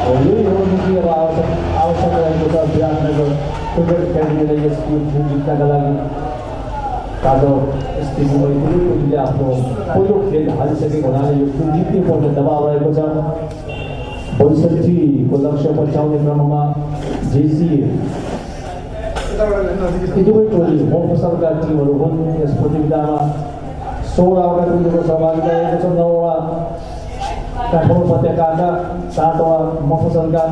यही हो कि अब आवश्यक रहेको छ विराटनगर क्रिकेट एकाडेमीले यस खेल जित्नका लागि तातो स्थितिमा कुनै टोलीले आफ्नो पहिलो खेल हालिसकेको हुनाले यो खेल जित्नै पर्ने दबाव रहेको छ 62 को लक्ष्य पछ्याउने क्रममा JCA यी दुवै टोली मफसलका टिमहरू हुन्। यस प्रतियोगितामा 16 वटा टोलीको सहभागिता रहेको छ। 9 वटा काठमाडौँ उपत्यकाका, 7 वटा मफसलका।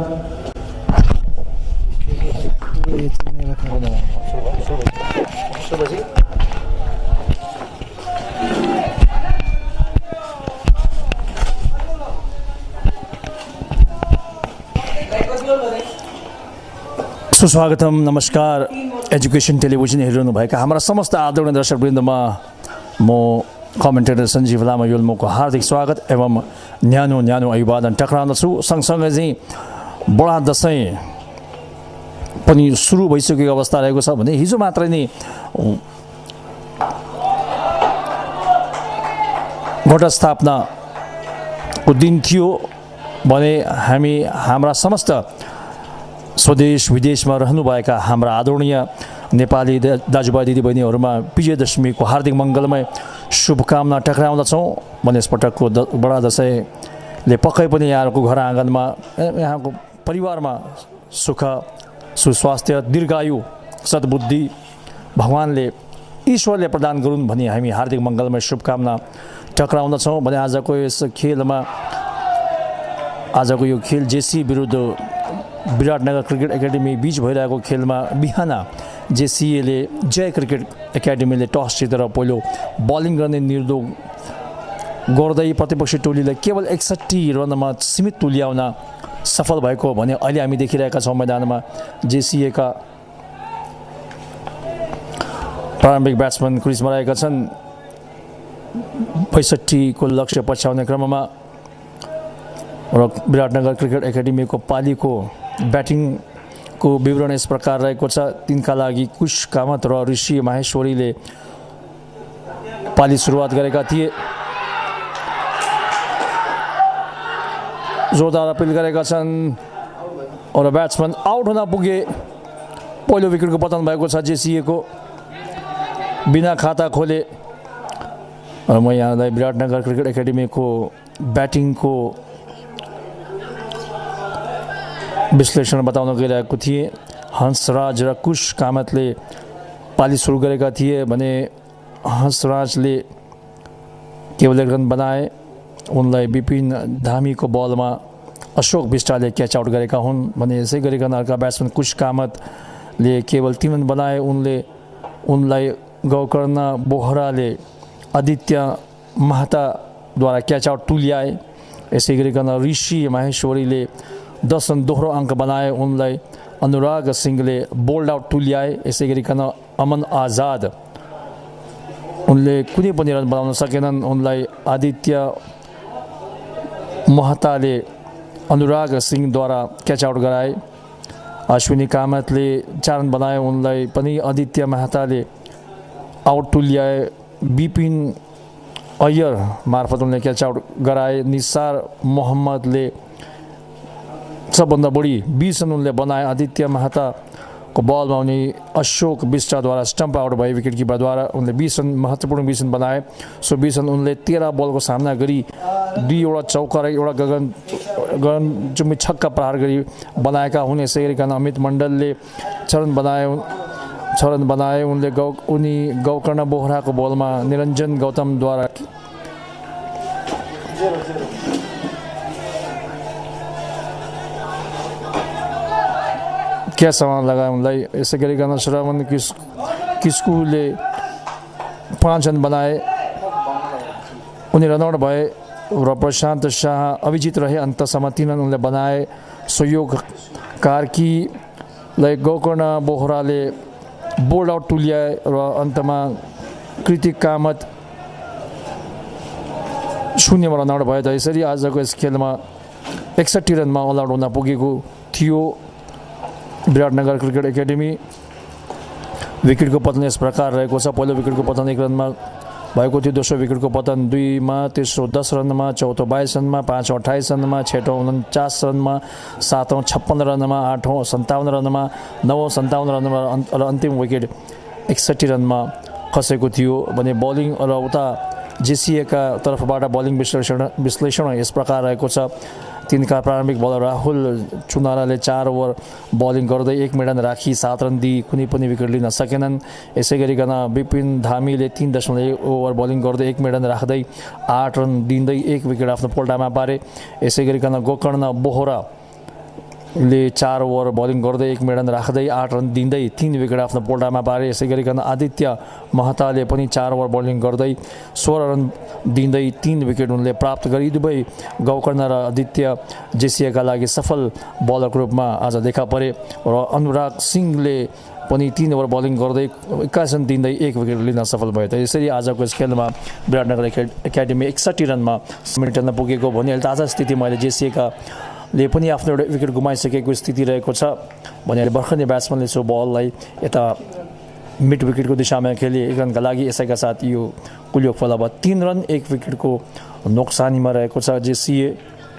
सुस्वागतम, नमस्कार। एजुकेशन टेलिभिजन हेरिरहनुभएका हाम्रा समस्त आदरणीय दर्शकवृन्दमा म कमेन्टेटर सञ्जीव लामा योल्मोको हार्दिक स्वागत एवं न्यानो अभिवादन टक्राउँदछु। सँगसँगै चाहिँ बडा दसैँ पनि सुरु भइसकेको अवस्था रहेको छ भने हिजो मात्रै नै घटस्थापनाको दिन थियो भने हाम्रा समस्त स्वदेश विदेशमा रहनुभएका हाम्रा आदरणीय नेपाली दाजुभाइ दिदीबहिनीहरूमा विजयदशमीको हार्दिक मङ्गलमय शुभकामना टक्राउँदछौँ भने यसपटकको बडा दसैँले पक्कै पनि यहाँहरूको घर आँगनमा यहाँको परिवारमा सुख सुस्वास्थ्य दीर्घायु सद्बुद्धि भगवानले ईश्वरले प्रदान गरून् भनी हामी हार्दिक मङ्गलमय शुभकामना टक्राउँदछौँ भने आजको यस खेलमा आजको यो खेल JCA विरुद्ध विराटनगर क्रिकेट एकाडेमी बीच भइरहेको खेलमा बिहान JCAले जय क्रिकेट एकाडेमीले टस जितेर पहिलो बलिङ गर्ने निर्णय गर्दै प्रतिपक्षी टोलीलाई केवल 61 रनमा सीमित तुल्याउन सफल भएको भने अहिले हामी देखिरहेका छौँ मैदानमा JCA का प्रारम्भिक ब्याट्सम्यान क्रिजमा रहेका छन्। 65 को लक्ष्य पछ्याउने क्रममा र विराटनगर क्रिकेट एकाडेमीको पालीको ब्याटिङको विवरण यस प्रकार रहेको छ। तिनका लागि कुश कामत र ऋषि माहेश्वरीले पाली सुरुवात गरेका थिए। जोरदार अपिल गरेका छन् र ब्याट्सम्यान आउट हुन पुगे। पहिलो विकेटको पतन भएको छ JCA को बिना खाता खोले। र म यहाँलाई विराटनगर क्रिकेट एकाडेमीको ब्याटिङको विश्लेषण बताउन गइरहेको थिएँ। हंसराज र कुश कामतले पाली सुरु गरेका थिए भने हंसराजले केवल 1 रन बनाए। उनलाई विपिन धामीको बलमा अशोक विष्टले क्याच आउट गरेका हुन् भने यसै गरिकन अर्का ब्याट्सम्यान कुश कामतले केवल 3 रन बनाए। उनलाई गौकर्ण बोहराले आदित्य महताद्वारा क्याच आउट तुल्याए। यसै गरिकन ऋषि माहेश्वरीले 10 रन दोहोरो अङ्क बनाए। उनलाई अनुराग सिंहले बोल्ड आउट तुल्याए। यसै गरिकन अमन आजाद उनले कुनै पनि रन बनाउन सकेनन्। उनलाई आदित्य महताले अनुराग सिंहद्वारा क्याच आउट गराए। अश्विनी कामतले 4 रन बनाए। उनलाई पनि आदित्य महताले आउट तुल्याए। विपिन अय्यर मार्फत उनले क्याच आउट गराए। निसार मोहम्मदले सबभन्दा बढी 20 रन उनले बनाए। आदित्य महताको बलमा उनी अशोक विष्टद्वारा स्टम्प आउट भए विकेट किपरद्वारा। उनले 20 रन महत्त्वपूर्ण 20 रन बनाए। सो 20 रन उनले 13 बलको सामना गरी 2 वटा चौका र 1 गगनचुम्बी छक्का प्रहार गरी बनाएका हुन्। यसै गरिकन अमित मण्डलले 6 रन बनाए। उनले गौकर्ण बोहराको बलमा निरञ्जन गौतमद्वारा क्या सामान लगाए उनलाई। यसै गरिकन श्रवण किस्कुले 5 रन बनाए। उनी रनआउट भए र प्रशान्त शाह अभिजित रहे। अन्तसम्म 3 रन उनले बनाए। सहयोग कार्कीलाई गौकर्ण बोहराले बोल्ड आउट तुल्याए र अन्तमा कृतिक कामत 0 मा रनआउट भए। यसरी आजको यस खेलमा 61 रनमा अल आउट हुन पुगेको थियो विराटनगर क्रिकेट एकाडेमी। विकेटको पतन यस प्रकार रहेको छ। पहिलो विकेटको पतन 1 रनमा भएको थियो। दोस्रो विकेटको पतन 2 मा, तेस्रो 10 रनमा, चौथो 22 रनमा, पाँचौँ 28 रनमा, छठौँ 49 रनमा, सातौँ 56 रनमा, आठौँ 57 रनमा, नवौँ 57 रनमा र अन्तिम विकेट 61 रनमा खसेको थियो भने बलिङ र उता जेसीएका तर्फबाट बलिङ विश्लेषण यस प्रकार रहेको छ। तिनका प्रारम्भिक बलर राहुल चुनाराले 4 ओभर बलिङ गर्दै 1 मेडन राखी 7 रन दिई कुनै पनि विकेट लिन सकेनन्। यसै गरिकन विपिन धामीले 3.1 ओभर बलिङ गर्दै 1 मेडन राख्दै 8 रन दिँदै 1 विकेट आफ्नो पोल्टामा पारे। यसै गरिकन गोकर्ण बोहराले 4 ओभर बलिङ गर्दै 1 मेडन राख्दै 8 रन दिँदै 3 विकेट आफ्नो पोल्टामा पारे। यसै गरिकन आदित्य महताले पनि 4 ओभर बलिङ गर्दै 16 रन दिँदै 3 विकेट उनले प्राप्त गरी। दुवै गोकर्ण र आदित्य जेसीएका लागि सफल बलरको रूपमा आज देखा परे र अनुराग सिंहले पनि 3 ओभर बलिङ गर्दै 21 रन दिँदै 1 विकेट लिन सफल भयो। त यसरी आजको यस खेलमा विराटनगर एकाडेमी 61 रनमा मिल्टनमा पुगेको भने अहिले ताजा स्थितिमा अहिले जेसीएका ले पनि आफ्नो एउटा विकेट गुमाइसकेको स्थिति रहेको छ भने भर्खरै ब्याट्सम्यानले सो बललाई यता मिड विकेटको दिशामा खेले 1 रनका लागि। यसैका साथ यो कुल योगफल अब 3 रन 1 विकेटको नोक्सानीमा रहेको छ। जेसीए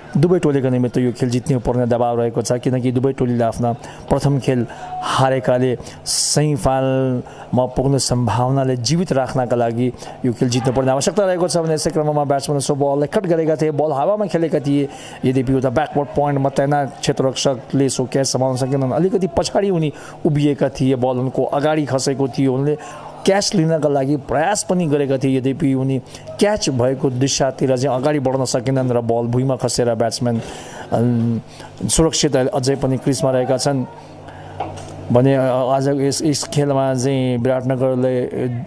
दुवै टोलीका निमित्त यो खेल जित्नु पर्ने दबाव रहेको छ किनकि दुवै टोलीले आफ्ना प्रथम खेल हारेकाले सेमिफाइनलमा पुग्ने सम्भावनाले जीवित राख्नका लागि यो खेल जित्नुपर्ने आवश्यकता रहेको छ भने यसै क्रममा ब्याट्सम्यान सो बललाई कट गरेका थिए, बल हावामा खेलेका थिए। यद्यपि उता ब्याकवर्ड पोइन्टमा तैनात क्षेत्ररक्षकले सो क्याच सम्हाल्न सकेनन्, अलिकति पछाडि उनी उभिएका थिए, बल उनको अगाडि खसेको थियो। उनले क्याच लिनका लागि प्रयास पनि गरेका थिए यद्यपि उनी क्याच भएको दिशातिर चाहिँ अगाडि बढ्न सकेनन् र बल भुइँमा खसेर ब्याट्सम्यान सुरक्षित अझै पनि क्रिजमा रहेका छन् भने आज यस खेलमा चाहिँ विराटनगरले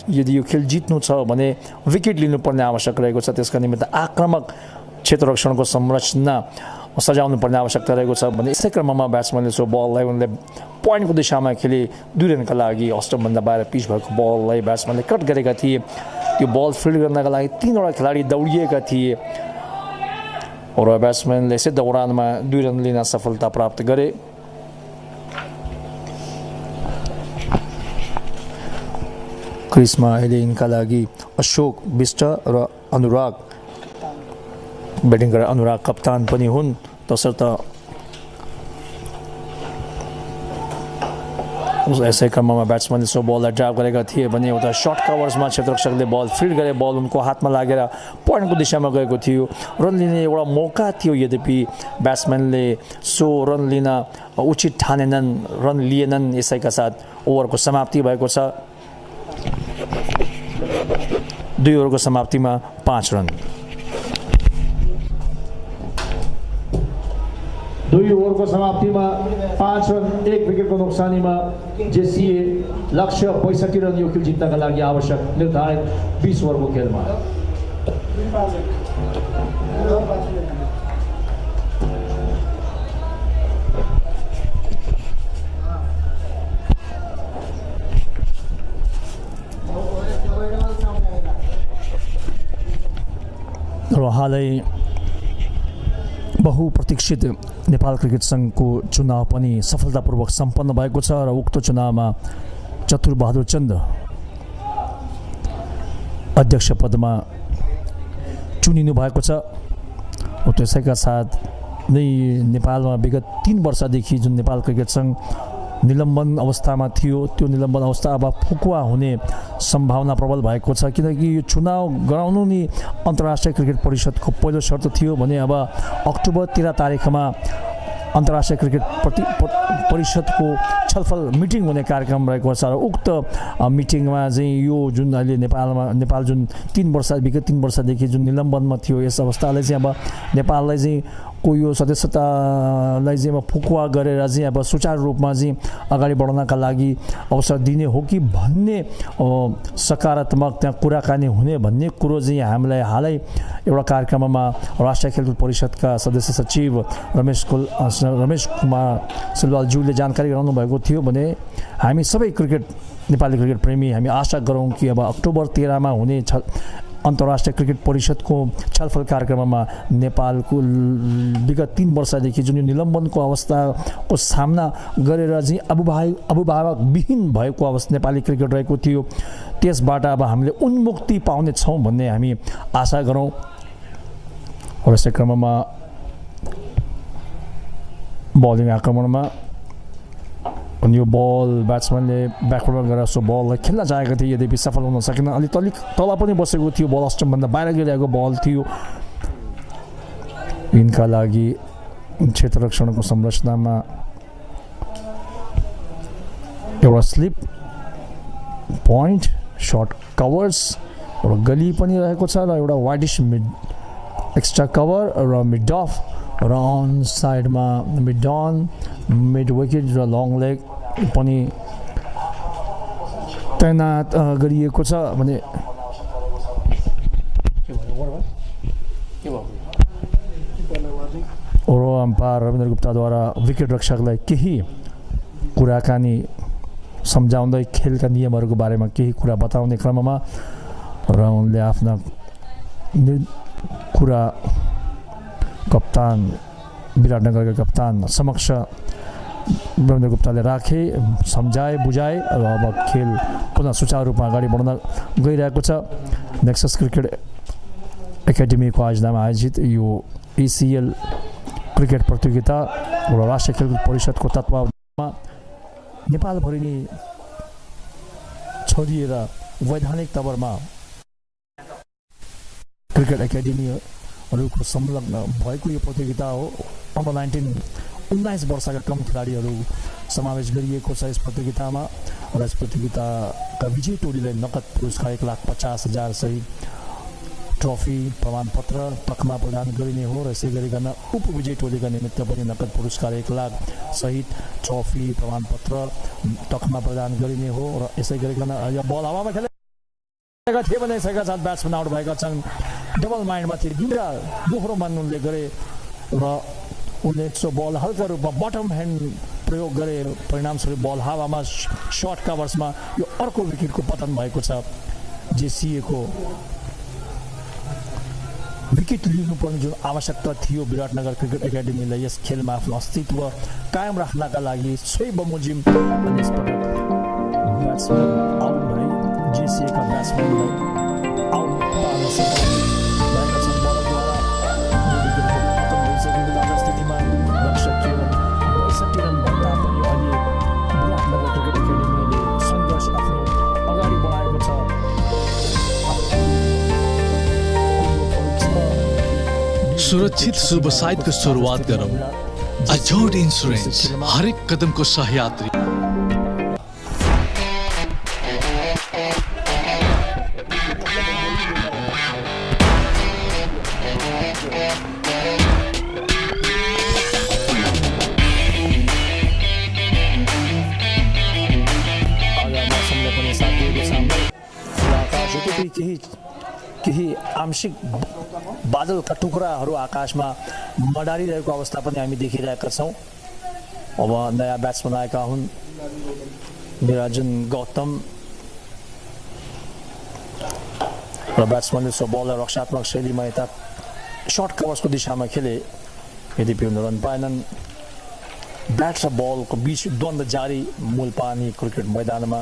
यदि यो खेल जित्नु छ भने विकेट लिनुपर्ने आवश्यक रहेको छ। त्यसका निमित्त आक्रामक क्षेत्ररक्षणको संरचना सजाउनु पर्ने आवश्यकता रहेको छ भने यसै क्रममा ब्याट्सम्यानले सो बललाई उनले पोइन्टको दिशामा खेले 2 रनका लागि अष्टमभन्दा बाहिर पिच भएको बललाई ब्याट्सम्यानले कट गरेका थिए। त्यो बल फिल्ड गर्नका लागि 3 वटा खेलाडी दौडिएका थिए र ब्याट्सम्यानले सिद्ध उडानमा 2 रन लिन सफलता प्राप्त गरे। क्रिजमा अहिले यिनका लागि अशोक विष्ट र अनुराग ब्याटिङ गरेर अनुराग कप्तान पनि हुन्। तसर्थ यसै क्रममा ब्याट्सम्यानले सो बललाई ड्राइभ गरेका थिए भने एउटा सर्ट कभर्समा क्षेत्ररक्षकले बल फिल्ड गरे, बल उनको हातमा लागेर पोइन्टको दिशामा गएको थियो। रन लिने एउटा मौका थियो यद्यपि ब्याट्सम्यानले सो रन लिन उचित ठानेनन्, रन लिएनन्। यसैका साथ ओभरको समाप्ति भएको छ। 2 ओभरको समाप्तिमा 5 रन। 2 ओभरको समाप्तिमा 5 रन 1 विकेटको नोक्सानीमा जेसीए लक्ष्य 65 रन यो खेल जित्नका लागि आवश्यक निर्धारित 20 ओभरको खेलमा। र हालै बहुप्रतीक्षित नेपाल क्रिकेट सङ्घको चुनाव पनि सफलतापूर्वक सम्पन्न भएको छ र उक्त चुनावमा चतुरबहादुर चन्द अध्यक्ष पदमा चुनिनु भएको छ। त्यसैका साथ नै नेपालमा विगत 3 वर्षदेखि जुन नेपाल क्रिकेट सङ्घ निलम्बन अवस्थामा थियो त्यो निलम्बन अवस्था अब फुकुवा हुने सम्भावना प्रबल भएको छ किनकि यो चुनाव गराउनु नि अन्तर्राष्ट्रिय क्रिकेट परिषदको पहिलो शर्त थियो भने अब अक्टोबर 13 तारिखमा अन्तर्राष्ट्रिय क्रिकेट परिषदको छलफल मिटिङ हुने कार्यक्रम रहेको छ र उक्त मिटिङमा चाहिँ यो जुन अहिले नेपाल जुन विगत 3 वर्षदेखि जुन निलम्बनमा थियो यस अवस्थाले चाहिँ अब नेपाललाई चाहिँ को यो सदस्यतालाई चाहिँ अब फुकुवा गरेर चाहिँ अब सुचारू रूपमा चाहिँ अगाडि बढ्नका लागि अवसर दिने हो कि भन्ने सकारात्मक त्यहाँ कुराकानी हुने भन्ने कुरो चाहिँ हामीलाई हालै एउटा कार्यक्रममा राष्ट्रिय खेलकुद परिषदका सदस्य सचिव रमेश कुमार सिलवालज्यूले जानकारी गराउनु भएको थियो भने हामी सबै नेपाली क्रिकेट प्रेमी हामी आशा गरौँ कि अब अक्टोबर 13 मा हुने अन्तर्राष्ट्रिय क्रिकेट परिषदको छलफल कार्यक्रममा नेपालको विगत 3 वर्षदेखि जुन निलम्बनको अवस्थाको सामना गरेर चाहिँ अभिभावकविहीन भएको अवस्था नेपाली क्रिकेट रहेको थियो, त्यसबाट अब हामीले उन्मुक्ति पाउने छौँ भन्ने हामी आशा गरौँ। र यसै क्रममा बलिङ आक्रमणमा अनि यो बल ब्याट्सम्यानले ब्याकवर्डमा गएर सो बललाई खेल्न चाहेको थिए, यद्यपि सफल हुन सकेन। अलिक तल पनि बसेको थियो, बल स्टम्पभन्दा बाहिर गइरहेको बल थियो। यिनका लागि क्षेत्ररक्षणको संरचनामा एउटा स्लिप पोइन्ट, सर्ट कभर्स, एउटा गली पनि रहेको छ र एउटा वाइडिस मिड एक्स्ट्रा कभर र मिड अफ र अन साइडमा मिड अन, मिड विकेट र लङ लेग पनि तैनात गरिएको छ भने र अम्पायर रविन्द्र गुप्ताद्वारा विकेट रक्षकलाई केही कुराकानी सम्झाउँदै खेलका नियमहरूको बारेमा केही कुरा बताउने क्रममा र उनले आफ्ना कुरा कप्तान विराटनगरका कप्तान समक्ष रविन्द्र गुप्ताले राखे, सम्झाए, बुझाए र अब खेल पुनः सुचारू रूपमा अगाडि बढ्न गइरहेको छ। नेक्सस क्रिकेट एकाडेमीको आयोजनामा आयोजित यो ACL क्रिकेट प्रतियोगिता र राष्ट्रिय खेलकुद परिषदको तत्त्वावधानमा नेपालभरि नै छरिएर वैधानिक तवरमा क्रिकेट एकाडेमीहरूको संलग्न भएको यो प्रतियोगिता हो। अन्डर 19 वर्षका कम खेलाडीहरू समावेश गरिएको छ यस प्रतियोगितामा र यस प्रतियोगिताका विजयी टोलीलाई नगद पुरस्कार 1,50,000 सहित ट्रफी, प्रमाणपत्र, तकमा प्रदान गरिने हो र यसै गरिकन उपविजयी टोलीका निमित्त पनि नगद पुरस्कार 1 लाख सहित ट्रफी, प्रमाणपत्र, तकमा प्रदान गरिने हो र यसै गरिकन यो बल हावामा खेलेका थिए भने यसका साथ ब्याट्सम्यान आउट भएका छन्। डबल माइन्डमा थिए, दुईवटा दोहोरो मान उनले गरे र उनले सो बल हल्का रूपमा बटम ह्यान्ड प्रयोग गरे, परिणामस्वरूप बल हावामा सर्ट कभर्समा यो अर्को विकेटको पतन भएको छ। JCA को विकेट लिनुपर्ने जुन आवश्यकता थियो विराटनगर क्रिकेट एकाडेमीलाई यस खेलमा आफ्नो अस्तित्व कायम राख्नका लागि सोही बमोजिम ब्याट्सम्यान आउट भए JCA का ब्याट्सम्यानलाई आउट पार्न सफल भएका छन्। बलद्वारा विकेटको पतन भइसकेको ताजा स्थितिमा रक्षक केवल 62 रन भन्दा पनि अहिले विराटनगर क्रिकेट एकाडेमीले सङ्घर्ष आफ्नो अगाडि बढाएको छ। सुरक्षित शुभ साइटको सुरुवात गरौँ। अजोड इन्सुरेन्स, हरेक कदमको सहयात्री। केही आंशिक बादलका टुक्राहरू आकाशमा मडारिरहेको अवस्था पनि हामी देखिरहेका छौँ। अब नयाँ ब्याट्सम्यान आएका हुन् निराजन गौतम र ब्याट्सम्यानले सो बललाई रक्षात्मक शैलीमा यता सर्ट कभर्सको दिशामा खेले, यद्यपि उनले रन पाएनन्। ब्याट र बलको बीच द्वन्द्व जारी मुलपानी क्रिकेट मैदानमा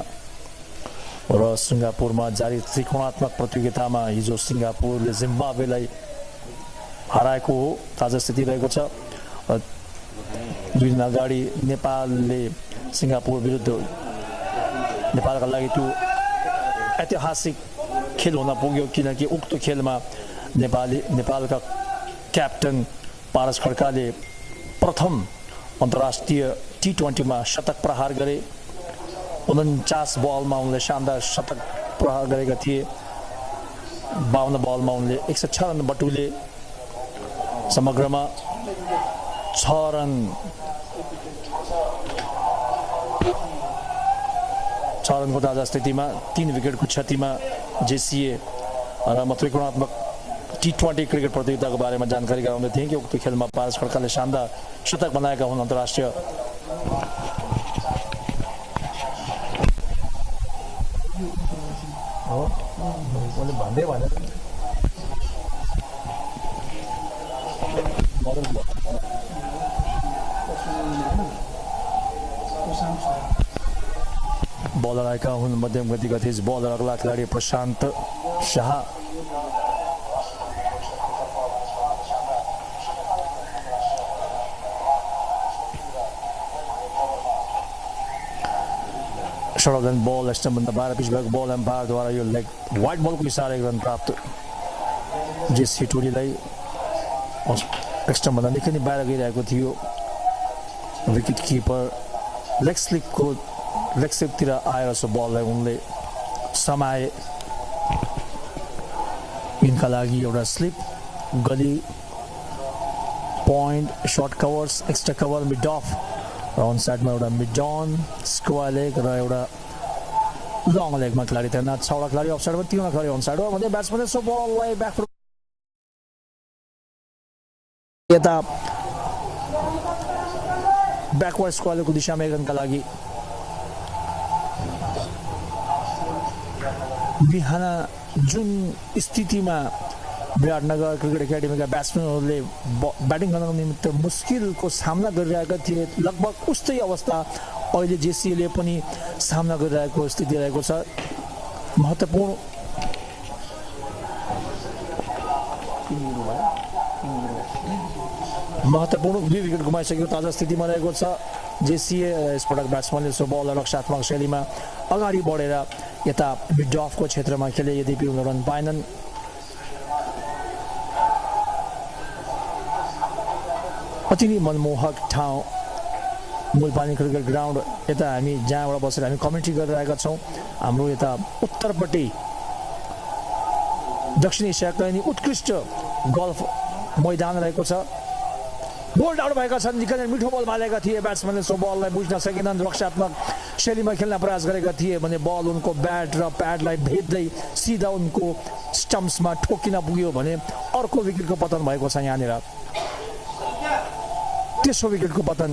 र सिङ्गापुरमा जारी त्रिकोणात्मक प्रतियोगितामा हिजो सिङ्गापुरले जिम्बाब्वेलाई हराएको हो ताजा स्थिति रहेको छ। 2 दिन अगाडि नेपालले सिङ्गापुर विरुद्ध नेपालका लागि त्यो ऐतिहासिक खेल हुन पुग्यो, किनकि उक्त खेलमा नेपालका क्याप्टन पारस खड्काले प्रथम अन्तर्राष्ट्रिय T20 मा शतक प्रहार गरे। 49 बलमा उनले शानदार शतक प्रहार गरेका थिए। 52 बलमा उनले 106 रन बटुले। समग्रमा 6 रनको ताजा स्थितिमा 3 विकेटको क्षतिमा JCA र म त्रिकोणात्मक T20 क्रिकेट प्रतियोगिताको बारेमा जानकारी गराउँदै थिएँ कि उक्त खेलमा पारस खड्काले शानदार शतक बनाएका हुन्। अन्तर्राष्ट्रिय भन्दै भने बॉलर आएका हुन् मध्यम गतिका तेज बॉलर अगला खिलाडी Prashant Shah shot off the ball stump भन्दा बाहिर पिच भएको बल एम्पायरद्वारा यो लेग वाइड बलको इसारा एक रन प्राप्त जेसी टोलीलाई स्टम्प भन्दा निकै नै बाहिर गइरहेको थियो विकेट किपर लेग स्लिपतिर आएर सो बललाई उनले समाए यिनका लागि एउटा slip gully point short covers extra cover mid off र अन साइडमा एउटा मिड अन स्क्वायर लेग र एउटा लङ लेगमा खेलाडी तैनात 6 वटा खेलाडी अफ साइडमा 3 वटा खेलाडी अन साइड हो भने ब्याट्सम्यानले सो बललाई ब्याक यता ब्याकवर्ड स्क्वायर लेगको दिशामा एक रनका लागि बिहान जुन स्थितिमा विराटनगर क्रिकेट एकाडेमीका ब्याट्सम्यानहरूले ब्याटिङ गर्नको निमित्त मुस्किलको सामना गरिरहेका थिए लगभग उस्तै अवस्था अहिले जेसीले पनि सामना गरिरहेको स्थिति रहेको छ महत्त्वपूर्ण दुई विकेट गुमाइसकेको ताजा स्थितिमा रहेको छ जेसीए यसपटक ब्याट्सम्यानले सो बल रक्षात्मक शैलीमा अगाडि बढेर यता मिड अफको क्षेत्रमा खेले यद्यपि उनले रन पाएनन् अति नै मनमोहक ठाउँ मुलपानी क्रिकेट ग्राउन्ड यता हामी जहाँबाट बसेर हामी कमेन्ट्री गरिरहेका छौँ हाम्रो यता उत्तरपट्टि दक्षिण एसियाका नि उत्कृष्ट गल्फ मैदान रहेको छ बोल्ड आउट भएका छन् निकै मिठो बल हालेका थिए ब्याट्सम्यानले सो बललाई बुझ्न सकेनन् रक्षात्मक शैलीमा खेल्न प्रयास गरेका थिए भने बल उनको ब्याट र प्याडलाई भेट्दै सिधा उनको स्टम्प्समा ठोकिन पुग्यो भने अर्को विकेटको पतन भएको छ यहाँनिर तेस्रो विकेटको पतन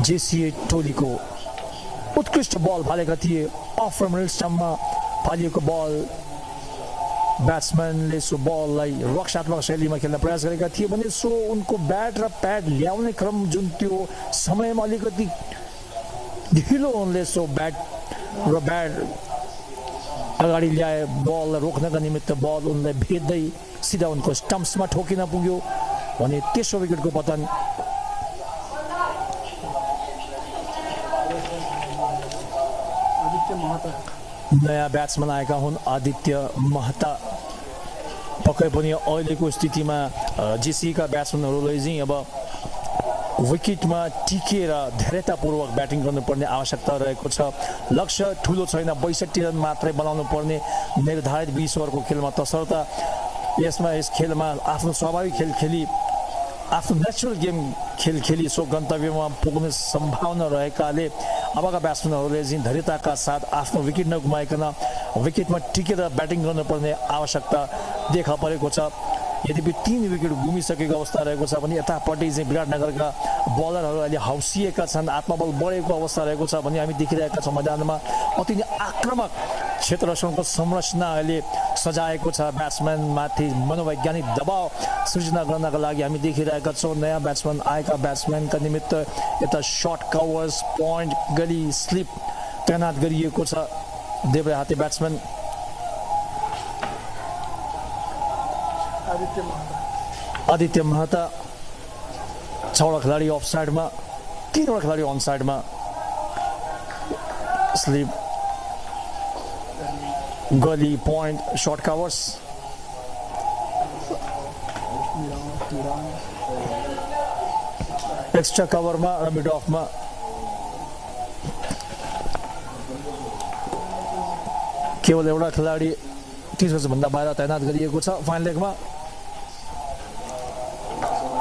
जेसीए टोलीको उत्कृष्ट बल फालेका थिए अफ मिडल स्टम्पमा फालिएको बल ब्याट्सम्यानले सो बललाई रक्षात्मक शैलीमा खेल्न प्रयास गरेका थिए भने सो उनको ब्याट र प्याड ल्याउने क्रम जुन त्यो समयमा अलिकति ढिलो उनले सो ब्याट अगाडि ल्याए बललाई रोक्नका निमित्त बल उनलाई भेट्दै सिधा उनको स्टम्प्समा ठोकिन पुग्यो भने तेस्रो विकेटको पतन नयाँ ब्याट्सम्यान आएका हुन् आदित्य महता पक्कै पनि अहिलेको स्थितिमा जेसीका ब्याट्सम्यानहरूलाई चाहिँ अब विकेटमा टिकेर धैर्यतापूर्वक ब्याटिङ गर्नुपर्ने आवश्यकता रहेको छ लक्ष्य ठुलो छैन 62 रन मात्रै बनाउनु पर्ने निर्धारित 20 ओभरको खेलमा तसर्थ यस खेलमा आफ्नो स्वाभाविक खेल खेली आफ्नो नेचुरल गेम खेली सो गन्तव्यमा पुग्ने सम्भावना रहेकाले अबका ब्याट्सम्यानहरूले चाहिँ धैर्यताका साथ आफ्नो विकेट नगुमाइकन विकेटमा टिकेर ब्याटिङ गर्नुपर्ने आवश्यकता देखा परेको छ यद्यपि 3 विकेट गुमिसकेको अवस्था रहेको छ भने यतापट्टि चाहिँ विराटनगरका बलरहरू अहिले हौसिएका छन् आत्मबल बढेको अवस्था रहेको छ भने हामी देखिरहेका छौँ मैदानमा अति नै आक्रामक क्षेत्रसम्मको संरचना अहिले सजाएको छ ब्याट्सम्यानमाथि मनोवैज्ञानिक दबाव सृजना गर्नका लागि हामी देखिरहेका छौँ नयाँ ब्याट्सम्यान आएका ब्याट्सम्यानका निमित्त यता सर्ट कभर्स पोइन्ट गली स्लिप तैनात गरिएको छ देब्रे हाते ब्याट्सम्यान आदित्य महता 6 वटा खेलाडी अफ साइडमा 3 वटा खेलाडी अन साइडमा slip gully point short covers extra कभरमा र मिड अफमा केवल एउटा खेलाडी 30 गजभन्दा बाहिर तैनात गरिएको छ फाइनल लेगमा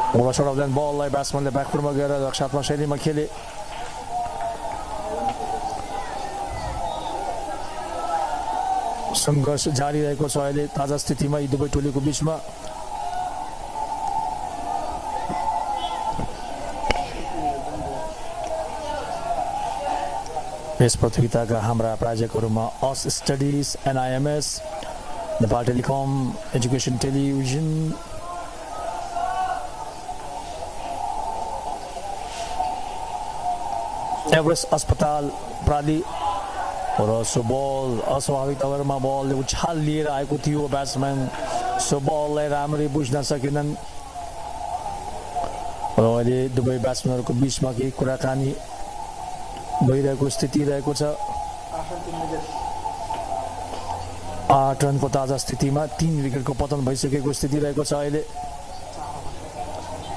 एउटा सर्ट अफ द बललाई ब्याट्सम्यानले ब्याकफुटमा गएर रक्षात्मक शैलीमा खेले सङ्घर्ष जारी रहेको छ अहिले ताजा स्थितिमा यी दुवै टोलीको बिचमा यस प्रतियोगिताका हाम्रा प्रायोजकहरूमा अस studies NIMS Nepal telecom education television Everest अस्पताल प्राली र सो बल अस्वाभाविक तवरमा बलले उछाल लिएर आएको थियो ब्याट्सम्यान सो बललाई राम्ररी बुझ्न सकेनन् र अहिले दुवै ब्याट्सम्यानहरूको बिचमा केही कुराकानी भइरहेको स्थिति रहेको छ 8 रनको ताजा स्थितिमा 3 विकेटको पतन भइसकेको स्थिति रहेको छ अहिले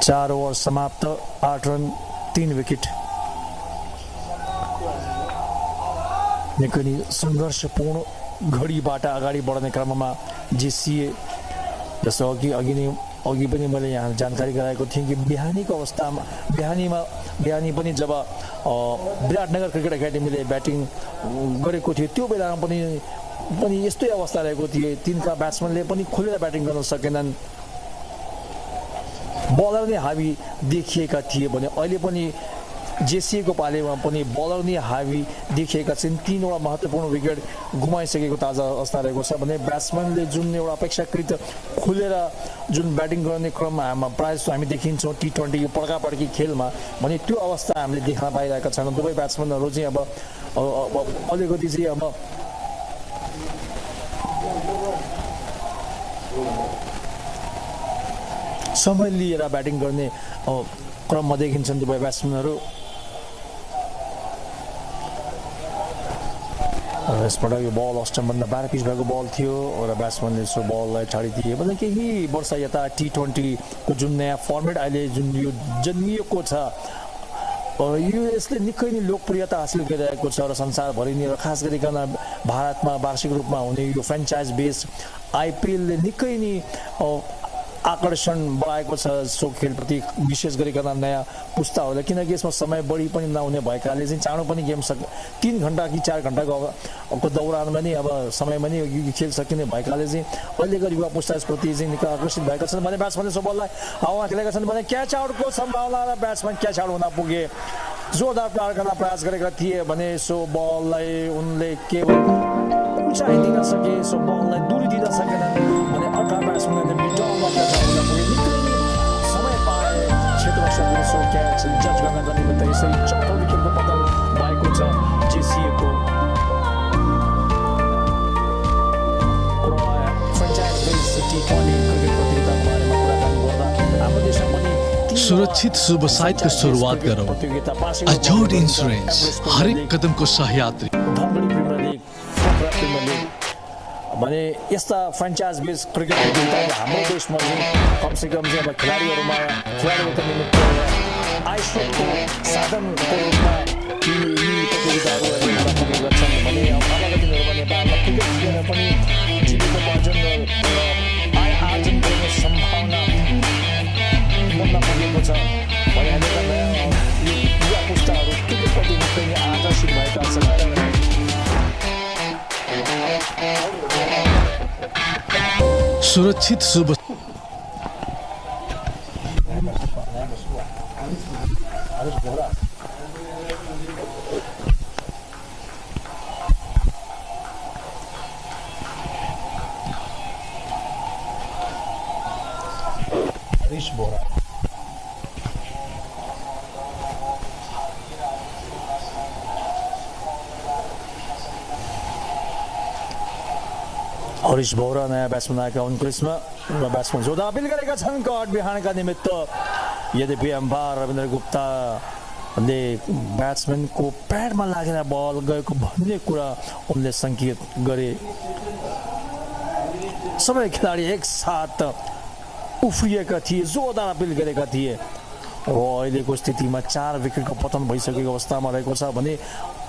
4 ओभर समाप्त 8 रन 3 विकेट निकै नै सङ्घर्षपूर्ण घडीबाट अगाडि बढ्ने क्रममा JCA जस्तो अघि पनि मैले यहाँ जानकारी गराएको थिएँ कि बिहानीको अवस्थामा बिहानी पनि जब विराटनगर क्रिकेट एकाडेमीले ब्याटिङ गरेको थियो त्यो बेलामा पनि यस्तै अवस्था रहेको थियो तिनका ब्याट्सम्यानले पनि खुलेर ब्याटिङ गर्न सकेनन् बलर नै हावी देखिएका थिए भने अहिले पनि JCA को पालेमा पनि बलर नै हावी देखिएका छन् 3 वटा महत्त्वपूर्ण विकेट गुमाइसकेको ताजा अवस्था रहेको छ भने ब्याट्सम्यानले जुन एउटा अपेक्षाकृत खुलेर जुन ब्याटिङ गर्ने क्रममा प्रायः हामी देखिन्छौँ T20 पड्कापड्की खेलमा भने त्यो अवस्था हामीले देख्न पाइरहेका छैनौँ दुवै ब्याट्सम्यानहरू चाहिँ अब अलिकति चाहिँ अब समय लिएर ब्याटिङ गर्ने क्रममा देखिन्छन् दुवै ब्याट्सम्यानहरू यसपल्ट यो बल अस्टमभन्दा 12 पिच भएको बल थियो र ब्याट्सम्यानले सो बललाई छाडिदिए भने केही वर्ष यता T20 को जुन नयाँ फर्मेट अहिले जुन यो जन्मिएको छ यो यसले निकै नै लोकप्रियता हासिल गरिरहेको छ र संसारभरि नै र खास गरिकन भारतमा वार्षिक रूपमा हुने यो फ्रेन्चाइज बेस IPLले निकै नै आकर्षण बढाएको छ सो खेलप्रति विशेष गरिकन नयाँ पुस्ताहरूले किनकि यसमा समय बढी पनि नहुने भएकाले चाहिँ चाँडो पनि गेम 3 घण्टा कि 4 घण्टाको दौरानमा नै अब समयमा नै यो खेल सकिने भएकाले चाहिँ अहिलेको युवा पुस्ता यसप्रति चाहिँ निकै आकर्षित भएका छन् भने ब्याट्सम्यानले सो बललाई हावामा खेलेका छन् भने क्याच आउटको सम्भावना र ब्याट्सम्यान क्याच आउट हुन पुगे जोरदार प्रहार गर्न प्रयास गरेका थिए भने सो बललाई उनले केवल उचाइ दिन सके सो बललाई दूरी दिन सकेनन् भने अर्का ब्याट्सम्यानले मिडलमा क्याच आउट हुन पुगे निकै समय पाए क्षेत्ररक्षकले सो क्याच जज गर्नका निमित्त यसरी चौथो विकेटको पतन भएको छ JCA को फ्रेन्चाइज बेस T20 क्रिकेट प्रतियोगिताको बारेमा कुराकानी गर्दा हाम्रो देशमा पनि सुरक्षित शुभ साइटको सुरुवात गरौँ अजोड इन्स्योरेन्स हरेक कदमको सहयात्री भने यस्ता फ्रेन्चाइज बेस क्रिकेट प्रतियोगिताले हाम्रो देशमा चाहिँ कमसेकम चाहिँ अब खेलाडीहरूको निमित्त आइसोको साधनको रूपमा यी प्रतियोगिताहरू पुगेका छन् भने अगाडि दिनहरूमा नेपालमा क्रिकेट खेलेर पनि जीविकोपार्जन र आय आर्जन गर्ने सम्भावना बन्न पुगेको छ भने अहिलेका नयाँ युवा पुस्ताहरू क्रिकेटप्रति निकै नै आकर्षित भएका छन् सुरक्षित शुभ हरीश बोहरा नयाँ ब्याट्सम्यान आएका 29मा र ब्याट्सम्यान जोधा अपिल गरेका छन् कट बिहानका निमित्त यद्यपि अम्पायर रविन्द्र गुप्ताले ब्याट्सम्यानको प्याडमा लागेर बल गएको भन्ने कुरा उनले सङ्केत गरे सबै खेलाडी एकसाथ उफ्रिएका थिए जोरदार अपिल गरेका थिए र अहिलेको स्थितिमा 4 विकेटको पतन भइसकेको अवस्थामा रहेको छ भने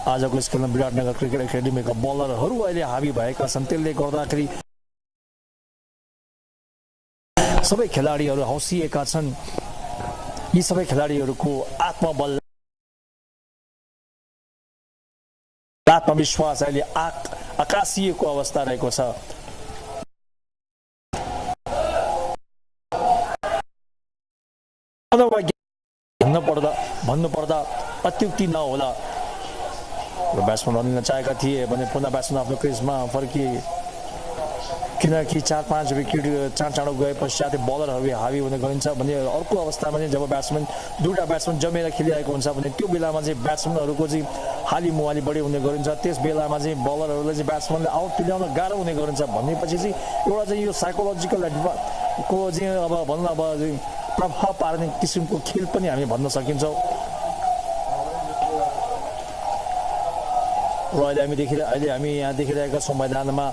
आजको यस खेलमा विराटनगर क्रिकेट एकाडेमीका बलरहरू अहिले हावी भएका छन् त्यसले गर्दाखेरि सबै खेलाडीहरू हौसिएका छन् यी सबै खेलाडीहरूको आत्मबल आत्मविश्वास अहिले आकाशिएको अवस्था रहेको छ भन्नुपर्दा अत्युक्ति नहोला र ब्याट्सम्यान रनिङ चाहेका थिए भने पुनः ब्याट्सम्यान आफ्नो क्रिजमा फर्किए किनकि 4-5 विकेट चाँडो गए पश्चात बलरहरू हावी हुने गरिन्छ भने अर्को अवस्थामा चाहिँ जब ब्याट्सम्यान दुईटा ब्याट्सम्यान जमेर खेलिरहेको हुन्छ भने त्यो बेलामा चाहिँ ब्याट्सम्यानहरूको चाहिँ हाली मुहाली बढी हुने गरिन्छ त्यस बेलामा चाहिँ बलरहरूले चाहिँ ब्याट्सम्यानले आउट तुल्याउन गाह्रो हुने गरिन्छ भनेपछि चाहिँ एउटा चाहिँ यो साइकोलोजिकल को चाहिँ अब भनौँ अब प्रभाव पार्ने किसिमको खेल पनि हामी भन्न सकिन्छौँ र अहिले हामी यहाँ देखिरहेका छौँ मैदानमा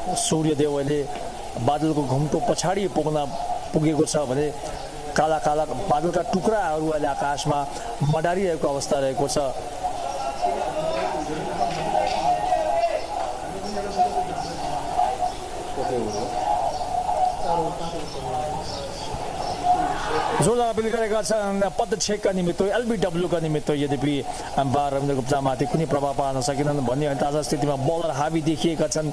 सूर्यदेव अहिले बादलको घुमको पछाडि पुगेको छ भने काला काला बादलका टुक्राहरू अहिले आकाशमा मडारिरहेको अवस्था रहेको छ जोरदार अपिल गरेका छन् पदक्षेपका निमित्त एलबीडब्ल्यूका निमित्त यद्यपि अम्पायर रविन्द्र गुप्तामाथि कुनै प्रभाव पार्न सकेनन् भन्ने ताजा स्थितिमा बलर हावी देखिएका छन्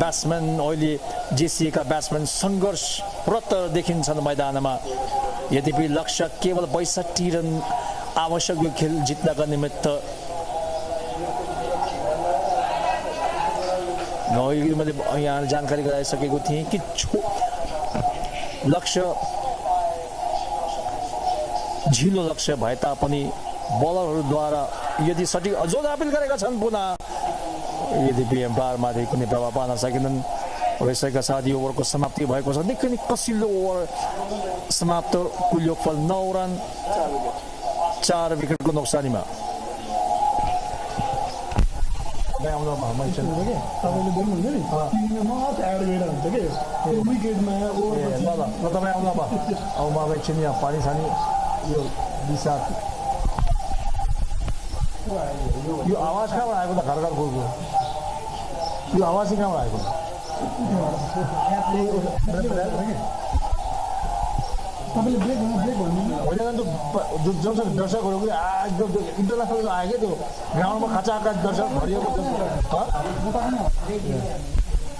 ब्याट्सम्यान अहिले जेसीएका ब्याट्सम्यान सङ्घर्षरत देखिन्छन् मैदानमा यद्यपि लक्ष्य केवल 62 रन आवश्यक यो खेल जित्नका निमित्त मैले यहाँ जानकारी गराइसकेको थिएँ कि लक्ष्य झिलो लक्ष्य भए तापनि बलरहरूद्वारा यदि सठिक जोरदार अपिल गरेका छन् पुनः यद्यपि एम्पायरमाथि कुनै प्रभाव पार्न सकेनन् यसैका साथ यो ओभरको समाप्ति भएको छ निकै नै कसिलो ओभर समाप्त कुल योगफल 9 रन 4 विकेटको नोक्सानीमा पानी सानी यो दिशा यो आवाज कहाँबाट आएको त घर घर बोलको यो आवाज चाहिँ कहाँबाट आएको दर्शकहरू पनि एकदम इन्टरनेसनल आयो क्या त्यो ग्राउन्डमा खाँचा दर्शक भरिएको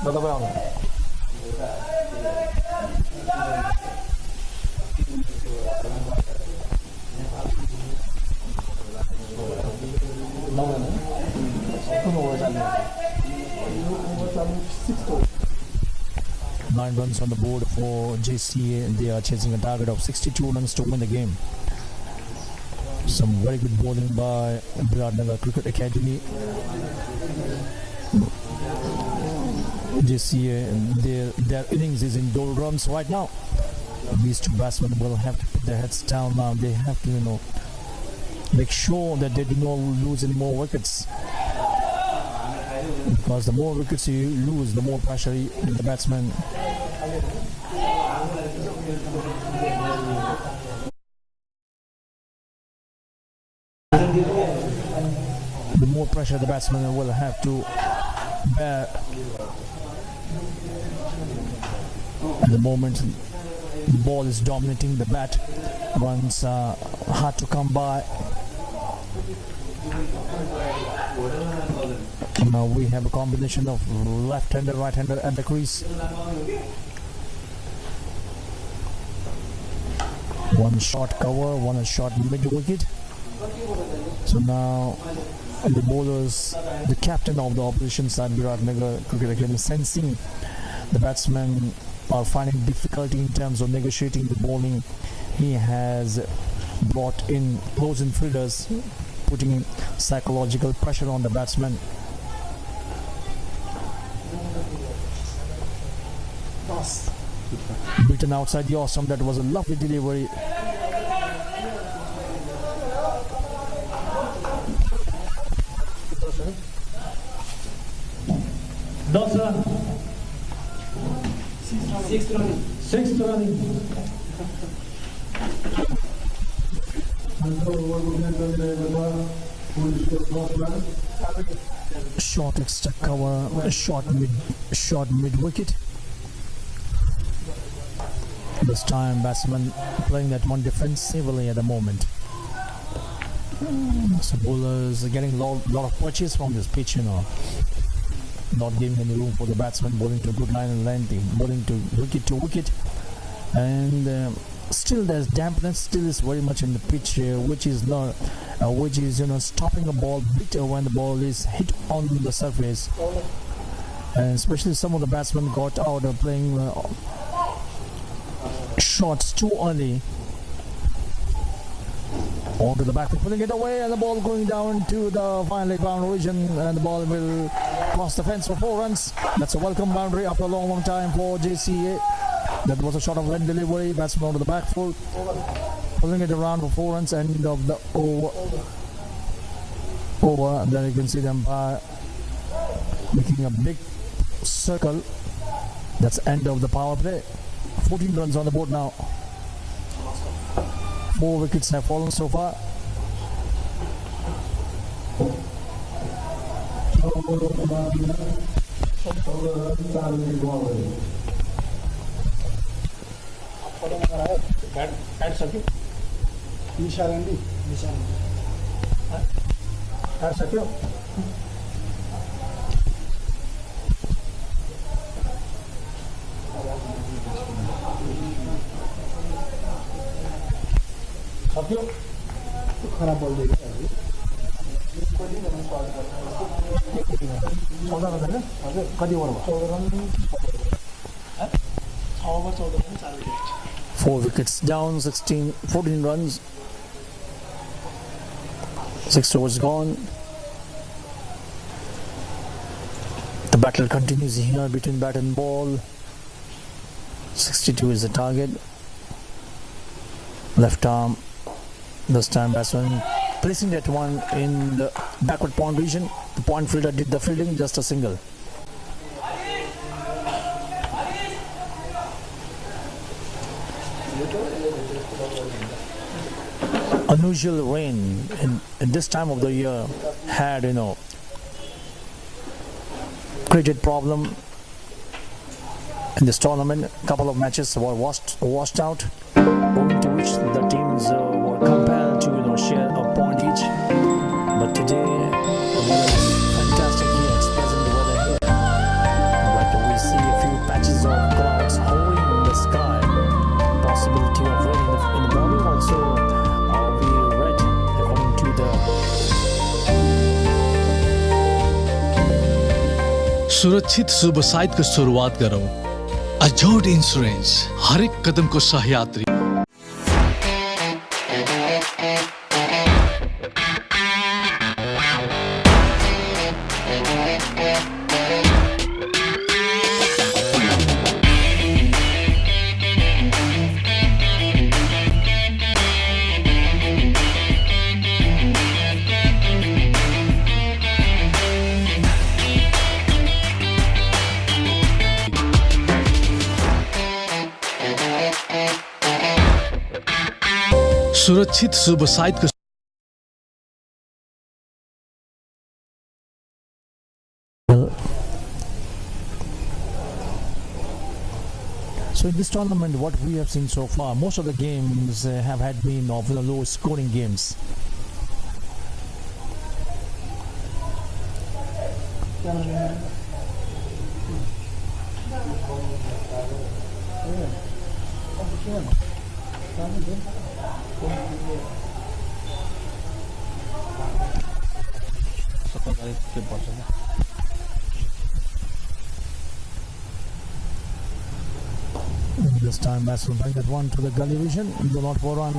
तपाईँ आउनु Nine runs on the board for JCA. They are chasing a target of 62 runs to win the game. Some very good bowling by Biratnagar Cricket Academy. JCA, their innings is in doldrums right now. These two batsmen will have to put their heads down now. They have to, make sure that they do not lose any more wickets. Because the more wickets you lose, the more pressure the batsman. The more pressure the batsman will have to bear. At the moment the ball is dominating the bat, runs hard to come by. Now we have a combination of left-hander, right-hander at the crease. One short cover, one a short mid-wicket. So now the bowlers, the captain of the opposition side, Biratnagar Cricket Academy, sensing the batsmen are finding difficulty in terms of negotiating the bowling. He has brought in close-in fielders, putting psychological pressure on the batsman. Beaten outside the awesome. That was a lovely delivery. Sixth running. Short extra cover, short mid wicket. This time batsman playing that one defensively at the moment. So bowlers are getting a lot of punches from this pitch, not giving any room for the batsman, bowling to good line and length, bowling to wicket, and still there's dampness. Still is very much in the pitch, which is stopping a ball bit when the ball is hit on the surface. and especially some of the batsmen got out of playing shots too early. On to the back, pulling it away, and the ball going down to the fine leg boundary region, and the ball will cross the fence for 4 runs. That's a welcome boundary after a long time for JCA. That was a shot of leg delivery, batsman onto the back foot, pulling it around for 4 runs, end of the over. And then you can see them making a big circle. That's end of the power play. 14 runs on the board now. 4 wickets have fallen so far. खराब ball देगा कति over भयो 4 wickets down, 14 runs. 6 overs gone. The battle continues here between bat and ball. 62 is the target. Left arm. This time batsman placing that one in the backward point region. The point fielder did the fielding, just a single. Unusual rain in this time of the year had, created problem in this tournament. A couple of matches were washed out, owing to which the teams were compelled to share a point each. But today, the weather is fantastic here. It's pleasant weather here. But we see a few patches of clouds hovering in the sky. Possibility of rain in the morning also. We read according to the सुरक्षित शुभ site को शुरुआत करो। अजोड insurance, हर एक कदम को सहयात्री। सुरक्षित शुभ site को So in this tournament, what we have seen so far, most of the games have had been of the low scoring games. This time batsman bring that one to the gully vision, do not for run.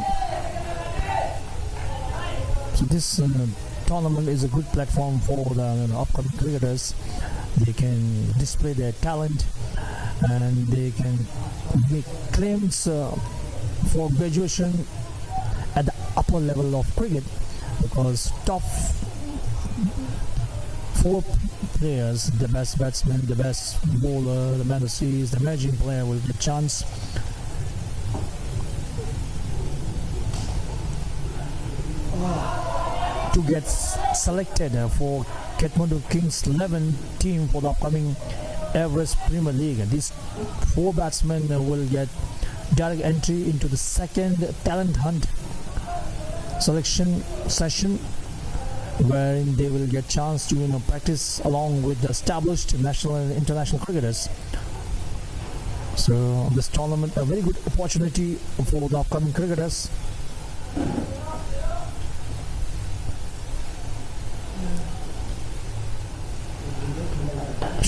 So this tournament is a good platform for the upcoming cricketers. They can display their talent and they can make claims for graduation at the upper level of cricket, because top 4 players, the best batsman, the best bowler, the man who sees, the emerging player will get a chance. To get selected for Kathmandu Kings 11 team for the upcoming Everest Premier League. These 4 batsmen will get direct entry into the second talent hunt selection session, wherein they will get chance to practice along with the established national and international cricketers. So this tournament a very good opportunity for the upcoming cricketers.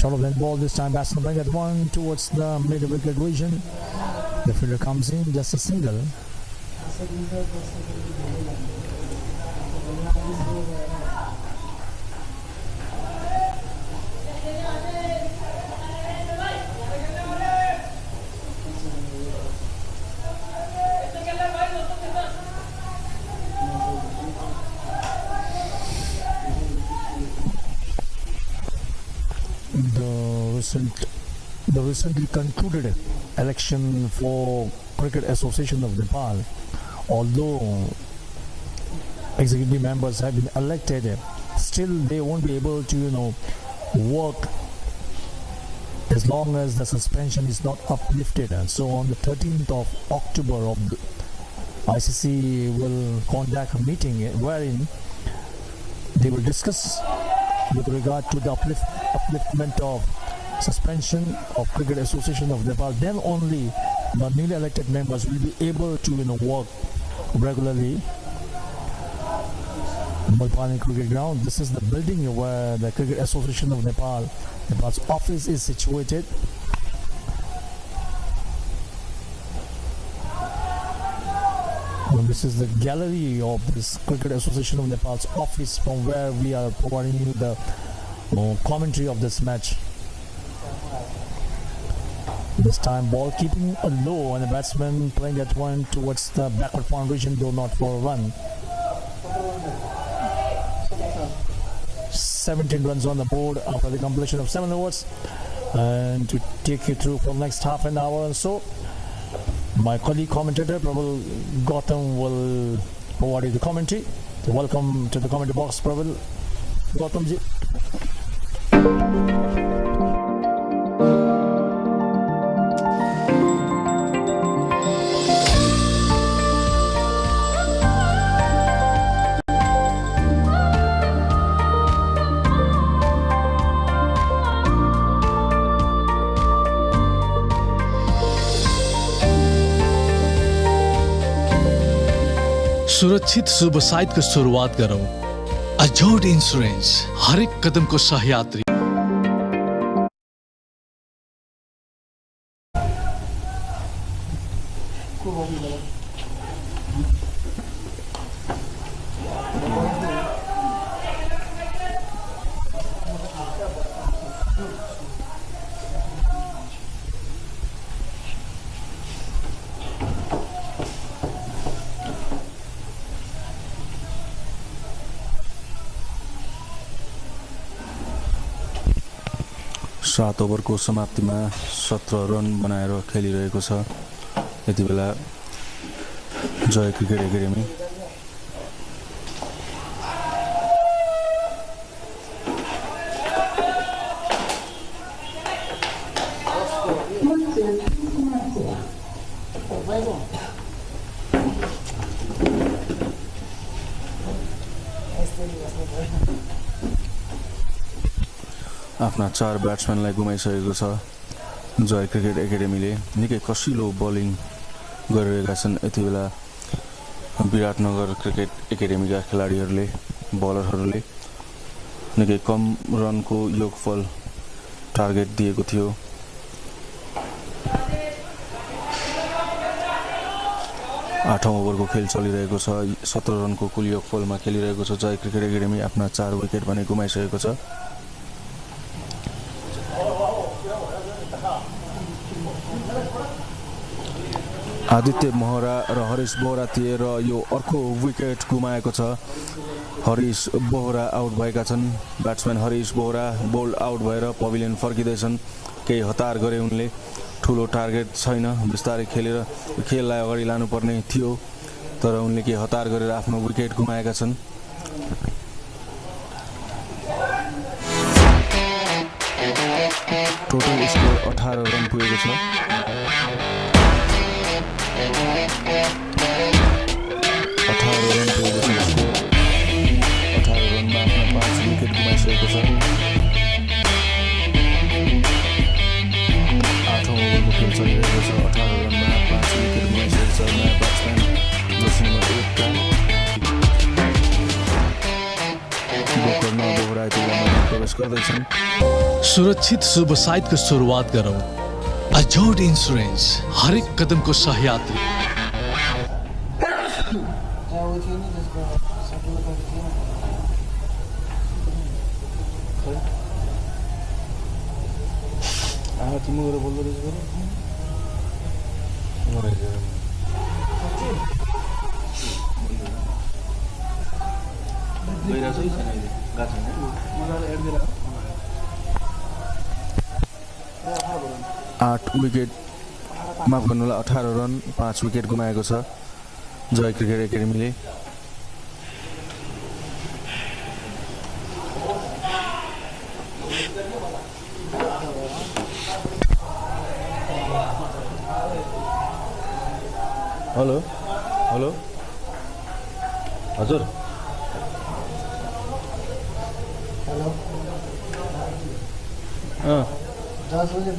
Short of land ball this time. Batsman playing that one towards the mid-wicket region. The fielder comes in, just a single. The recently concluded election for Cricket Association of Nepal, although executive members have been elected, still they won't be able to work as long as the suspension is not uplifted. And so on the 13th of October ICC will conduct a meeting wherein they will discuss with regard to the upliftment of suspension of Cricket Association of Nepal. Then only the newly elected members will be able to work regularly. Mulpani Cricket Ground. This is the building where the Cricket Association of Nepal's office is situated. This is the gallery of this Cricket Association of Nepal's office, from where we are providing you the commentary of this match. This time ball keeping low, and the batsman playing that one towards the backward point region, though not for a run. 17 runs on the board after the completion of 7 overs. And to take you through for the next half an hour or so, my colleague commentator Prabal Gautam will provide you the commentary. So welcome to the commentary box, Prabal Gautamji. सुरक्षित शुभ साइटको सुरुवात गरौँ। अजोड insurance, हरेक कदमको सहयात्री। सात ओभरको समाप्तिमा 17 run बनाएर खेलिरहेको छ यति बेला जय cricket academy. आफ्ना 4 ब्याट्सम्यानलाई गुमाइसकेको छ जय क्रिकेट एकाडेमीले। निकै कसिलो बलिङ गरिरहेका छन् यति बेला विराटनगर क्रिकेट एकाडेमीका खेलाडीहरूले, बलरहरूले। निकै कम रनको योगफल टार्गेट दिएको थियो। आठौं ओभरको खेल चलिरहेको छ। 17 रनको कुल योगफलमा खेलिरहेको छ जय क्रिकेट एकाडेमी। आफ्ना 4 विकेट भने गुमाइसकेको छ। आदित्य महरा र हरिश बोहरा थिए र यो अर्को विकेट गुमाएको छ। हरिश बोहरा आउट भएका छन्। Batsman Harish Bohra bold out भएर पभिलियन फर्किँदैछन्। केही हतार गरे उनले। ठुलो टार्गेट छैन, बिस्तारै खेलेर खेललाई अगाडि लानुपर्ने थियो, तर उनले केही हतार गरेर आफ्नो विकेट गुमाएका छन्। टोटल स्कोर 18 रन पुगेको छ। 18 रन पुगेको छ स्कोर। 18 रनमा आफ्नो 5 विकेट गुमाइसकेको छ। 8औं ओभरको खेल चलिरहेको छ। 18 रनमा 5 विकेट गुमाइसकेको छ। नयाँ ब्याट्सम्यान जर्सी नम्बर 1 का गोकर्ण बोहरा प्रवेश गर्दैछन्। सुरक्षित शुभ साइतको सुरुवात गरौँ। अजोड इन्सुरेन्स, हरेक कदमको सहयात्री। तिमी गएर बोल्दो रहेछ आठ विकेट, माफ गर्नु होला, 18 रन 5 विकेट गुमाएको छ जय क्रिकेट एकाडेमीले। हेलो हेलो हजुर, हेलो 10 बजे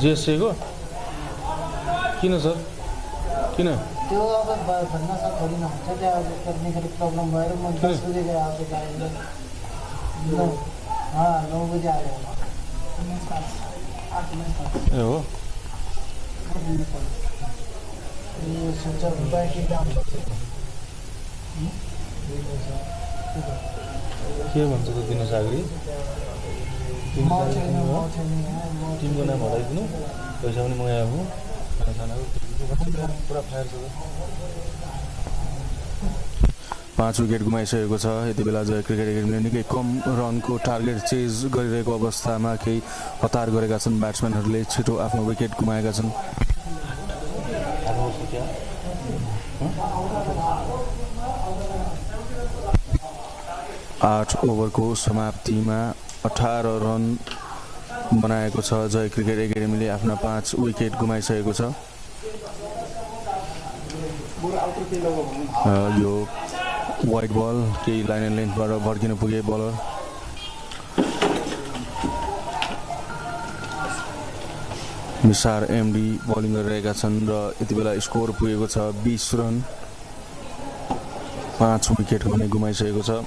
JCA को किन सर, किन त्यो अब भन्न सक्दैन हुन्छ क्या, अब टेक्निकली प्रब्लम भएर म 10 बजे गएँ आज गाडीले 9 बजे आयो। ए हो यो सोचा ब्याट्री डाउन के भन्छ त दिनु सागरी, टिमको नाम हटाइदिनु, पैसा पनि मगाएको पुरा फायर छ। 5 विकेट गुमाइसकेको छ यति बेला जय क्रिकेट एकाडेमीले। निकै कम रनको टार्गेट चेज गरिरहेको अवस्थामा केही हतार गरेका छन् ब्याट्सम्यानहरूले, छिटो आफ्नो विकेट गुमाएका छन्। 8 ओभरको समाप्तिमा 18 रन बनाएको छ जय क्रिकेट एकाडेमीले, आफ्ना 5 विकेट गुमाइसकेको छ। यो वाइड बल केही लाइन एन्ड लेन्थबाट भड्किन पुगे बलर। निसार एमडी बलिङ गरिरहेका छन् र यति बेला स्कोर पुगेको छ 20 रन, 5 विकेट पनि गुमाइसकेको छ।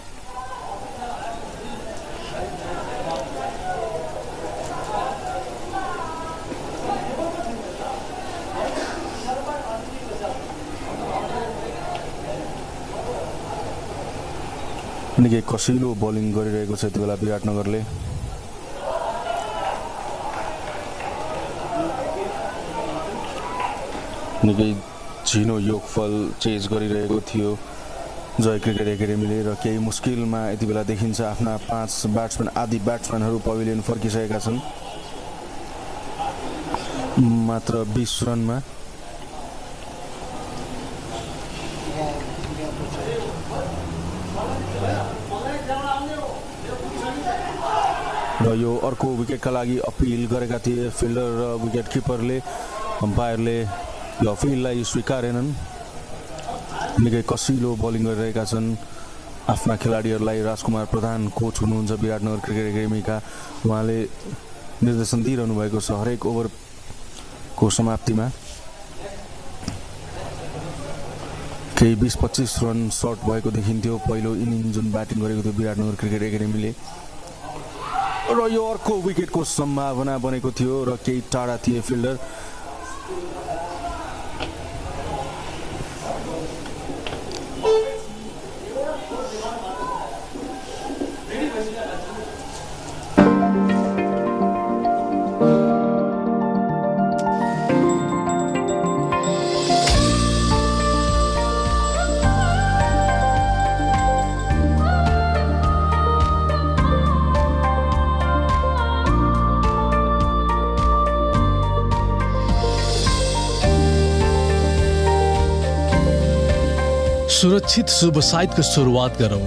निकै कसिलो बलिङ गरिरहेको छ यति बेला विराटनगरले। निकै झिनो योगफल चेज गरिरहेको थियो जय क्रिकेट एकाडेमीले र केही मुस्किलमा यति बेला देखिन्छ। आफ्ना 5 ब्याट्सम्यान, आदि ब्याट्सम्यानहरू पवेलियन फर्किसकेका छन् मात्र 20 रनमा। र यो अर्को विकेटका लागि अपिल गरेका थिए फिल्डर र विकेट किपरले, अम्पायरले यो अपिललाई स्वीकारेनन्। निकै कसिलो बलिङ गरिरहेका छन् आफ्ना खेलाडीहरूलाई। राजकुमार प्रधान कोच हुनुहुन्छ विराटनगर क्रिकेट एकाडेमीका, उहाँले निर्देशन दिइरहनु भएको छ हरेक ओभरको समाप्तिमा। केही 20-25 रन सर्ट भएको देखिन्थ्यो पहिलो इनिङ जुन ब्याटिङ गरेको थियो विराटनगर क्रिकेट एकाडेमीले, र यो अर्को विकेटको सम्भावना बनेको थियो र केही टाढा थिए फिल्डर। सुरक्षित शुभ साइतको सुरुवात गरौँ।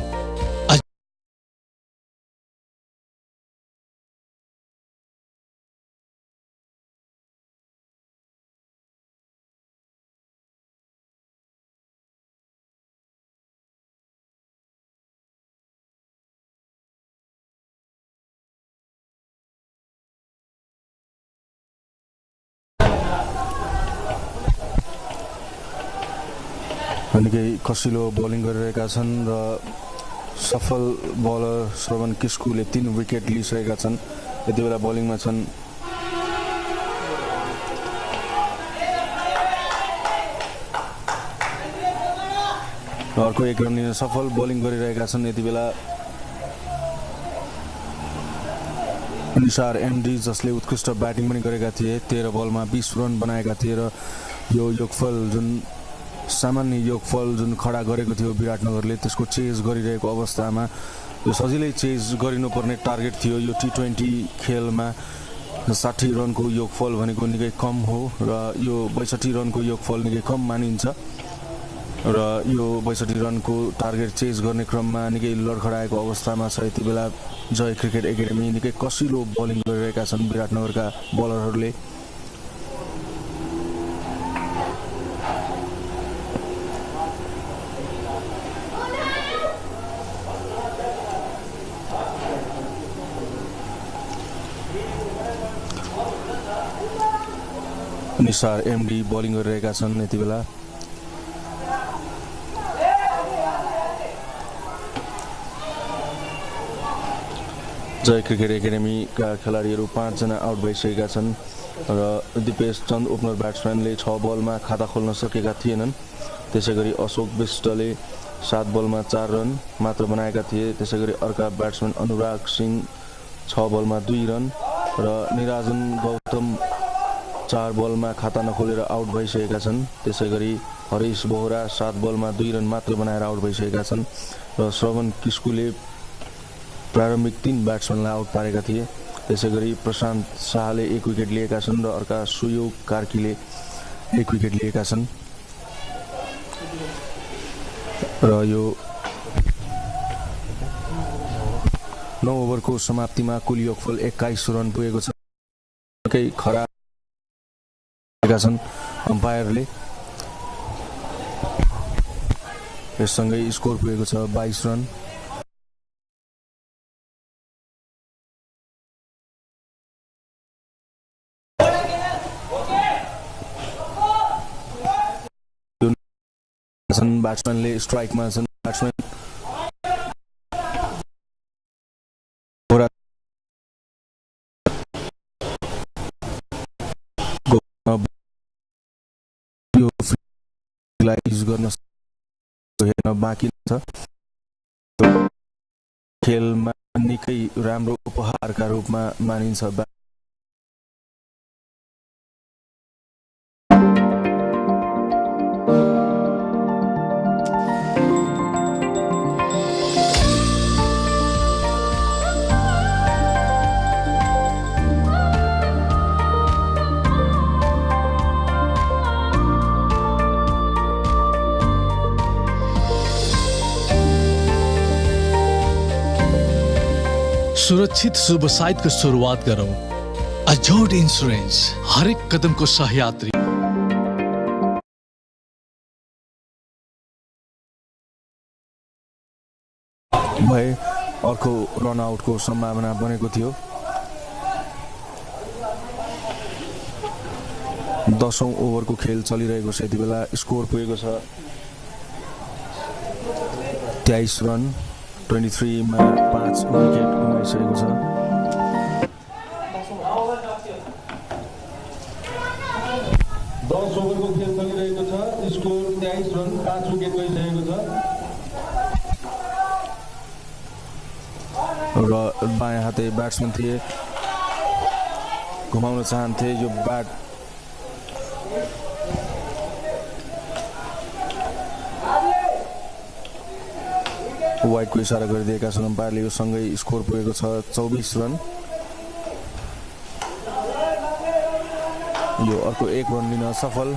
निकै कसिलो बलिङ गरिरहेका छन् र सफल बलर श्रवण किस्कुले 3 विकेट लिइसकेका छन्। यति बेला बलिङमा छन् र अर्को 1 रन लिन सफल बलिङ गरिरहेका छन्। यति बेला निसार एमडी जसले उत्कृष्ट ब्याटिङ पनि गरेका थिए, 13 बलमा 20 रन बनाएका थिए र यो योगफल जुन सामान्य योगफल जुन खडा गरेको थियो विराटनगरले त्यसको चेज गरिरहेको अवस्थामा यो सजिलै चेज गरिनुपर्ने टार्गेट थियो। यो T20 खेलमा 60 रनको योगफल भनेको निकै कम हो र यो 62 रनको योगफल निकै कम मानिन्छ र यो 62 रनको टार्गेट चेज गर्ने क्रममा निकै लडखडाएको अवस्थामा छ। यति बेला जय क्रिकेट एकाडेमी निकै कसिलो बलिङ गरिरहेका छन् विराटनगरका बलरहरूले। निसार एमडी बलिङ गरिरहेका छन्। यति बेला जय क्रिकेट एकाडेमीका खेलाडीहरू 5 जना आउट भइसकेका छन् र दिपेश चन्द ओपनर ब्याट्सम्यानले 6 बलमा खाता खोल्न सकेका थिएनन्। त्यसैगरी अशोक विष्टले 7 बलमा 4 रन मात्र बनाएका थिए। त्यसैगरी अर्का ब्याट्सम्यान अनुराग सिंह 6 बलमा 2 रन र निराजन गौतम 4 बलमा खाता नखोलेर आउट भइसकेका छन्। त्यसैगरी हरीश बोहरा 7 बलमा 2 रन मात्र बनाएर आउट भइसकेका छन् र श्रवण किस्कुले प्रारम्भिक 3 ब्याट्सम्यानलाई आउट पारेका थिए। त्यसैगरी प्रशान्त शाहले 1 विकेट लिएका छन् र अर्का सुयोग कार्कीले 1 विकेट लिएका छन् र यो 9 ओभरको समाप्तिमा कुल योगफल 21 रन पुगेको छ। निकै खराब छन् अम्पायरले। यससँगै स्कोर पुगेको छ 22 रन। ब्याट्सम्यानले स्ट्राइकमा छन्। ब्याट्सम्यान युज गर्न हेर्न बाँकी छ। खेलमा निकै राम्रो उपहारका रूपमा मानिन्छ। सुरक्षित शुभ साइतको सुरुवात गरौँ। अजोड इन्सुरेन्स, हरेक कदमको सहयात्री। भए अर्को रन आउटको सम्भावना बनेको थियो। 10औं ओभरको खेल चलिरहेको छ। यति बेला स्कोर पुगेको छ 23 रन। 23 मा 5 विकेट गुमाइसकेको छ। 10 ओभरको खेल चलिरहेको छ। स्कोर 23 रन, 5 विकेट गइसकेको छ र बायाँ हाते ब्याट्सम्यान थिए, घुमाउन चाहन्थे यो ब्याट। वाइडको इसारा गरिदिएका छन् अम्पायरले। यो सँगै स्कोर पुगेको छ 24 रन। यो अर्को 1 रन लिन सफल।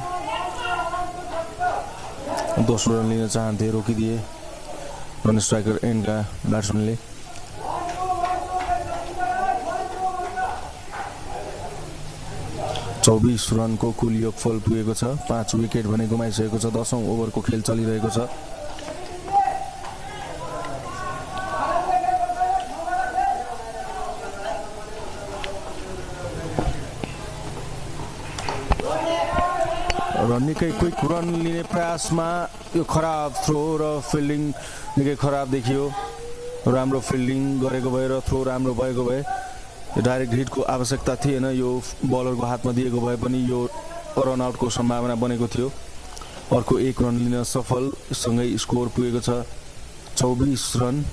दोस्रो रन लिन चाहन्थे, रोकिदिए रन स्ट्राइकर एन्डका ब्याट्सम्यानले। चौबीस रनको कुल योगफल पुगेको छ। 5 विकेट भने गुमाइसकेको छ। 10औं ओभरको खेल चलिरहेको छ। र निकै क्विक रन लिने प्रयासमा यो खराब थ्रो र फिल्डिङ निकै खराब देखियो। राम्रो फिल्डिङ गरेको भए र थ्रो राम्रो भएको भए डाइरेक्ट हिटको आवश्यकता थिएन, यो बलरको हातमा दिएको भए पनि यो रनआउटको सम्भावना बनेको थियो। अर्को 1 रन लिन सफल, सँगै स्कोर पुगेको छ 24 रन।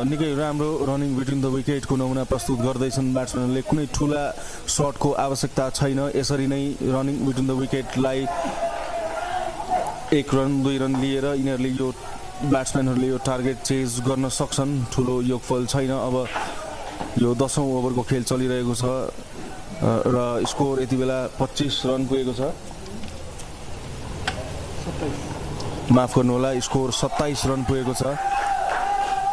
निकै राम्रो रनिङ बिट्विन द विकेटको नमुना प्रस्तुत गर्दैछन् ब्याट्सम्यानले। कुनै ठुला शटको आवश्यकता छैन, यसरी नै रनिङ बिट्विन द विकेटलाई 1 रन 2 रन लिएर यिनीहरूले यो ब्याट्सम्यानहरूले यो टार्गेट चेज गर्न सक्छन्। ठुलो योगफल छैन। अब यो 10औं ओभरको खेल चलिरहेको छ र स्कोर यति बेला 25 रन पुगेको छ। माफ गर्नुहोला, स्कोर 27 रन पुगेको छ।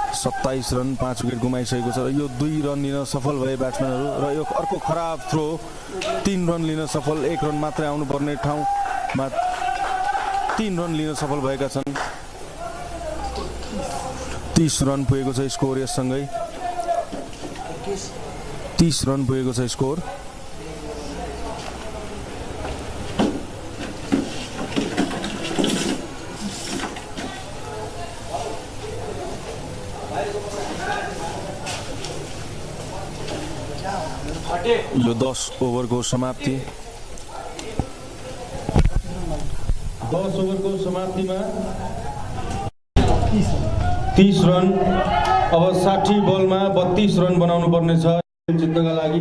27 रन, 5 विकेट गुमाइसकेको छ र यो 2 रन लिन सफल भए ब्याट्सम्यानहरू र यो अर्को खराब थ्रो 3 रन लिन सफल। 1 रन मात्रै आउनुपर्ने ठाउँमा 3 रन लिन सफल भएका छन्। 30 रन पुगेको छ स्कोर, यससँगै 30 रन पुगेको छ स्कोर। यो 10 ओभरको समाप्ति। 10 ओभरको समाप्तिमा 30 रन। अब 60 बलमा 32 रन बनाउनु पर्ने छ जित्नका लागि।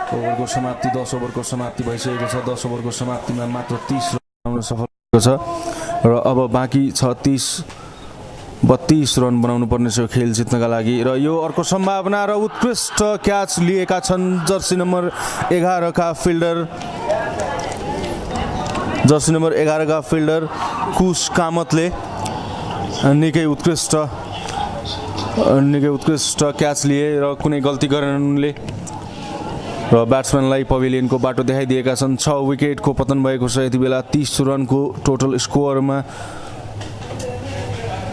ओभरको समाप्ति 10 ओभरको समाप्ति भइसकेको छ। 10 ओभरको समाप्तिमा मात्र 30 रन बनाउन सफल भएको छ र अब बाँकी छ 32 रन बनाउनु पर्ने छ खेल जित्नका लागि। र यो अर्को सम्भावना र उत्कृष्ट क्याच लिएका छन् जर्सी नम्बर 11 का फिल्डर, जर्सी नम्बर 11 का फिल्डर कुश कामतले निकै उत्कृष्ट क्याच लिए र कुनै गल्ती गरेनन् उनले र ब्याट्सम्यानलाई पभिलियनको बाटो देखाइदिएका छन्। 6 विकेटको पतन भएको छ यति बेला। 30 रनको टोटल स्कोरमा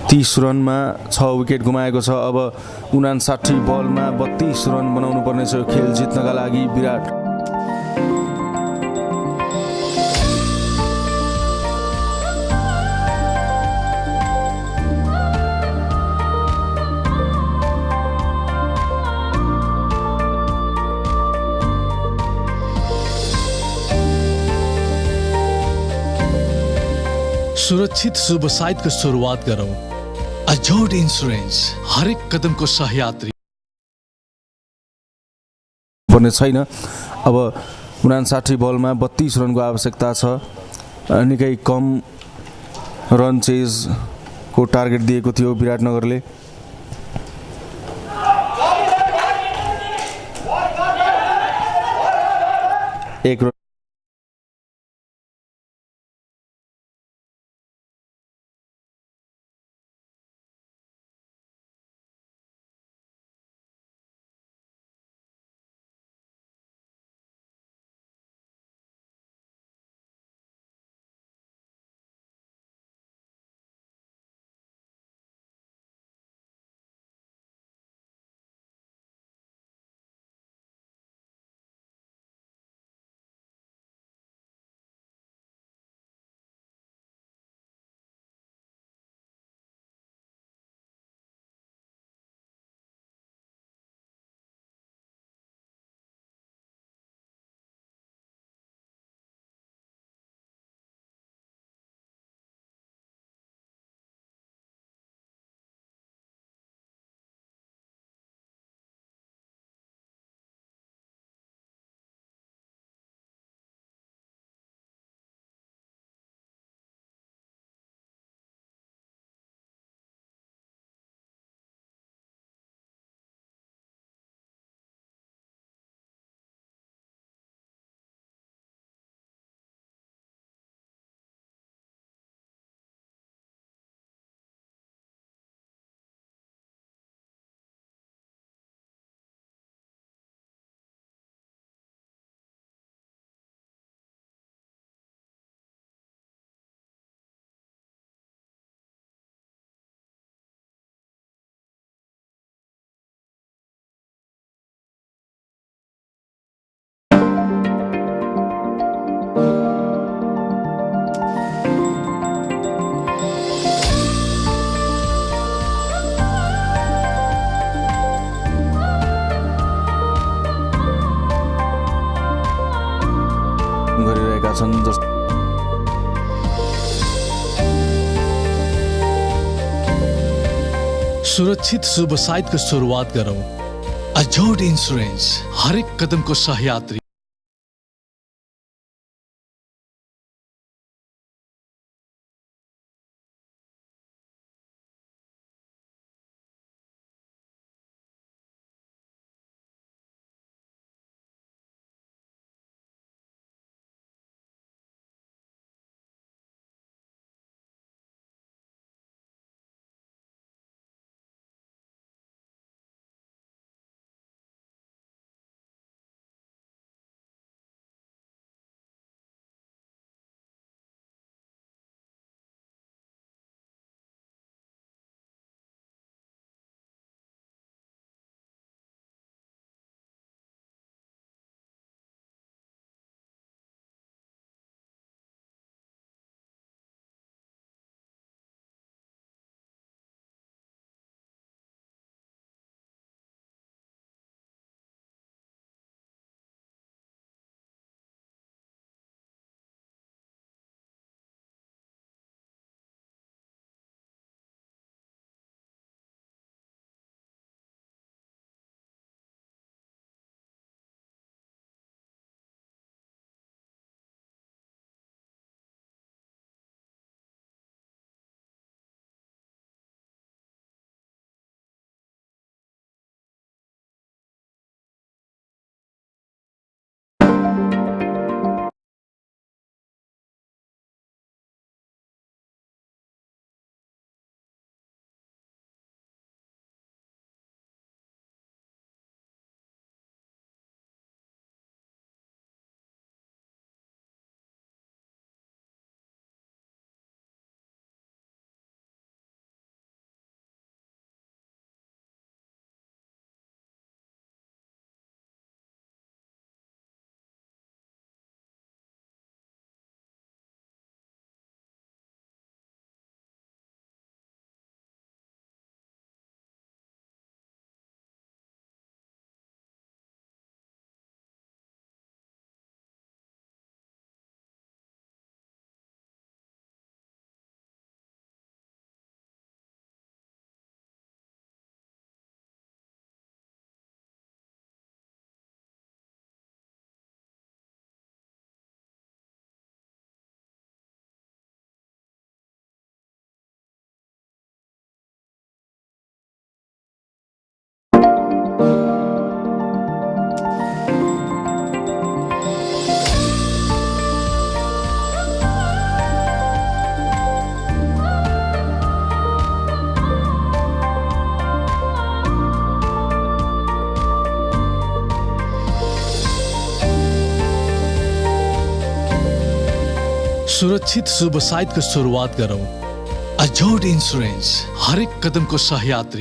30 रनमा 6 विकेट गुमाएको छ। अब 59 बलमा 32 रन बनाउनु पर्ने छ खेल जित्नका लागि विराट। सुरक्षित शुभ साइटको सुरुवात गरौँ। अजोड इन्सुरेन्स, हरेक कदमको सहयात्री। पर्ने छैन। अब 59 बलमा 32 रनको आवश्यकता छ। निकै कम रन चेजको टार्गेट दिएको थियो विराटनगरले। एक रन गरिरहेका छन्। सुरक्षित शुभ साइतको सुरुवात गरौँ। अजोड इन्सुरेन्स, हरेक कदमको सहयात्री। सुरक्षित शुभ साइतको सुरुवात गरौँ। अजोड इन्सुरेन्स, हरेक कदमको सहयात्री।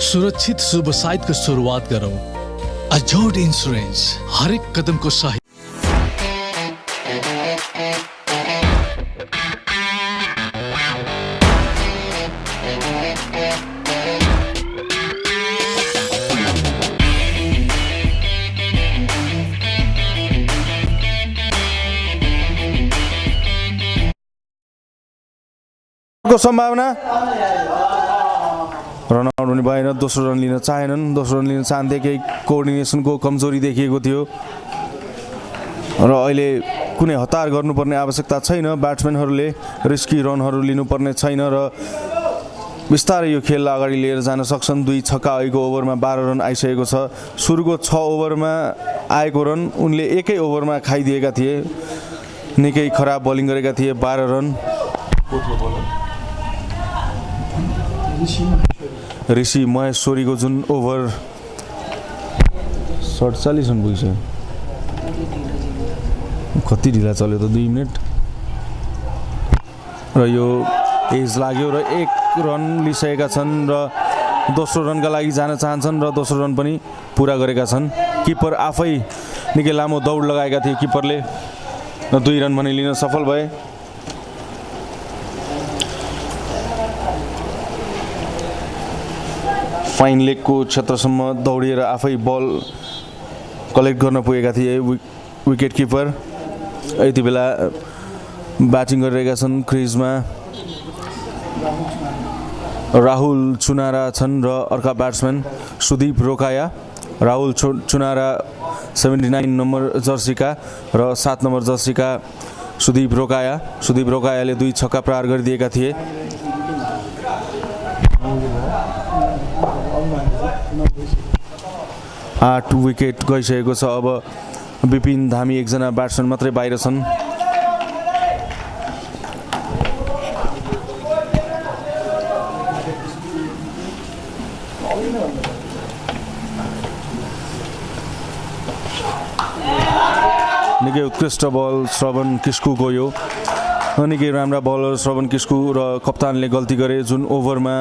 सुरक्षित शुभ साइतको सुरुवात गरौँ। अजोड इन्सुरेन्स हरेक कदमको सही। को सम्भावना रन आउट हुने भएन। दोस्रो रन लिन चाहेनन्। दोस्रो रन लिन चाहन्थे, केही कोअर्डिनेसनको कमजोरी देखिएको थियो र अहिले कुनै हतार गर्नुपर्ने आवश्यकता छैन। ब्याट्सम्यानहरूले रिस्की रनहरू लिनुपर्ने छैन र बिस्तारै यो खेललाई अगाडि लिएर जान सक्छन्। 2 छक्का अहिलेको ओभरमा 12 रन आइसकेको छ। सुरुको 6 ओभरमा आएको रन उनले एकै ओभरमा खाइदिएका थिए। निकै खराब बलिङ गरेका थिए। 12 रन। ऋषि महेश्वरीको जुन ओभर 47 रन पुगिसक्यो। कति ढिला चल्यो त 2 मिनट र यो एज लाग्यो र 1 रन लिइसकेका छन् र दोस्रो रनका लागि जान चाहन्छन् र दोस्रो रन पनि पुरा गरेका छन्। किपर आफै निकै लामो दौड लगाएका थिए किपरले र 2 रन भने लिन सफल भए। फाइन लेगको क्षेत्रसम्म दौडिएर आफै बल कलेक्ट गर्न पुगेका थिए विकेट किपर। यति बेला ब्याटिङ गरिरहेका छन् क्रिजमा राहुल चुनारा छन् र अर्का ब्याट्सम्यान सुदीप रोकाया। राहुल चुनारा 79 नम्बर जर्सीका र 7 नम्बर जर्सीका सुदीप रोकाया। सुदीप रोकायाले 2 छक्का प्रहार गरिदिएका थिए। 8 विकेट गइसकेको छ। अब विपिन धामी एकजना ब्याट्सम्यान मात्रै बाहिर छन्। निकै उत्कृष्ट बल श्रवण किस्कुको यो। निकै राम्रा बलर श्रवण किस्कु र कप्तानले गल्ती गरे। जुन ओभरमा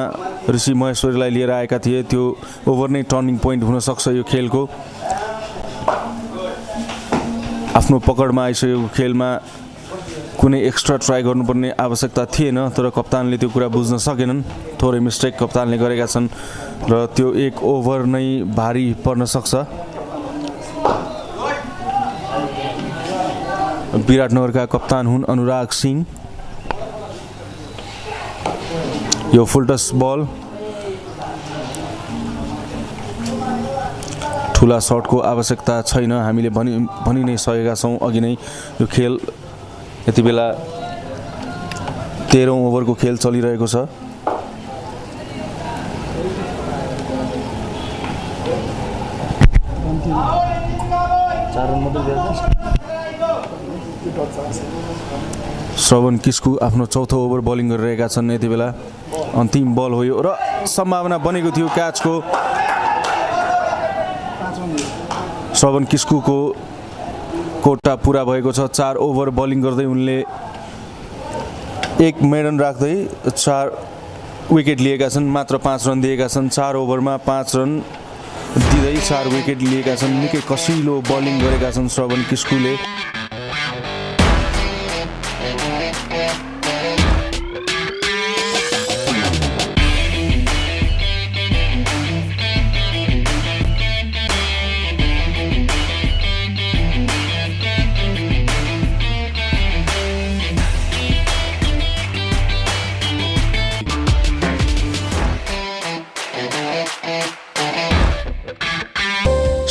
ऋषि महेश्वरीलाई लिएर आएका थिए त्यो ओभर नै टर्निङ पोइन्ट हुन सक्छ यो खेलको। आफ्नो पकडमा आइसकेको खेलमा कुनै एक्स्ट्रा ट्राई गर्नुपर्ने आवश्यकता थिएन, तर कप्तानले त्यो कुरा बुझ्न सकेनन्। थोरै मिस्टेक कप्तानले गरेका छन् र त्यो 1 ओभर नै भारी पर्न सक्छ। विराटनगरका कप्तान हुन् अनुराग सिंह। यो फुलटस बल ठुला सर्टको आवश्यकता छैन। हामीले भनि नै सकेका छौँ अघि नै। यो खेल यति बेला 13औं ओभरको खेल चलिरहेको छ। श्रवण किस्कु आफ्नो चौथो ओभर बलिङ गरिरहेका छन्। यति बेला अन्तिम बल हो यो र सम्भावना बनेको थियो क्याचको। श्रवण किस्कुको कोटा पुरा भएको छ। 4 ओभर बलिङ गर्दै उनले 1 मेडन राख्दै 4 विकेट लिएका छन्। मात्र 5 रन दिएका छन्। 4 ओभरमा 5 रन दिँदै 4 विकेट लिएका छन्। निकै कसिलो बलिङ गरेका छन् श्रवण किस्कुले।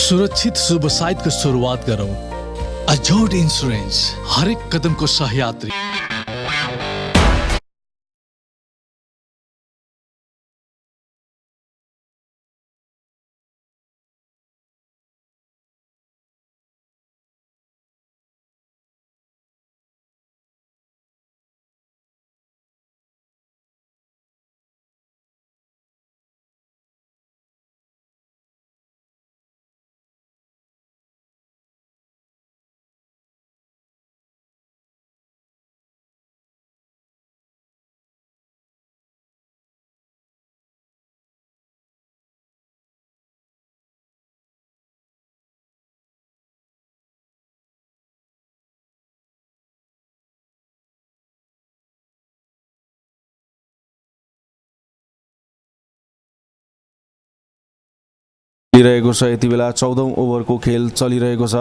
सुरक्षित शुभ साइतको सुरुवात गरौँ। अजोड इन्सुरेन्स हरेक कदमको सहयात्री। चलिरहेको छ यति बेला 14औं ओभरको खेल चलिरहेको छ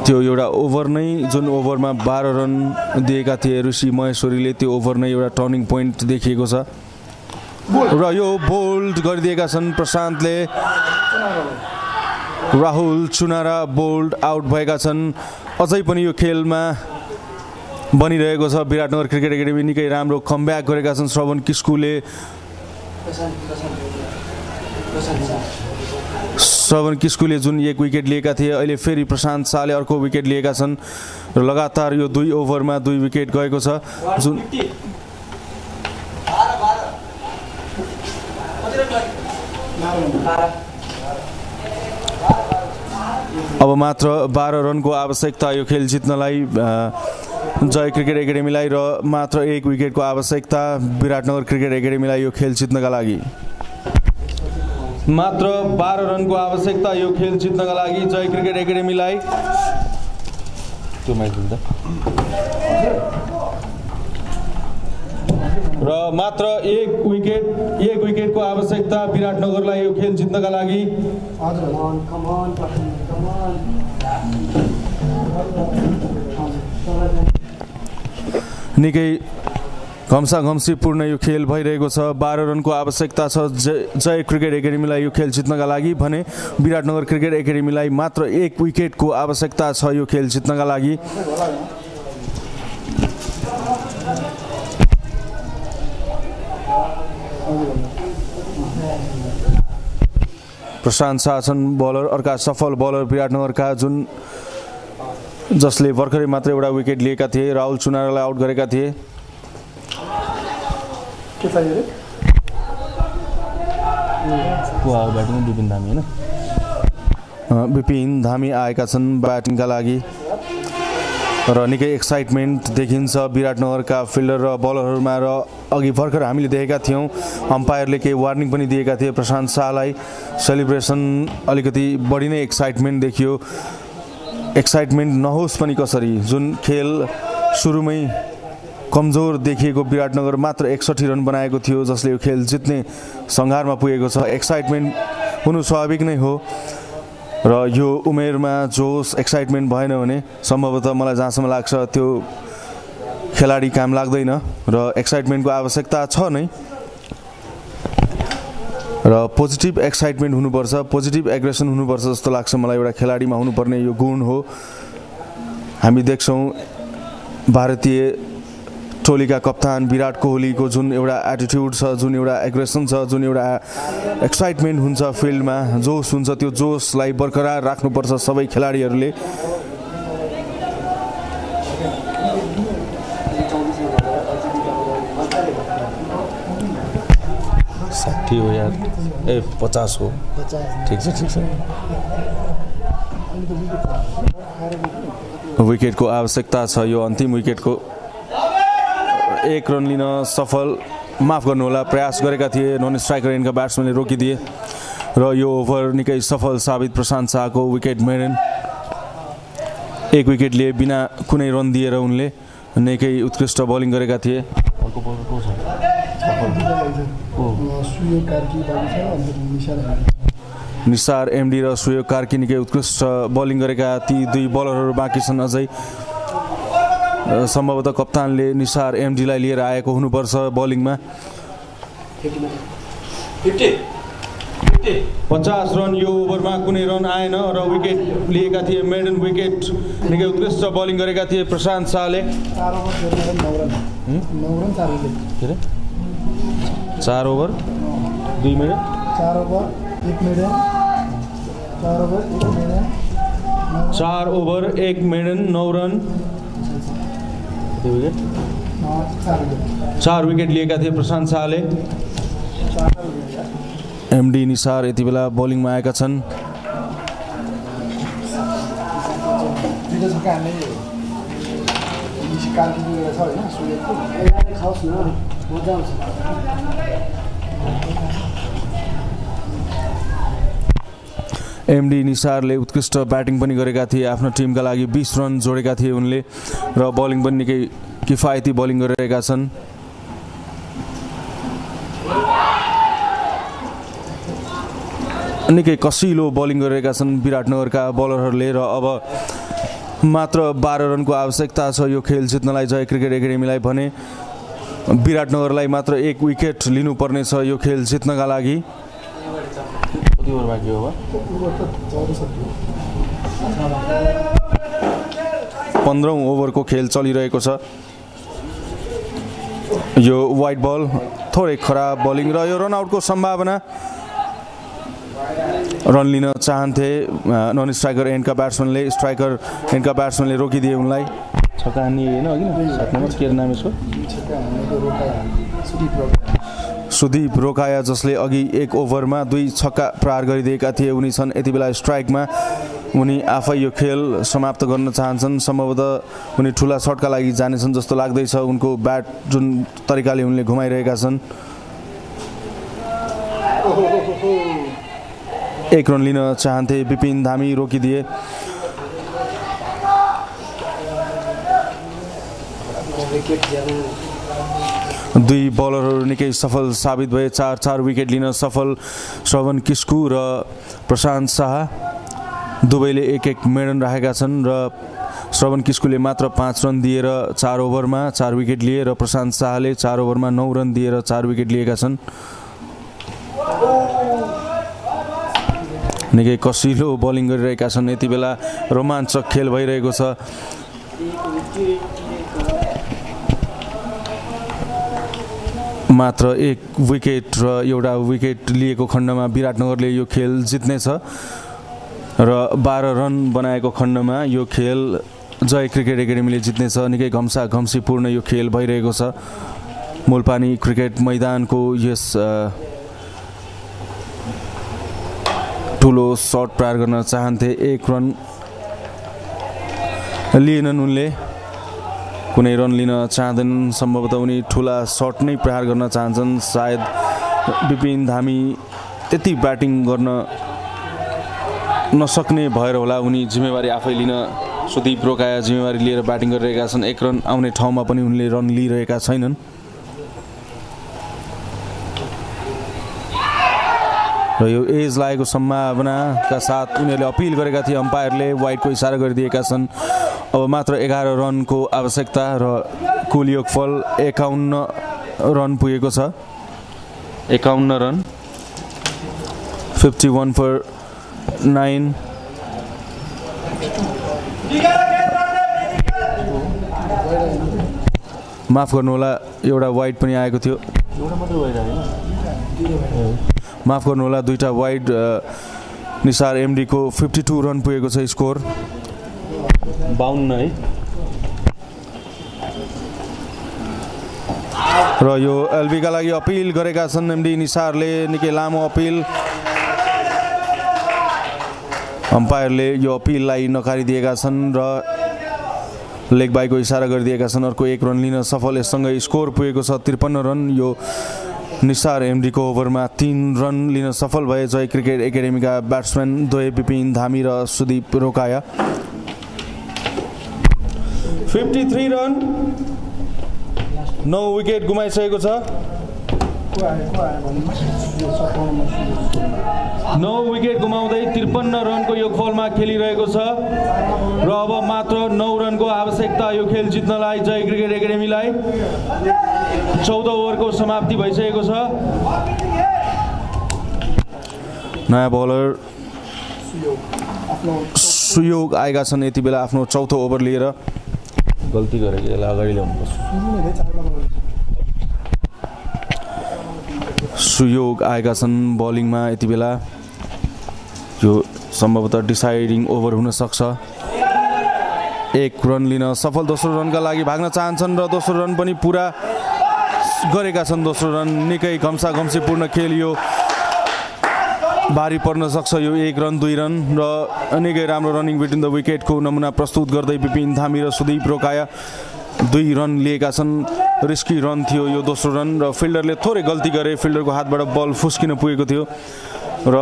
त्यो एउटा ओभर नै जुन ओभरमा 12 रन दिएका थिए ऋषि महेश्वरीले त्यो ओभर नै एउटा टर्निङ पोइन्ट देखिएको छ र यो बोल्ड गरिदिएका छन् प्रशान्तले राहुल चुनारा बोल्ड आउट भएका छन् अझै पनि यो खेलमा बनिरहेको छ विराटनगर क्रिकेट एकाडेमी निकै राम्रो कमब्याक गरेका छन् श्रवण किस्कुले जुन एक विकेट लिएका थिए अहिले फेरि प्रशान्त शाहले अर्को विकेट लिएका छन् र लगातार यो 2 ओभरमा 2 विकेट गएको छ जुन अब मात्र 12 रनको आवश्यकता यो खेल जित्नलाई जय क्रिकेट एकाडेमीलाई र मात्र 1 विकेटको आवश्यकता विराटनगर क्रिकेट एकाडेमीलाई यो खेल जित्नका लागि मात्र 12 रनको आवश्यकता यो खेल जित्नका लागि जय क्रिकेट एकाडेमीलाई र मात्र 1 विकेटको आवश्यकता विराटनगरलाई यो खेल जित्नका लागि निकै घम्साघम्सीपूर्ण यो खेल भइरहेको छ 12 रनको आवश्यकता छ जय क्रिकेट एकाडेमीलाई यो खेल जित्नका लागि भने विराटनगर क्रिकेट एकाडेमीलाई मात्र 1 विकेटको आवश्यकता छ यो खेल जित्नका लागि प्रशान्त शाह छन् बलर अर्का सफल बलर विराटनगरका जुन जसले भर्खरै मात्र एउटा विकेट लिएका थिए राहुल चुनारालाई आउट गरेका थिए विपिन धामी आएका छन् ब्याटिङका लागि र निकै एक्साइटमेन्ट देखिन्छ विराटनगरका फिल्डर र बलरहरूमा र अघि भर्खर हामीले देखेका थियौँ अम्पायरले केही वार्निङ पनि दिएका थिए प्रशान्त शाहलाई सेलिब्रेसन अलिकति बढी नै एक्साइटमेन्ट देखियो एक्साइटमेन्ट नहोस् पनि कसरी जुन खेल सुरुमै कमजोर देखिएको विराटनगर मात्र 61 रन बनाएको थियो जसले यो खेल जित्ने सङ्घारमा पुगेको छ एक्साइटमेन्ट हुनु स्वाभाविक नै हो र यो उमेरमा जोस एक्साइटमेन्ट भएन भने सम्भवतः मलाई जहाँसम्म लाग्छ त्यो खेलाडी काम लाग्दैन र एक्साइटमेन्टको आवश्यकता छ नै र पोजिटिभ एक्साइटमेन्ट हुनुपर्छ पोजिटिभ एग्रेसन हुनुपर्छ जस्तो लाग्छ मलाई एउटा खेलाडीमा हुनुपर्ने यो गुण हो हामी देख्छौँ भारतीय टोलीका कप्तान विराट कोहलीको जुन एउटा एटिट्युड छ जुन एउटा एग्रेसन छ जुन एउटा एक्साइटमेन्ट हुन्छ फिल्डमा जोस हुन्छ त्यो जोसलाई बरकरार राख्नुपर्छ सबै खेलाडीहरूले हो यार 50 हो ठीक छ विकेटको आवश्यकता छ यो अन्तिम विकेटको 1 रन लिन सफल माफ गर्नुहोला प्रयास गरेका थिए नन स्ट्राइकर एन्डका ब्याट्सम्यानले रोकिदिए र यो ओभर निकै सफल साबित प्रशान्त शाहको विकेट मेडन 1 विकेट लिए बिना कुनै रन दिएर उनले निकै उत्कृष्ट बलिङ गरेका थिए अर्को बलर को छ निसार एमडी र सुयोग कार्की निकै उत्कृष्ट बलिङ गरेका ती 2 बलरहरू बाँकी छन् अझै सम्भवतः कप्तानले निसार एमडीलाई लिएर आएको हुनुपर्छ बलिङमा 50 रन यो ओभरमा कुनै रन आएन र विकेट लिएका थिए मेडन विकेट निकै उत्कृष्ट बलिङ गरेका थिए प्रशान्त शाहले 4 ओभर 2 मिनट 4 ओभर 1 मेडन 9 रन 4 विकेट लिएका थिए प्रशान्त शाहले एमडी निसार यति बेला बलिङमा आएका छन् एमडी निसारले उत्कृष्ट ब्याटिङ पनि गरेका थिए आफ्नो टिमका लागि 20 रन जोडेका थिए उनले र बलिङ पनि निकै किफायती बलिङ गरिरहेका छन् निकै कसिलो बलिङ गरिरहेका छन् विराटनगरका बलरहरूले र अब मात्र 12 रनको आवश्यकता छ यो खेल जित्नलाई जय क्रिकेट एकाडेमीलाई भने विराटनगरलाई मात्र 1 विकेट लिनुपर्ने छ यो खेल जित्नका लागि 15औं ओभरको खेल चलिरहेको छ यो वाइड बल थोरै खराब बलिङ र यो रनआउटको सम्भावना रन लिन चाहन्थे नन स्ट्राइकर एन्डका ब्याट्सम्यानले रोकिदिए उनलाई छक्का हान्ने हैन अघि 7 नम्बर के नाम यसको सुदीप रोकाया जसले अघि 1 ओभरमा 2 छक्का प्रहार गरिदिएका थिए उनी छन् यति बेला स्ट्राइकमा उनी आफै यो खेल समाप्त गर्न चाहन्छन् सम्भवतः उनी ठुला शटका लागि जानेछन् जस्तो लाग्दैछ उनको ब्याट जुन तरिकाले उनले घुमाइरहेका छन् 1 रन लिन चाहन्थे विपिन धामी रोकिदिए दुई बलरहरू निकै सफल साबित भए 4 विकेट लिन सफल श्रवण किस्कु र प्रशान्त शाह दुवैले 1 मेडन राखेका छन् र श्रवण किस्कुले मात्र 5 रन दिएर 4 ओभरमा 4 विकेट लिए र प्रशान्त शाहले 4 ओभरमा 9 रन दिएर 4 विकेट लिएका छन् निकै कसिलो बलिङ गरिरहेका छन् यति बेला रोमाञ्चक खेल भइरहेको छ मात्र 1 विकेट र एउटा विकेट लिएको खण्डमा विराटनगरले यो खेल जित्नेछ र 12 रन बनाएको खण्डमा यो खेल जय क्रिकेट एकाडेमीले जित्नेछ निकै घम्साघम्सीपूर्ण यो खेल भइरहेको छ मुल्पानी क्रिकेट मैदानको यस ठुलो शट प्रहार गर्न चाहन्थे 1 रन लिएनन् उनले कुनै रन लिन चाहँदैनन् सम्भवतः उनी ठुला शट नै प्रहार गर्न चाहन्छन् सायद विपिन धामी त्यति ब्याटिङ गर्न नसक्ने भएर होला उनी जिम्मेवारी आफै लिन सुदीप रोकाया जिम्मेवारी लिएर ब्याटिङ गरिरहेका छन् 1 रन आउने ठाउँमा पनि उनले रन लिइरहेका छैनन् र यो एज लागेको सम्भावनाका साथ उनीहरूले अपिल गरेका थिए अम्पायरले वाइडको इसारा गरिदिएका छन् अब मात्र 11 रनको आवश्यकता र कुल योगफल 51 रन पुगेको छ 51 रन 51 for 9 माफ गर्नुहोला एउटा वाइड पनि आएको थियो माफ गर्नुहोला दुईटा वाइड निसार एमडी को 52 रन पुगेको छ स्कोर 52 है र यो एलबी का लागि अपिल गरेका छन् एमडी निसारले निकै लामो अपिल अम्पायरले यो अपिललाई नकारिदिएका छन् र लेग बाईको इशारा गरिदिएका छन् अर्को 1 रन लिन सफल यससँगै स्कोर पुगेको छ 53 रन यो निसार एमडी को ओभरमा 3 रन लिन सफल भए जय क्रिकेट एकाडेमीका ब्याट्सम्यान द्वय विपिन धामी र सुदीप रोकाया 53 रन 9 विकेट गुमाइसकेको छ 9 विकेट गुमाउँदै 53 रनको योगफलमा खेलिरहेको छ र अब मात्र 9 रनको आवश्यकता यो खेल जित्नलाई जय क्रिकेट एकाडेमीलाई 14 ओभरको समाप्ति भइसकेको छ नयाँ बलर सुयोग आएका छन् यति बेला आफ्नो चौथो ओभर लिएर गल्ती गरेको यसलाई अगाडि ल्याउनुपर्छ सुयोग आएका छन् बलिङमा यति बेला यो सम्भवतः डिसाइडिङ ओभर हुन सक्छ 1 रन लिन सफल दोस्रो रनका लागि भाग्न चाहन्छन् र दोस्रो रन पनि पुरा गरेका छन् दोस्रो रन निकै घम्साघम्सीपूर्ण खेल यो भारी पर्न सक्छ यो 1 रन 2 रन र निकै राम्रो रनिङ बिट्विन द विकेटको नमुना प्रस्तुत गर्दै विपिन धामी र सुदीप रोकाया 2 रन लिएका छन् रिस्की रन थियो यो दोस्रो रन र फिल्डरले थोरै गल्ती गरे फिल्डरको हातबाट बल फुस्किन पुगेको थियो र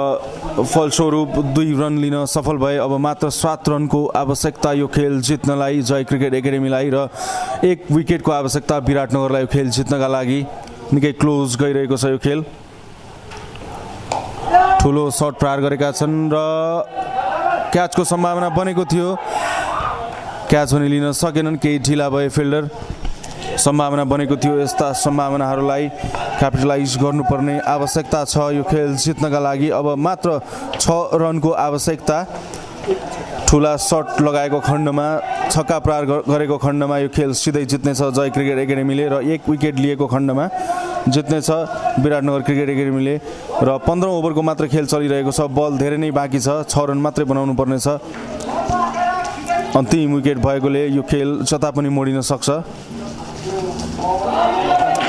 फलस्वरूप 2 रन लिन सफल भए अब मात्र 7 रनको आवश्यकता यो खेल जित्नलाई जय क्रिकेट एकाडेमीलाई र 1 विकेटको आवश्यकता विराटनगरलाई यो खेल जित्नका लागि निकै क्लोज गइरहेको छ यो खेल ठुलो सर्ट प्रहार गरेका छन् र क्याचको सम्भावना बनेको थियो, क्याच भने लिन सकेनन्, केही ढिला भए फिल्डर। सम्भावना बनेको थियो, यस्ता सम्भावनाहरूलाई क्यापिटलाइज गर्नुपर्ने आवश्यकता छ यो खेल जित्नका लागि। अब मात्र 6 रनको आवश्यकता। ठुला सर्ट लगाएको खण्डमा, छक्का प्रहार गरेको खण्डमा यो खेल सिधै जित्नेछ जय क्रिकेट एकाडेमीले र 1 विकेट लिएको खण्डमा जित्नेछ विराटनगर क्रिकेट एकाडेमीले। र 15 ओभरको मात्र खेल चलिरहेको छ, बल धेरै नै बाँकी छ, 6 रन मात्रै बनाउनु पर्नेछ। अन्तिम विकेट भएकोले यो खेल जता पनि मोडिन सक्छ।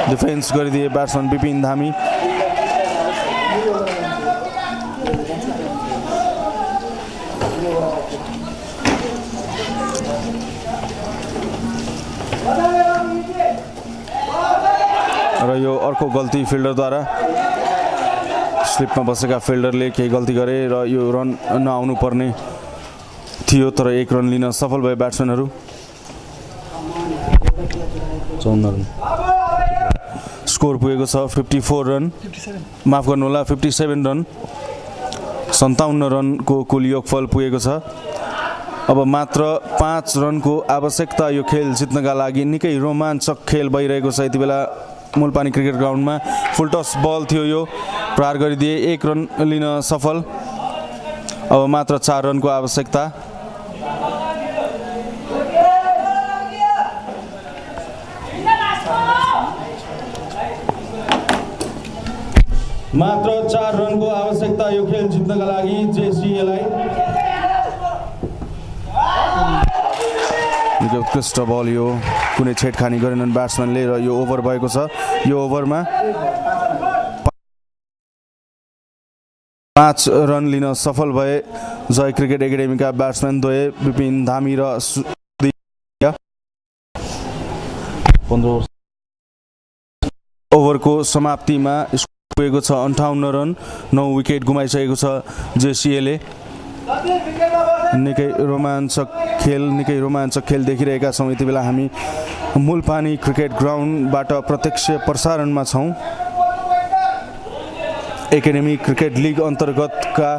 डिफेन्स गरिदिए ब्याट्सम्यान विपिन धामी। र यो अर्को गल्ती फिल्डरद्वारा, स्लिपमा बसेका फिल्डरले केही गल्ती गरे र यो रन नआउनु पर्ने थियो, तर 1 रन लिन सफल भए ब्याट्सम्यानहरू। 54 रन स्कोर पुगेको छ, 54 रन, माफ गर्नुहोला 57 रन, 57 रनको कुल योगफल पुगेको छ। अब मात्र 5 रनको आवश्यकता यो खेल जित्नका लागि। निकै रोमाञ्चक खेल भइरहेको छ यति बेला मुलपानी क्रिकेट ग्राउन्डमा। फुलटस बल थियो, यो प्रहार गरिदिए, 1 रन लिन सफल। अब मात्र 4 रनको आवश्यकता। मात्र 4 रनको आवश्यकता यो खेल जित्नका लागि जेसीएलाई। निकै उत्कृष्ट बल यो, कुनै छेडखानी गरेनन् ब्याट्सम्यानले र यो ओभर भएको छ। यो ओभरमा 5 रन लिन सफल भए जय क्रिकेट एकाडेमीका ब्याट्सम्यान द्वय विपिन धामी र 15 ओभरको समाप्तिमा पुगेको छ 58 रन, 9 विकेट गुमाइसकेको छ जेसीएले। निकै रोमाञ्चक खेल देखिरहेका छौँ यति बेला हामी मुलपानी क्रिकेट ग्राउन्डबाट प्रत्यक्ष प्रसारणमा छौँ। एकाडेमी क्रिकेट लिग अन्तर्गतका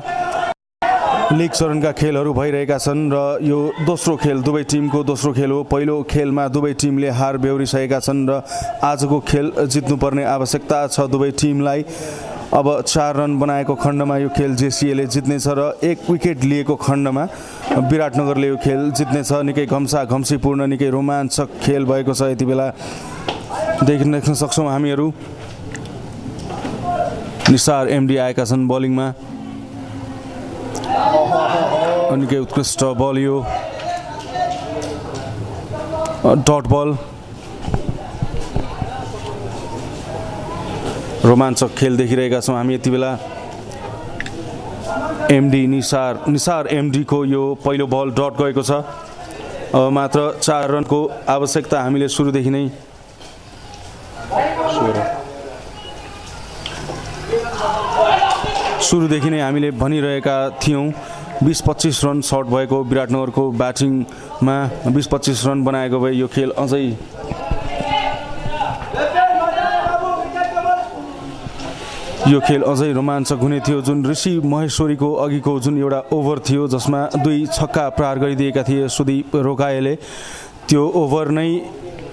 लिग चरणका खेलहरू भइरहेका छन् र यो दोस्रो खेल दुवै टिमको दोस्रो खेल हो। पहिलो खेलमा दुवै टिमले हार बेहोरिसकेका छन् र आजको खेल जित्नुपर्ने आवश्यकता छ दुवै टिमलाई। अब 4 रन बनाएको खण्डमा यो खेल जेसीएले जित्नेछ र 1 विकेट लिएको खण्डमा विराटनगरले यो खेल जित्नेछ। निकै घम्सीपूर्ण, निकै रोमाञ्चक खेल भएको छ यति बेला देख्न सक्छौँ हामीहरू। निसार एमडी आएका छन् बलिङमा, निकै उत्कृष्ट बल यो, डट बल। रोमाञ्चक खेल देखिरहेका छौँ हामी यति बेला। एमडी निसार एमडी को यो पहिलो बल डट गएको छ। अब मात्र 4 रनको आवश्यकता हामीले सुरुदेखि नै हामीले भनिरहेका थियौँ। 20-25 रन सर्ट भएको विराटनगरको ब्याटिङमा 20-25 रन बनाएको भए यो खेल अझै रोमाञ्चक हुने थियो। जुन ऋषि महेश्वरीको अघिको जुन एउटा ओभर थियो जसमा 2 छक्का प्रहार गरिदिएका थिए सुदीप रोकाएले, त्यो ओभर नै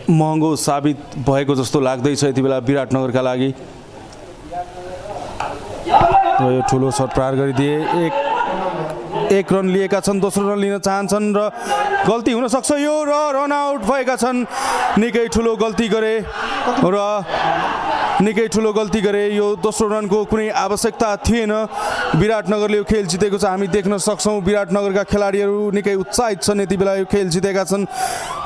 महँगो साबित भएको जस्तो लाग्दैछ यति बेला विराटनगरका लागि। र यो ठुलो सर्ट प्रहार गरिदिए, 1 रन लिएका छन्, दोस्रो रन लिन चाहन्छन् र गल्ती हुन सक्छ यो, र रन आउट भएका छन्। निकै ठुलो गल्ती गरे यो दोस्रो रनको कुनै आवश्यकता थिएन। विराटनगरले यो खेल जितेको छ हामी देख्न सक्छौँ। विराटनगरका खेलाडीहरू निकै उत्साहित छन् यति बेला यो खेल जितेका छन्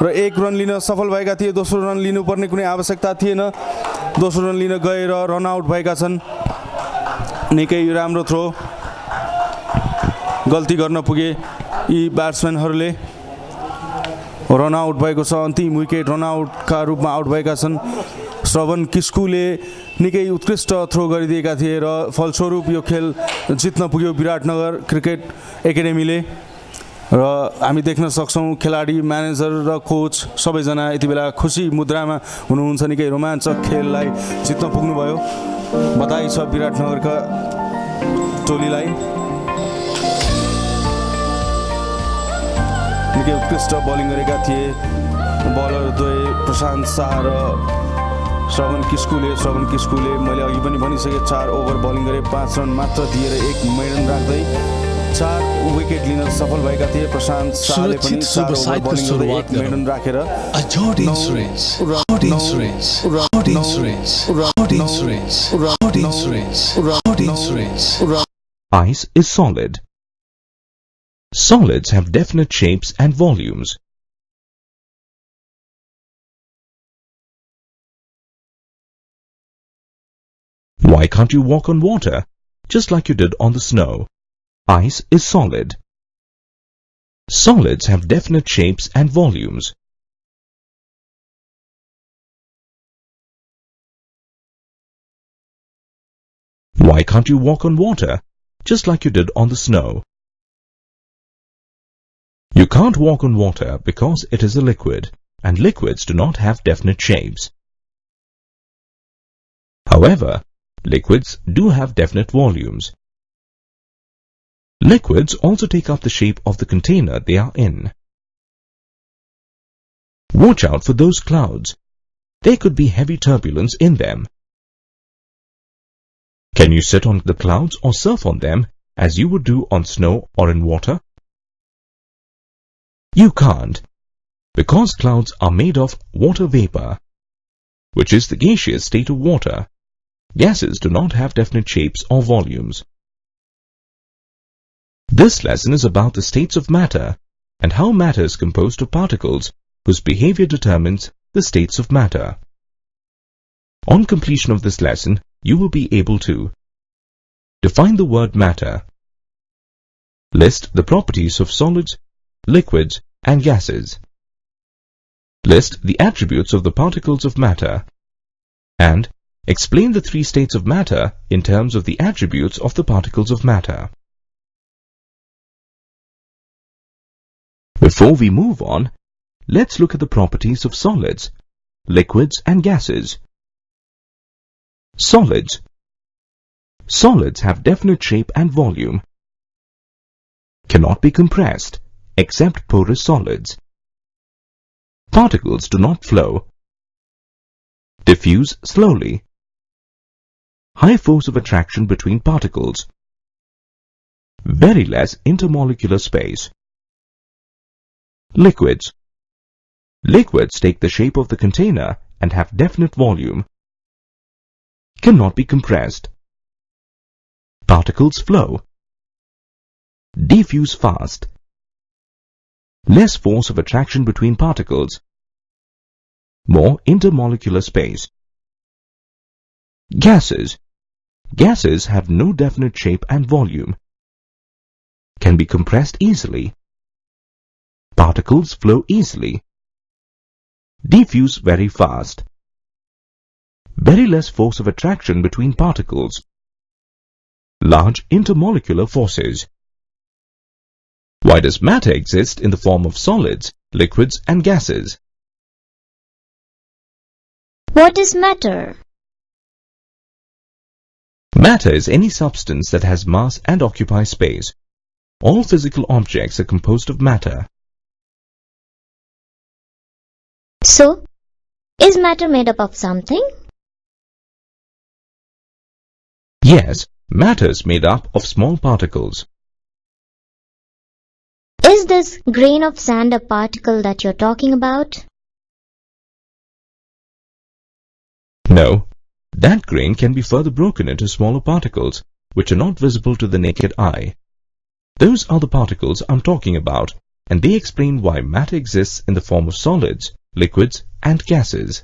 र 1 रन लिन सफल भएका थिए। दोस्रो रन लिनुपर्ने कुनै आवश्यकता थिएन, दोस्रो रन लिन गएर रन आउट भएका छन्। निकै राम्रो थ्रो, गल्ती गर्न पुगे यी ब्याट्सम्यानहरूले। रन आउट भएको छ, अन्तिम विकेट रन आउटका रूपमा आउट भएका छन्। श्रवण किस्कुले निकै उत्कृष्ट थ्रो गरिदिएका थिए र फलस्वरूप यो खेल जित्न पुग्यो विराटनगर क्रिकेट एकाडेमीले। र हामी देख्न सक्छौँ खेलाडी, म्यानेजर र कोच सबैजना यति बेला खुसी मुद्रामा हुनुहुन्छ। निकै रोमाञ्चक खेललाई जित्न पुग्नुभयो। बधाई छ विराटनगरका टोलीलाई। निकै उत्कृष्ट बलिङ गरेका थिए बलर द्वय प्रशान्त शाह र श्रवण किस्कुले मैले अघि पनि भनिसके 4 ओभर बलिङ गरे 5 रन मात्र दिएर 1 मेडन राख्दै 4 विकेट लिन सफल भएका थिए। प्रशान्त शाहले पनि 4 ओभर बलिङ गर्दै 1 मेडन राखेर Ice is solid. Solids have definite shapes and volumes. Why can't you walk on water, just like you did on the snow? Ice is solid. Solids have definite shapes and volumes. Why can't you walk on water, just like you did on the snow? You can't walk on water because it is a liquid, and liquids do not have definite shapes. However, liquids do have definite volumes. Liquids also take up the shape of the container they are in. Watch out for those clouds. There could be heavy turbulence in them. Can you sit on the clouds or surf on them as you would do on snow or in water? You can't, because clouds are made of water vapor, which is the gaseous state of water. Gases do not have definite shapes or volumes. This lesson is about the states of matter and how matter is composed of particles whose behavior determines the states of matter. On completion of this lesson, you will be able to define the word matter, list the properties of solids, liquids, and gases, list the attributes of the particles of matter, and explain the 3 states of matter in terms of the attributes of the particles of matter. Before we move on, let's look at the properties of solids, liquids, and gases. Solids. Solids have definite shape and volume, cannot be compressed, except porous solids. Particles do not flow, diffuse slowly. High force of attraction between particles, very less intermolecular space. Liquids. Liquids take the shape of the container and have definite volume, cannot be compressed. Particles flow, diffuse fast. Less force of attraction between particles, more intermolecular space. Gases. Gases have no definite shape and volume, can be compressed easily. Particles flow easily, diffuse very fast. Very less force of attraction between particles, large intermolecular forces. Why does matter exist in the form of solids, liquids, and gases? What is matter? Matter is any substance that has mass and occupies space. All physical objects are composed of matter. So, is matter made up of something? Yes, matter is made up of small particles. Is this grain of sand a particle that you're talking about? No, that grain can be further broken into smaller particles, which are not visible to the naked eye. Those are the particles I'm talking about, and they explain why matter exists in the form of solids, liquids, and gases.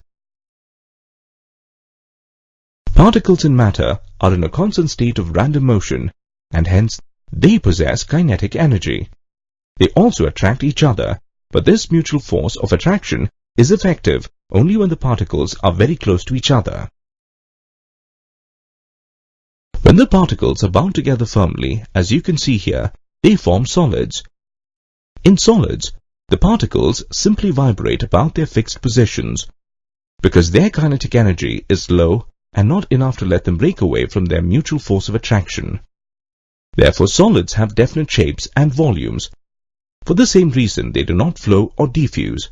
Particles in matter are in a constant state of random motion, and hence they possess kinetic energy. They also attract each other, but this mutual force of attraction is effective only when the particles are very close to each other. When the particles are bound together firmly, as you can see here, they form solids. In solids, the particles simply vibrate about their fixed positions, because their kinetic energy is low and not enough to let them break away from their mutual force of attraction. Therefore, solids have definite shapes and volumes. For the same reason, they do not flow or diffuse.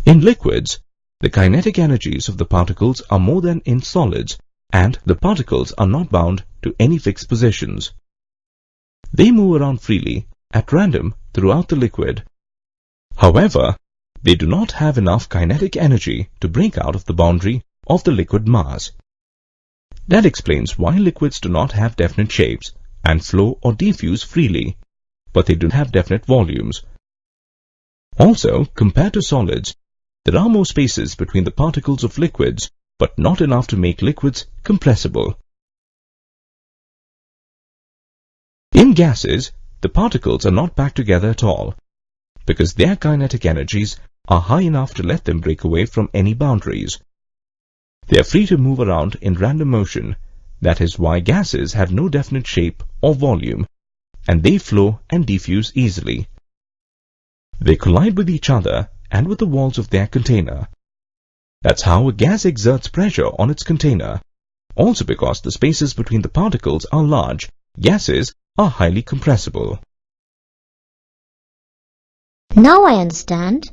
In liquids, the kinetic energies of the particles are more than in solids, and the particles are not bound to any fixed positions. They move around freely, at random, throughout the liquid. However, they do not have enough kinetic energy to break out of the boundary of the liquid mass. That explains why liquids do not have definite shapes and flow or diffuse freely, but they do have definite volumes. Also, compared to solids, there are more spaces between the particles of liquids, but not enough to make liquids compressible. In gases, the particles are not packed together at all, because their kinetic energies are high enough to let them break away from any boundaries. They are free to move around in random motion. That is why gases have no definite shape or volume, and they flow and diffuse easily. They collide with each other and with the walls of their container. That's how a gas exerts pressure on its container. Also, because the spaces between the particles are large, gases are highly compressible. Now I understand.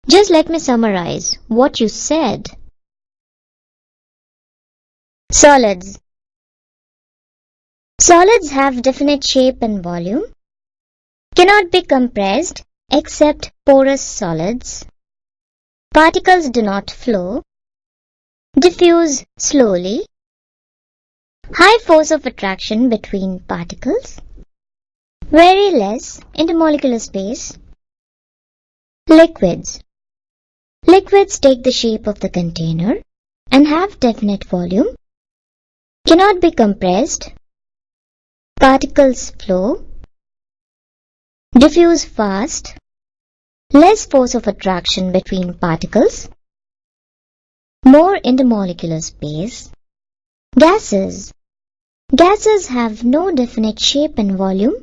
Just let me summarize what you said. Solids. Solids have definite shape and volume, cannot be compressed except porous solids. Particles do not flow, diffuse slowly, high force of attraction between particles, very less intermolecular space. Liquids. Liquids take the shape of the container and have definite volume, cannot be compressed, particles flow, diffuse fast, less force of attraction between particles, more intermolecular space. Gases. Gases have no definite shape and volume,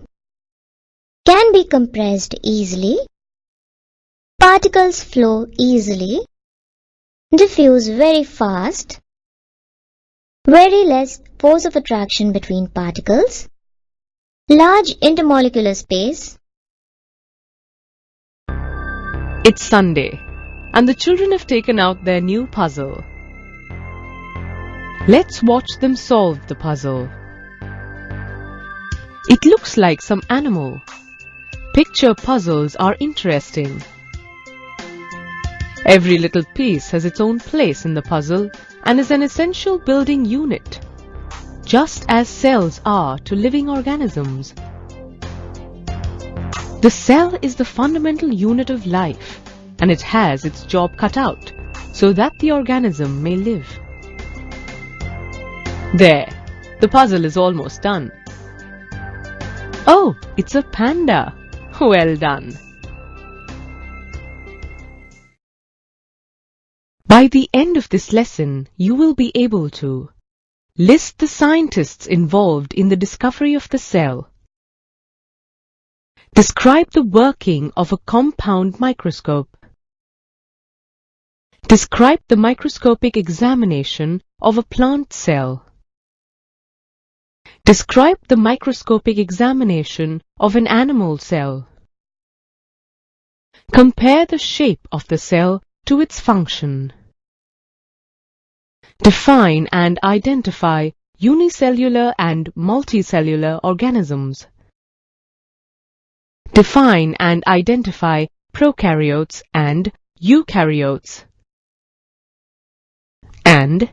can be compressed easily, particles flow easily, diffuse very fast, very less force of attraction between particles, large intermolecular space. It's Sunday, and the children have taken out their new puzzle. Let's watch them solve the puzzle. It looks like some animal. Picture puzzles are interesting. Every little piece has its own place in the puzzle and is an essential building unit, just as cells are to living organisms. The cell is the fundamental unit of life, and it has its job cut out so that the organism may live. There, the puzzle is almost done. Oh, it's a panda. Well done. By the end of this lesson, you will be able to list the scientists involved in the discovery of the cell, describe the working of a compound microscope, describe the microscopic examination of a plant cell, describe the microscopic examination of an animal cell, compare the shape of the cell to its function. Define and identify unicellular and multicellular organisms. Define and identify prokaryotes and eukaryotes. And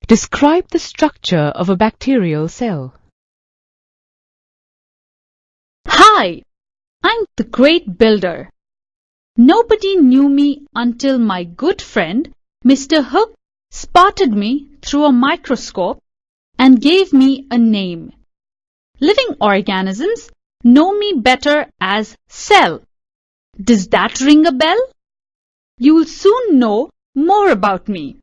describe the structure of a bacterial cell. Hi, I'm the great builder. Nobody knew me until my good friend, Mr. Hook, spotted me through a microscope and gave me a name. Living organisms know me better as cell. Does that ring a bell? You will soon know more about me.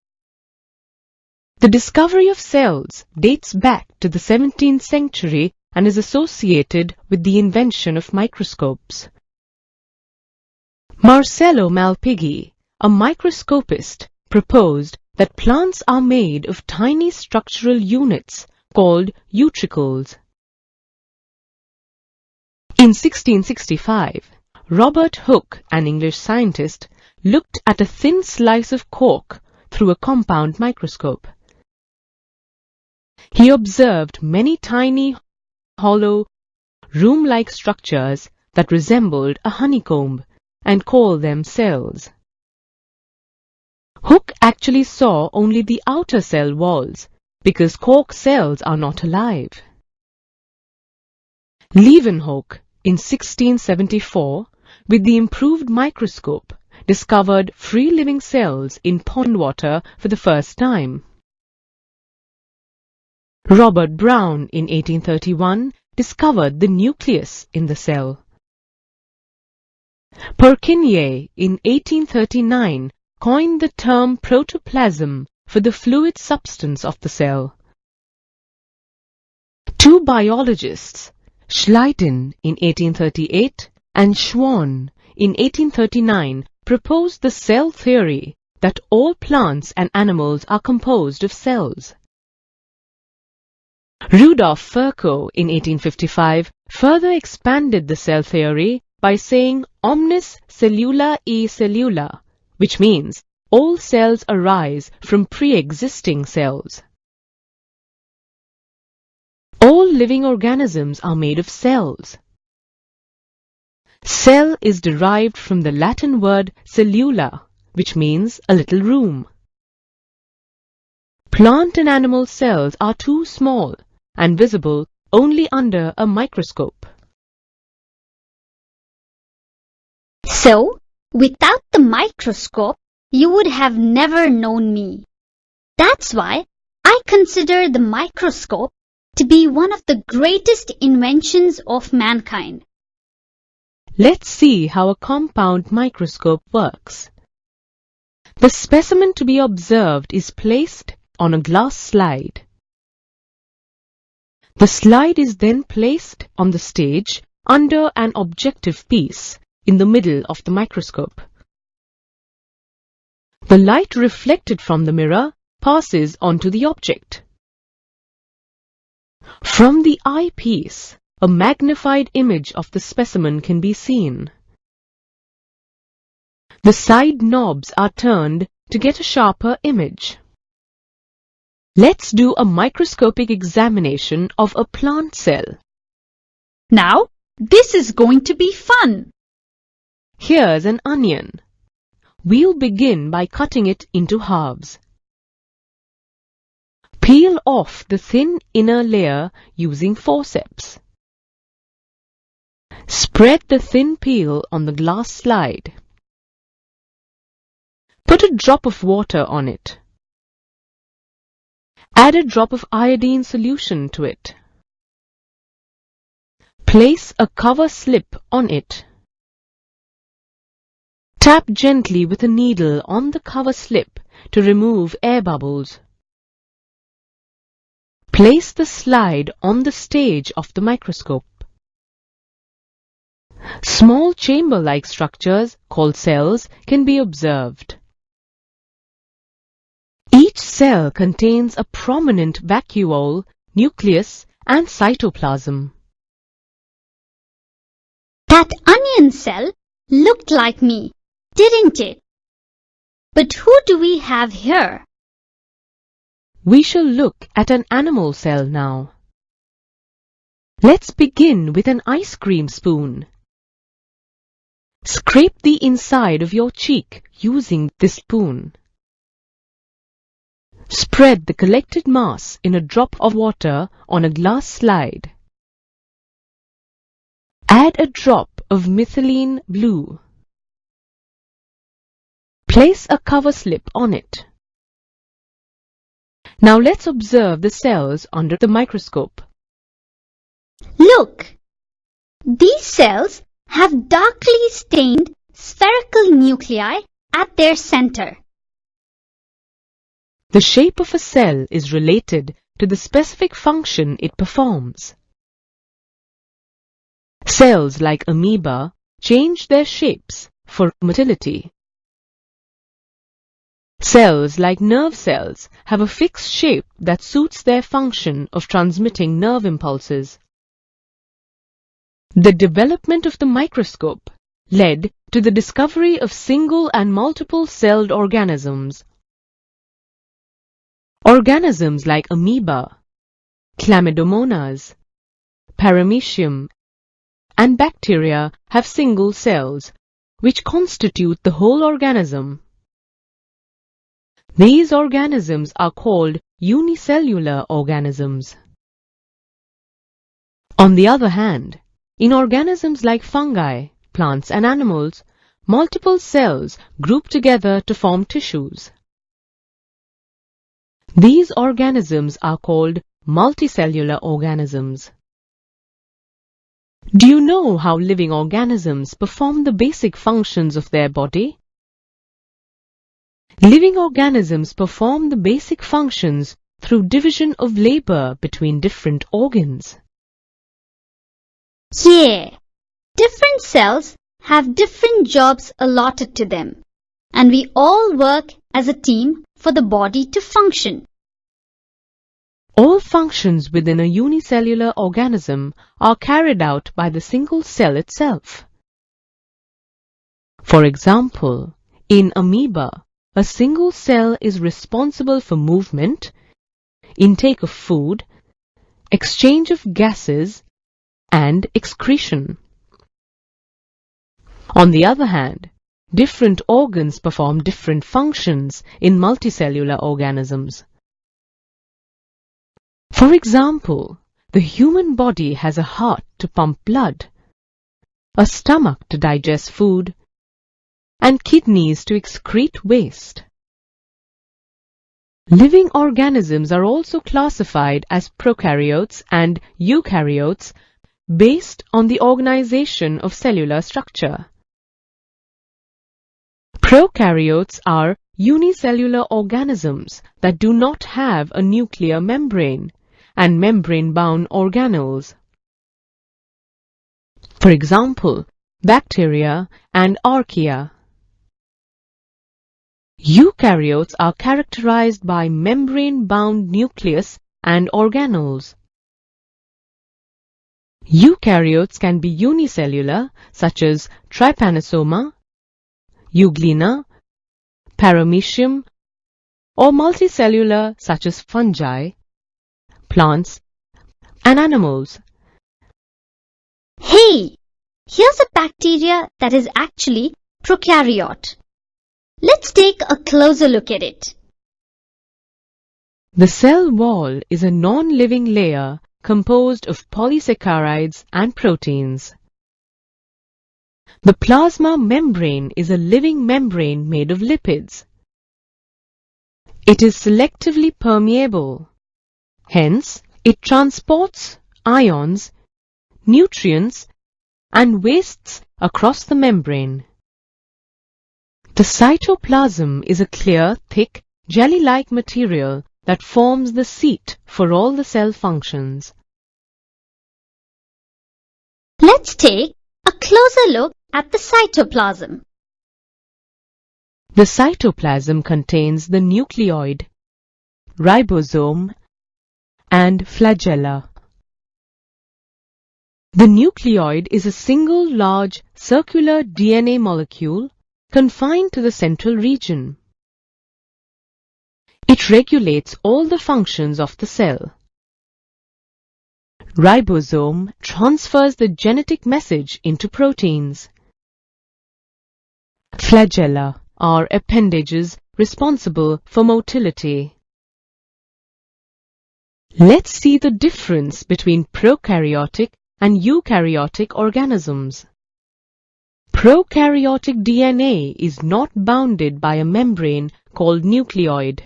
The discovery of cells dates back to the 17th century and is associated with the invention of microscopes. Marcello Malpighi, a microscopist, proposed that plants are made of tiny structural units called utricles. In 1665, Robert Hooke, an English scientist, looked at a thin slice of cork through a compound microscope. He observed many tiny, hollow, room-like structures that resembled a honeycomb and called them cells. Hooke actually saw only the outer cell walls because cork cells are not alive. Leeuwenhoek, in 1674, with the improved microscope, discovered free-living cells in pond water for the first time. Robert Brown, in 1831, discovered the nucleus in the cell. Perkinier, in 1839, coined the term protoplasm for the fluid substance of the cell. Two biologists, Schleiden in 1838 and Schwann in 1839, proposed the cell theory that all plants and animals are composed of cells. Rudolf Virchow in 1855 further expanded the cell theory by saying omnis cellula e cellula, which means all cells arise from pre-existing cells. All living organisms are made of cells. Cell is derived from the Latin word cellula, which means a little room. Plant and animal cells are too small and visible only under a microscope. So, without the microscope, you would have never known me. That's why I consider the microscope to be one of the greatest inventions of mankind. Let's see how a compound microscope works. The specimen to be observed is placed on a glass slide. The slide is then placed on the stage under an objective piece in the middle of the microscope. The light reflected from the mirror passes onto the object. From the eyepiece, a magnified image of the specimen can be seen. The side knobs are turned to get a sharper image. Let's do a microscopic examination of a plant cell. Now, this is going to be fun. Here's an onion. We'll begin by cutting it into halves. Peel off the thin inner layer using forceps. Spread the thin peel on the glass slide. Put a drop of water on it. Add a drop of iodine solution to it. Place a cover slip on it. Tap gently with a needle on the cover slip to remove air bubbles. Place the slide on the stage of the microscope. Small chamber-like structures, called cells, can be observed. Each cell contains a prominent vacuole, nucleus, and cytoplasm. That onion cell looked like me, didn't it? But who do we have here? We shall look at an animal cell now. Let's begin with an ice cream spoon. Scrape the inside of your cheek using this spoon. Spread the collected mass in a drop of water on a glass slide. Add a drop of methylene blue. Place a cover slip on it. Now let's observe the cells under the microscope. Look! These cells have darkly stained spherical nuclei at their center. The shape of a cell is related to the specific function it performs. Cells like amoeba change their shapes for motility. Cells, like nerve cells, have a fixed shape that suits their function of transmitting nerve impulses. The development of the microscope led to the discovery of single and multiple-celled organisms. Organisms like amoeba, chlamydomonas, paramecium, and bacteria have single cells, which constitute the whole organism. These organisms are called unicellular organisms. On the other hand, in organisms like fungi, plants and animals, multiple cells group together to form tissues. These organisms are called multicellular organisms. Do you know how living organisms perform the basic functions of their body? Living organisms perform the basic functions through division of labor between different organs. Yeah, different cells have different jobs allotted to them, and we all work as a team for the body to function. All functions within a unicellular organism are carried out by the single cell itself. For example, in amoeba, a single cell is responsible for movement, intake of food, exchange of gases, and excretion. On the other hand, different organs perform different functions in multicellular organisms. For example, the human body has a heart to pump blood, a stomach to digest food, and kidneys to excrete waste. Living organisms are also classified as prokaryotes and eukaryotes based on the organization of cellular structure. Prokaryotes are unicellular organisms that do not have a nuclear membrane and membrane-bound organelles. For example, bacteria and archaea. Eukaryotes are characterized by membrane-bound nucleus and organelles. Eukaryotes can be unicellular, such as trypanosoma, euglena, paramecium, or multicellular, such as fungi, plants, and animals. Hey, here's a bacteria that is actually prokaryote. Let's take a closer look at it. The cell wall is a non-living layer composed of polysaccharides and proteins. The plasma membrane is a living membrane made of lipids. It is selectively permeable. Hence, it transports ions, nutrients, and wastes across the membrane. The cytoplasm is a clear, thick, jelly-like material that forms the seat for all the cell functions. Let's take a closer look at the cytoplasm. The cytoplasm contains the nucleoid, ribosome, and flagella. The nucleoid is a single large circular DNA molecule confined to the central region. It regulates all the functions of the cell. Ribosome transfers the genetic message into proteins. Flagella are appendages responsible for motility. Let's see the difference between prokaryotic and eukaryotic organisms. Prokaryotic DNA is not bounded by a membrane called nucleoid.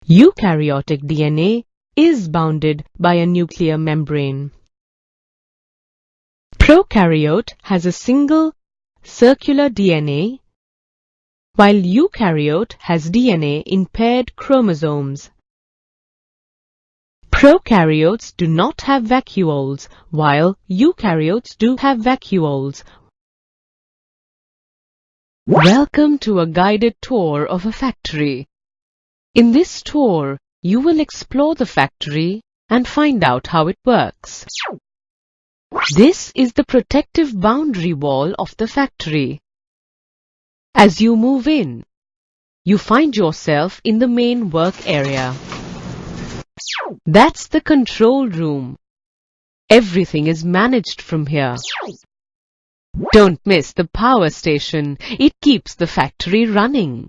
Eukaryotic DNA is bounded by a nuclear membrane. Prokaryote has a single circular DNA, while eukaryote has DNA in paired chromosomes. Prokaryotes do not have vacuoles, while eukaryotes do have vacuoles. Welcome to a guided tour of a factory. In this tour, you will explore the factory and find out how it works. This is the protective boundary wall of the factory. As you move in, you find yourself in the main work area. That's the control room. Everything is managed from here. Don't miss the power station. It keeps the factory running.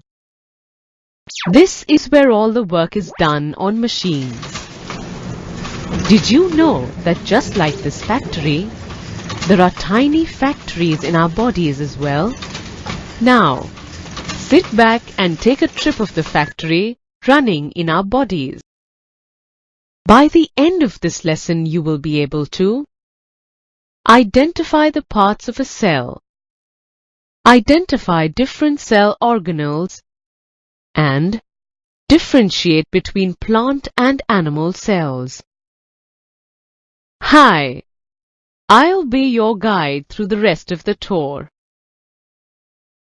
This is where all the work is done on machines. Did you know that just like this factory, there are tiny factories in our bodies as well? Now, sit back and take a trip of the factory running in our bodies. By the end of this lesson, you will be able to identify the parts of a cell, identify different cell organelles, and differentiate between plant and animal cells. Hi, I'll be your guide through the rest of the tour.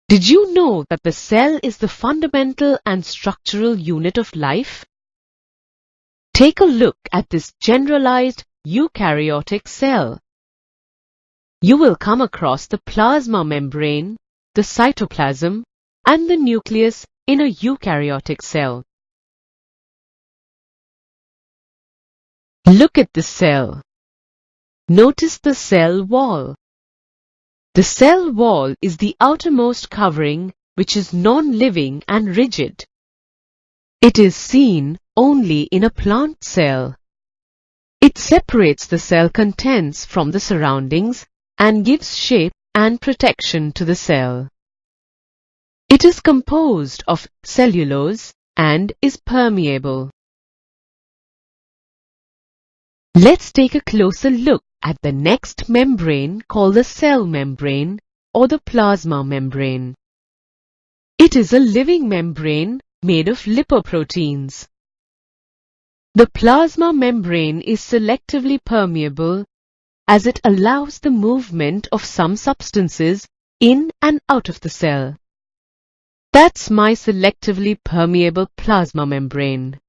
Did you know that the cell is the fundamental and structural unit of life? Take a look at this generalized eukaryotic cell. You will come across the plasma membrane, the cytoplasm, and the nucleus in a eukaryotic cell. Look at the cell. Notice the cell wall. The cell wall is the outermost covering which is non-living and rigid. It is seen only in a plant cell. It separates the cell contents from the surroundings and gives shape and protection to the cell. It is composed of cellulose and is permeable. Let's take a closer look at the next membrane called the cell membrane or the plasma membrane. It is a living membrane made of lipoproteins. The plasma membrane is selectively permeable as it allows the movement of some substances in and out of the cell. That's my selectively permeable plasma membrane.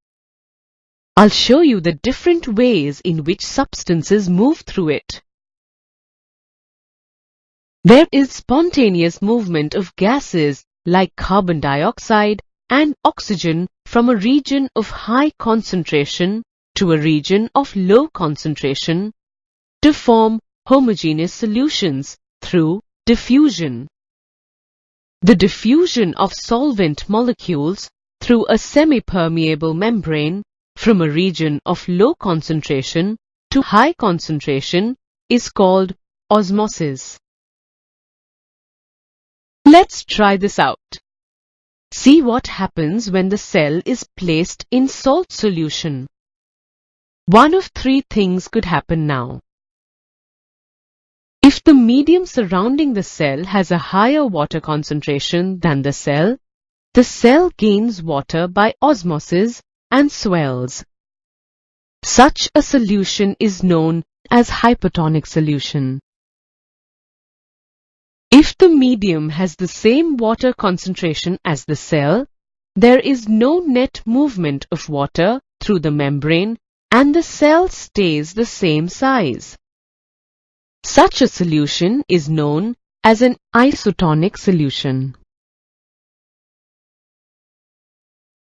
I'll show you the different ways in which substances move through it. There is spontaneous movement of gases like carbon dioxide and oxygen from a region of high concentration to a region of low concentration to form homogeneous solutions through diffusion. The diffusion of solvent molecules through a semi-permeable membrane from a region of low concentration to high concentration is called osmosis. Let's try this out. See what happens when the cell is placed in salt solution. One of three things could happen now. If the medium surrounding the cell has a higher water concentration than the cell gains water by osmosis and swells. Such a solution is known as hypertonic solution. If the medium has the same water concentration as the cell, there is no net movement of water through the membrane and the cell stays the same size. Such a solution is known as an isotonic solution.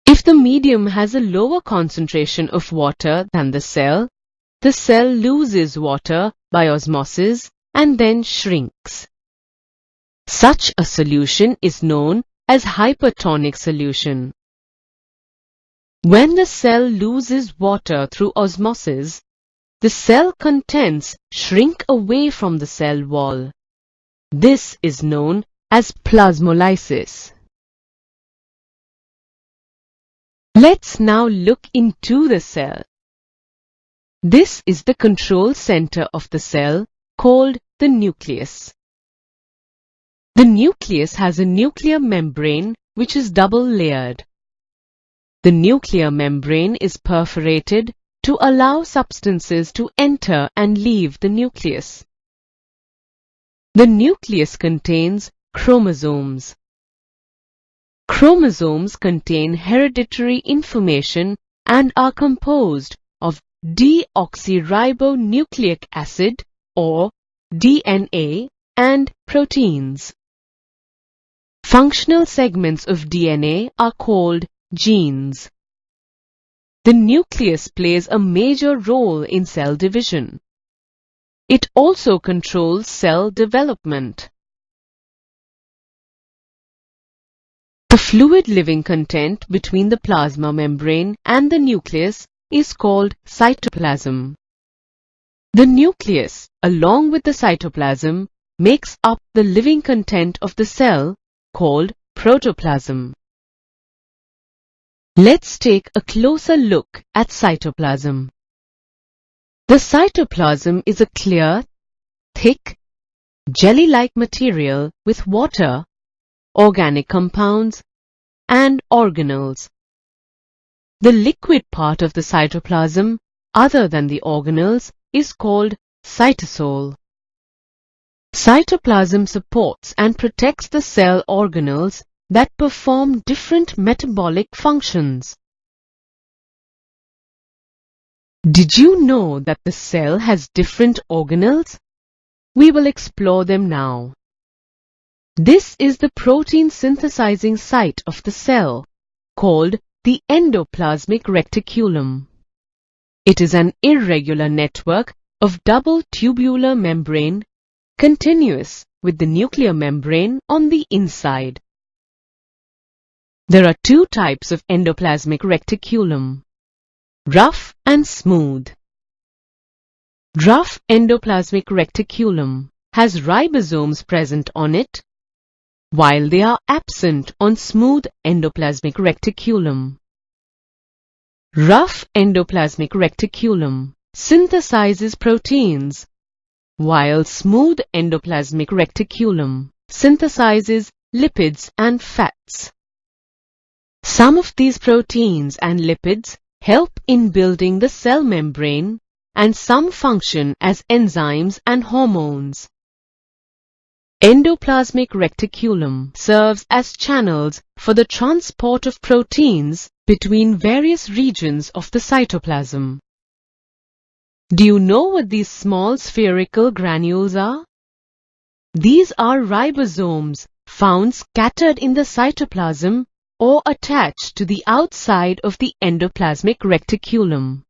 If the medium has a lower concentration of water than the cell loses water by osmosis and then shrinks. Such a solution is known as hypertonic solution. When the cell loses water through osmosis, the cell contents shrink away from the cell wall. This is known as plasmolysis. Let's now look into the cell. This is the control center of the cell called the nucleus. The nucleus has a nuclear membrane which is double layered. The nuclear membrane is perforated to allow substances to enter and leave the nucleus. The nucleus contains chromosomes. Chromosomes contain hereditary information and are composed of deoxyribonucleic acid or DNA and proteins. Functional segments of DNA are called genes. The nucleus plays a major role in cell division. It also controls cell development. The fluid living content between the plasma membrane and the nucleus is called cytoplasm. The nucleus, along with the cytoplasm, makes up the living content of the cell called protoplasm. Let's take a closer look at cytoplasm. The cytoplasm is a clear, thick, jelly-like material with water, organic compounds, and organelles. The liquid part of the cytoplasm, other than the organelles, is called cytosol. Cytoplasm supports and protects the cell organelles that perform different metabolic functions. Did you know that the cell has different organelles? We will explore them now. This is the protein synthesizing site of the cell, called the endoplasmic reticulum. It is an irregular network of double tubular membrane continuous with the nuclear membrane on the inside. There are two types of endoplasmic reticulum: rough and smooth. Rough endoplasmic reticulum has ribosomes present on it, while they are absent on smooth endoplasmic reticulum. Rough endoplasmic reticulum synthesizes proteins, while smooth endoplasmic reticulum synthesizes lipids and fats. Some of these proteins and lipids help in building the cell membrane, and some function as enzymes and hormones. Endoplasmic reticulum serves as channels for the transport of proteins between various regions of the cytoplasm. Do you know what these small spherical granules are? These are ribosomes found scattered in the cytoplasm or attached to the outside of the endoplasmic reticulum.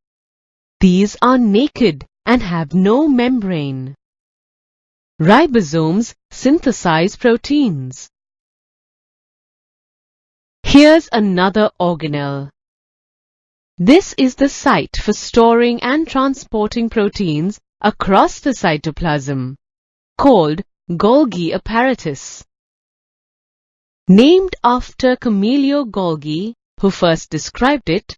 These are naked and have no membrane. Ribosomes synthesize proteins. Here's another organelle. This is the site for storing and transporting proteins across the cytoplasm, called Golgi apparatus. Named after Camillo Golgi, who first described it,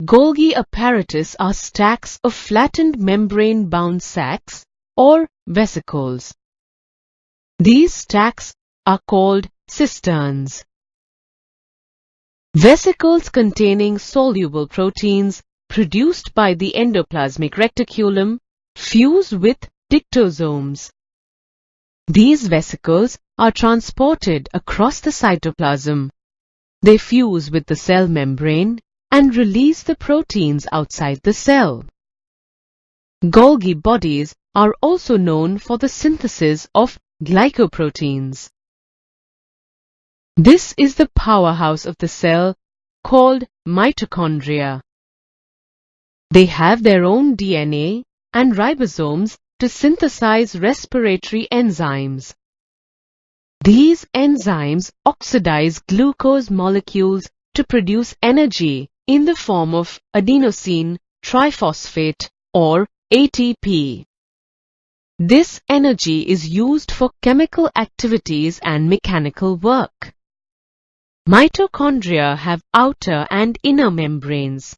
Golgi apparatus are stacks of flattened membrane-bound sacs or vesicles. These stacks are called cisterns. Vesicles containing soluble proteins produced by the endoplasmic reticulum fuse with dictosomes. These vesicles are transported across the cytoplasm. They fuse with the cell membrane and release the proteins outside the cell. Golgi bodies are also known for the synthesis of glycoproteins. This is the powerhouse of the cell called mitochondria. They have their own DNA and ribosomes to synthesize respiratory enzymes. These enzymes oxidize glucose molecules to produce energy in the form of adenosine triphosphate or ATP. This energy is used for chemical activities and mechanical work. Mitochondria have outer and inner membranes.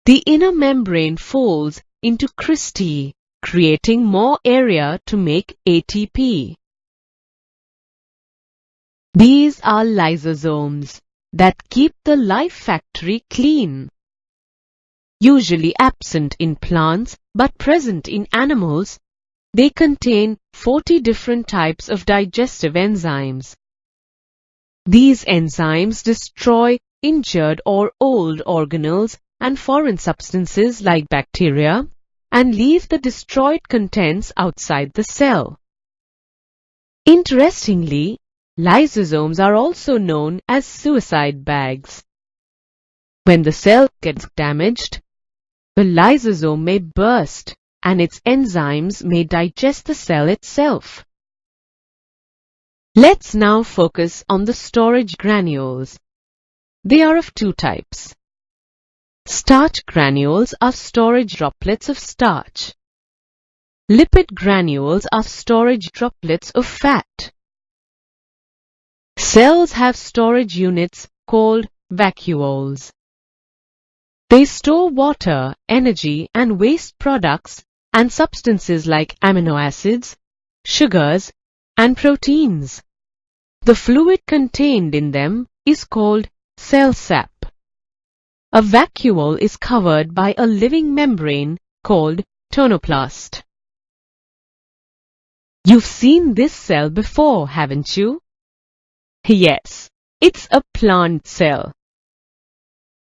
The inner membrane folds into cristae, creating more area to make ATP. These are lysosomes that keep the life factory clean. Usually absent in plants but present in animals, they contain 40 different types of digestive enzymes. These enzymes destroy injured or old organelles and foreign substances like bacteria and leave the destroyed contents outside the cell. Interestingly, lysosomes are also known as suicide bags. When the cell gets damaged, the lysosome may burst and its enzymes may digest the cell itself. Let's now focus on the storage granules. They are of two types. Starch granules are storage droplets of starch. Lipid granules are storage droplets of fat. Cells have storage units called vacuoles. They store water, energy, and waste products and substances like amino acids, sugars, and proteins. The fluid contained in them is called cell sap. A vacuole is covered by a living membrane called tonoplast. You've seen this cell before, haven't you? Yes, it's a plant cell.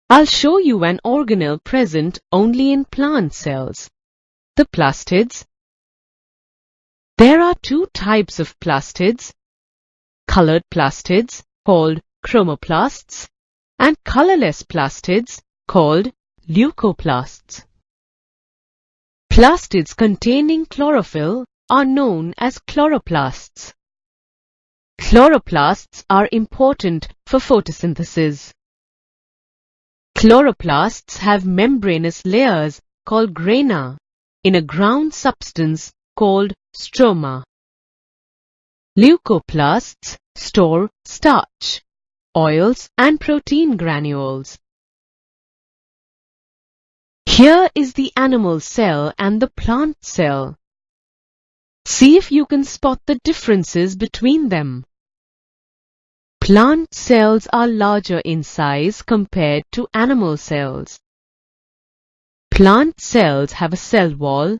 I'll show you an organelle present only in plant cells, the plastids. There are two types of plastids, colored plastids called chromoplasts and colorless plastids called leucoplasts. Plastids containing chlorophyll are known as chloroplasts. Chloroplasts are important for photosynthesis. Chloroplasts have membranous layers called grana in a ground substance called stroma. Leucoplasts store starch, oils, and protein granules. Here is the animal cell and the plant cell. See if you can spot the differences between them. Plant cells are larger in size compared to animal cells. Plant cells have a cell wall,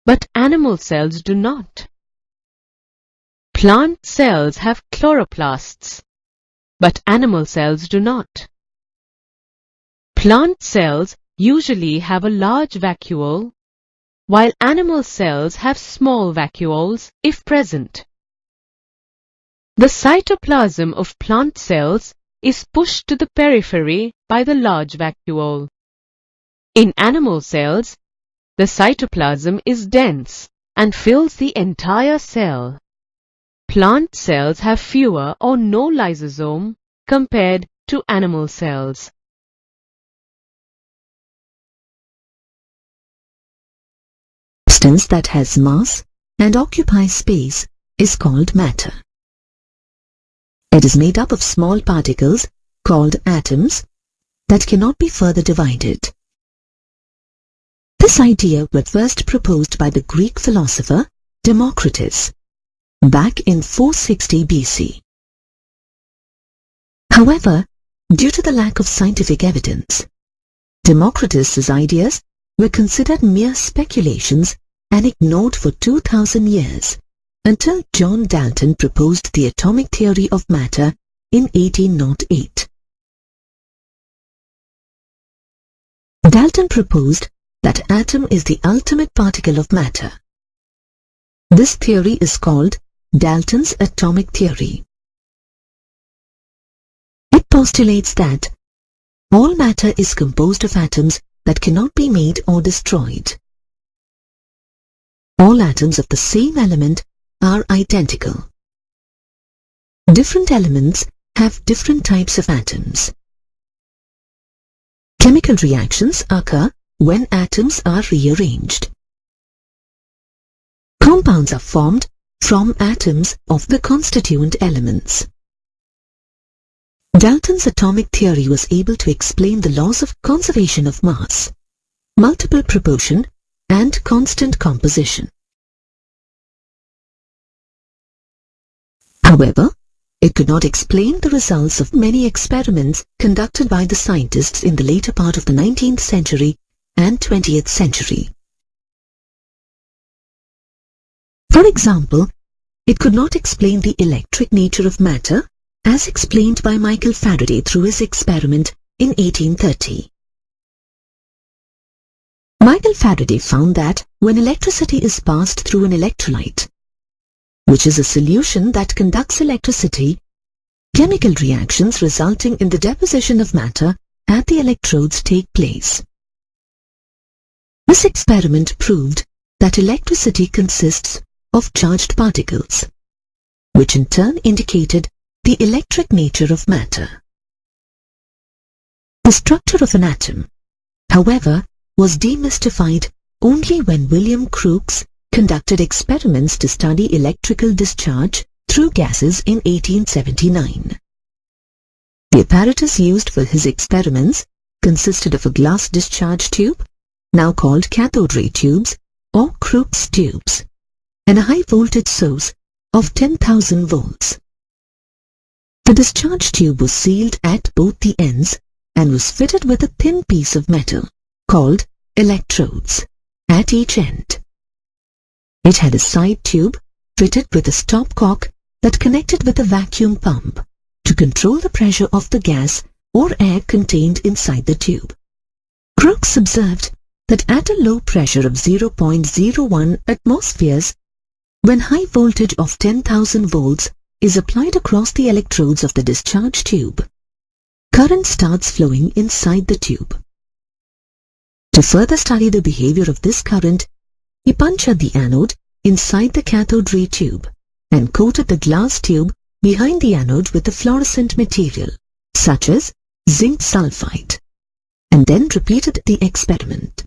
but animal cells do not. Plant cells have chloroplasts, but animal cells do not. Plant cells usually have a large vacuole, while animal cells have small vacuoles if present. The cytoplasm of plant cells is pushed to the periphery by the large vacuole. In animal cells, the cytoplasm is dense and fills the entire cell. Plant cells have fewer or no lysosome compared to animal cells. Substance that has mass and occupies space is called matter. It is made up of small particles called atoms that cannot be further divided. This idea was first proposed by the Greek philosopher Democritus back in 460 BC. However, due to the lack of scientific evidence, Democritus's ideas were considered mere speculations and ignored for 2000 years until John Dalton proposed the atomic theory of matter in 1808. Dalton proposed that atom is the ultimate particle of matter. This theory is called Dalton's atomic theory. It postulates that all matter is composed of atoms that cannot be made or destroyed. All atoms of the same element are identical. Different elements have different types of atoms. Chemical reactions occur when atoms are rearranged. Compounds are formed from atoms of the constituent elements. Dalton's atomic theory was able to explain the laws of conservation of mass, multiple proportion, and constant composition. However, it could not explain the results of many experiments conducted by the scientists in the later part of the 19th century and 20th century. For example, it could not explain the electric nature of matter as explained by Michael Faraday through his experiment in 1830. Michael Faraday found that when electricity is passed through an electrolyte, which is a solution that conducts electricity, chemical reactions resulting in the deposition of matter at the electrodes take place. This experiment proved that electricity consists of charged particles, which in turn indicated the electric nature of matter. The structure of an atom, however, was demystified only when William Crookes conducted experiments to study electrical discharge through gases in 1879. The apparatus used for his experiments consisted of a glass discharge tube, now called cathode ray tubes or Crookes tubes, and a high voltage source of 10,000 volts. The discharge tube was sealed at both the ends and was fitted with a thin piece of metal called electrodes at each end. It had a side tube fitted with a stopcock that connected with a vacuum pump to control the pressure of the gas or air contained inside the tube. Crookes observed that at a low pressure of 0.01 atmospheres, when high voltage of 10,000 volts is applied across the electrodes of the discharge tube, current starts flowing inside the tube. To further study the behavior of this current, he punctured the anode inside the cathode ray tube and coated the glass tube behind the anode with a fluorescent material, such as zinc sulfide, and then repeated the experiment.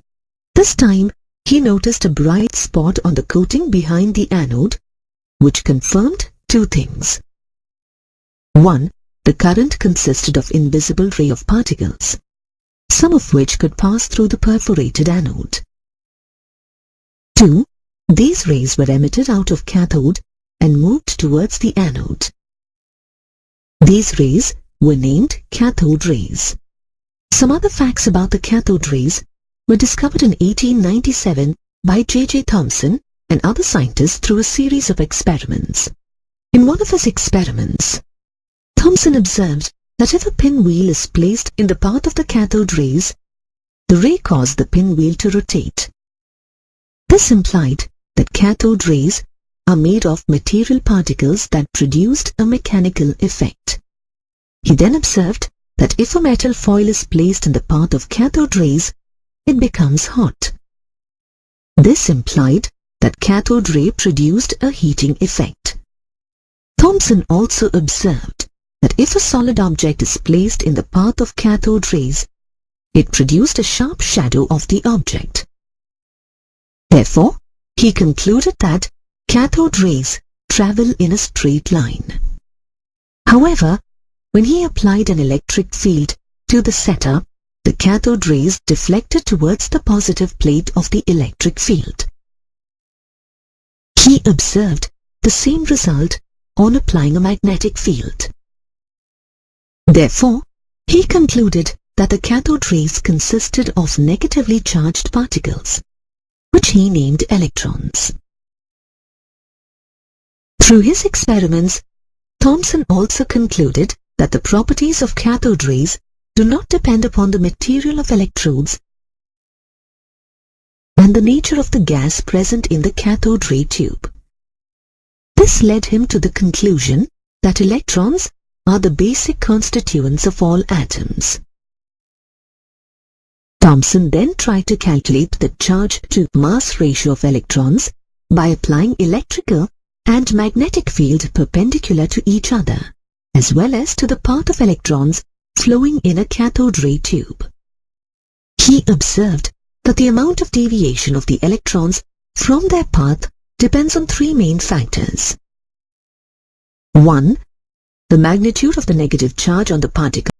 This time, he noticed a bright spot on the coating behind the anode, which confirmed two things. One, the current consisted of invisible ray of particles, some of which could pass through the perforated anode. Two, these rays were emitted out of cathode and moved towards the anode. These rays were named cathode rays. Some other facts about the cathode rays were discovered in 1897 by J.J. Thomson and other scientists through a series of experiments. In one of his experiments, Thomson observed that if a pinwheel is placed in the path of the cathode rays, the ray caused the pinwheel to rotate. This implied that cathode rays are made of material particles that produced a mechanical effect. He then observed that if a metal foil is placed in the path of cathode rays, it becomes hot. This implied that cathode ray produced a heating effect. Thomson also observed that if a solid object is placed in the path of cathode rays, it produced a sharp shadow of the object. Therefore, he concluded that cathode rays travel in a straight line. However, when he applied an electric field to the setup, the cathode rays deflected towards the positive plate of the electric field. He observed the same result on applying a magnetic field. Therefore, he concluded that the cathode rays consisted of negatively charged particles, which he named electrons. Through his experiments, Thomson also concluded that the properties of cathode rays do not depend upon the material of electrodes and the nature of the gas present in the cathode ray tube. This led him to the conclusion that electrons are the basic constituents of all atoms. Thomson then tried to calculate the charge to mass ratio of electrons by applying electrical and magnetic field perpendicular to each other, as well as to the path of electrons flowing in a cathode ray tube. He observed that the amount of deviation of the electrons from their path depends on three main factors. 1. The magnitude of the negative charge on the particle.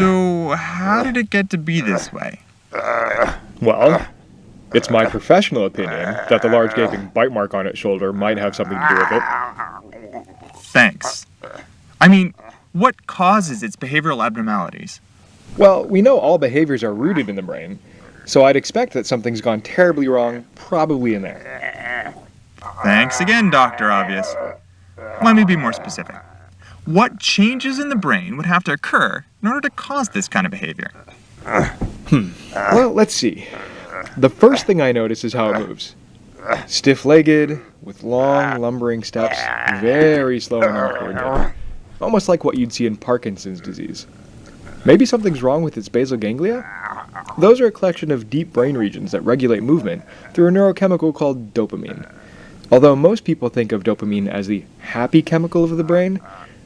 So, how did it get to be this way? Well, it's my professional opinion that the large gaping bite mark on its shoulder might have something to do with it. Thanks. I mean, what causes its behavioral abnormalities? Well, we know all behaviors are rooted in the brain, so I'd expect that something's gone terribly wrong, probably in there. Thanks again, Dr. Obvious. Let me be more specific. What changes in the brain would have to occur in order to cause this kind of behavior? Well, let's see. The first thing I notice is how it moves. Stiff-legged, with long, lumbering steps, very slow and uncoordinated. Almost like what you'd see in Parkinson's disease. Maybe something's wrong with its basal ganglia? Those are a collection of deep brain regions that regulate movement through a neurochemical called dopamine. Although most people think of dopamine as the happy chemical of the brain,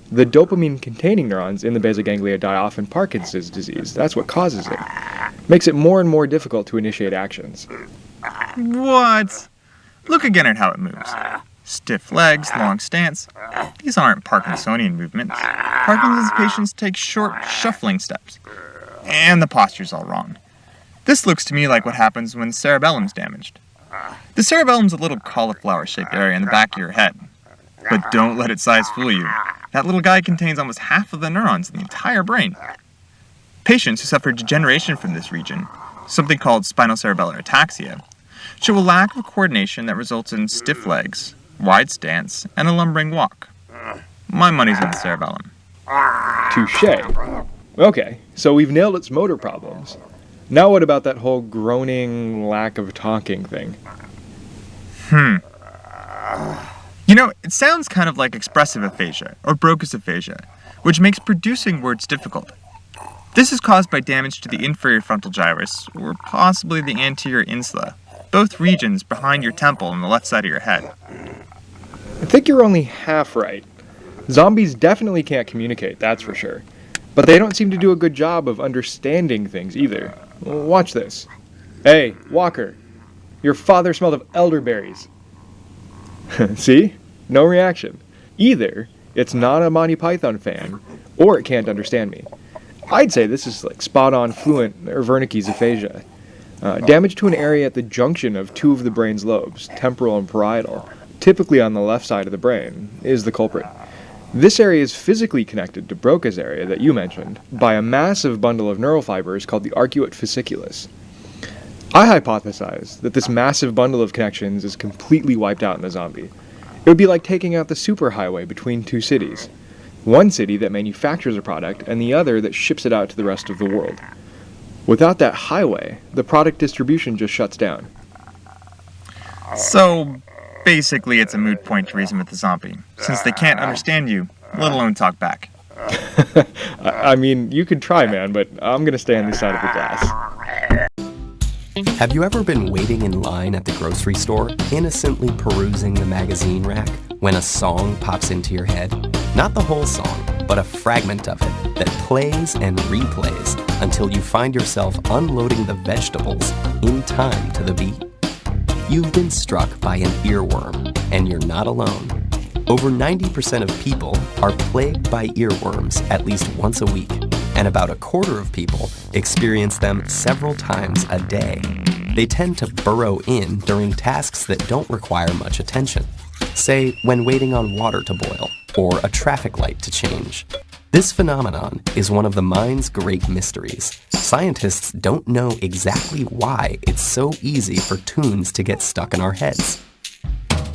the dopamine-containing neurons in the basal ganglia die off in Parkinson's disease. That's what causes it. Makes it more and more difficult to initiate actions. What? Look again at how it moves. Stiff legs, long stance. These aren't Parkinsonian movements. Parkinson's patients take short, shuffling steps. And the posture's all wrong. This looks to me like what happens when cerebellum's damaged. The cerebellum's a little cauliflower-shaped area in the back of your head. But don't let its size fool you. That little guy contains almost half of the neurons in the entire brain. Patients who suffer degeneration from this region, something called spinocerebellar ataxia, show a lack of coordination that results in stiff legs, wide stance, and a lumbering walk. My money's on the cerebellum. Touché. Okay, so we've nailed its motor problems. Now what about that whole groaning, lack of talking thing? You know, it sounds kind of like expressive aphasia, or Broca's aphasia, which makes producing words difficult. This is caused by damage to the inferior frontal gyrus, or possibly the anterior insula, both regions behind your temple and the left side of your head. I think you're only half right. Zombies definitely can't communicate, that's for sure. But they don't seem to do a good job of understanding things either. Watch this. Hey, Walker, your father smelled of elderberries. See? No reaction. Either it's not a Monty Python fan, or it can't understand me. I'd say this is like spot-on fluent or Wernicke's aphasia. Damage to an area at the junction of two of the brain's lobes, temporal and parietal, typically on the left side of the brain, is the culprit. This area is physically connected to Broca's area that you mentioned by a massive bundle of neural fibers called the arcuate fasciculus. I hypothesize that this massive bundle of connections is completely wiped out in the zombie. It would be like taking out the superhighway between two cities. One city that manufactures a product and the other that ships it out to the rest of the world. Without that highway, the product distribution just shuts down. So, basically it's a moot point to reason with the zombie, since they can't understand you, let alone talk back. I mean, you could try, man, but I'm gonna stay on this side of the glass. Have you ever been waiting in line at the grocery store, innocently perusing the magazine rack, when a song pops into your head? Not the whole song, but a fragment of it that plays and replays until you find yourself unloading the vegetables in time to the beat. You've been struck by an earworm, and you're not alone. Over 90% of people are plagued by earworms at least once a week, and about a quarter of people experience them several times a day. They tend to burrow in during tasks that don't require much attention, say when waiting on water to boil or a traffic light to change. This phenomenon is one of the mind's great mysteries. Scientists don't know exactly why it's so easy for tunes to get stuck in our heads.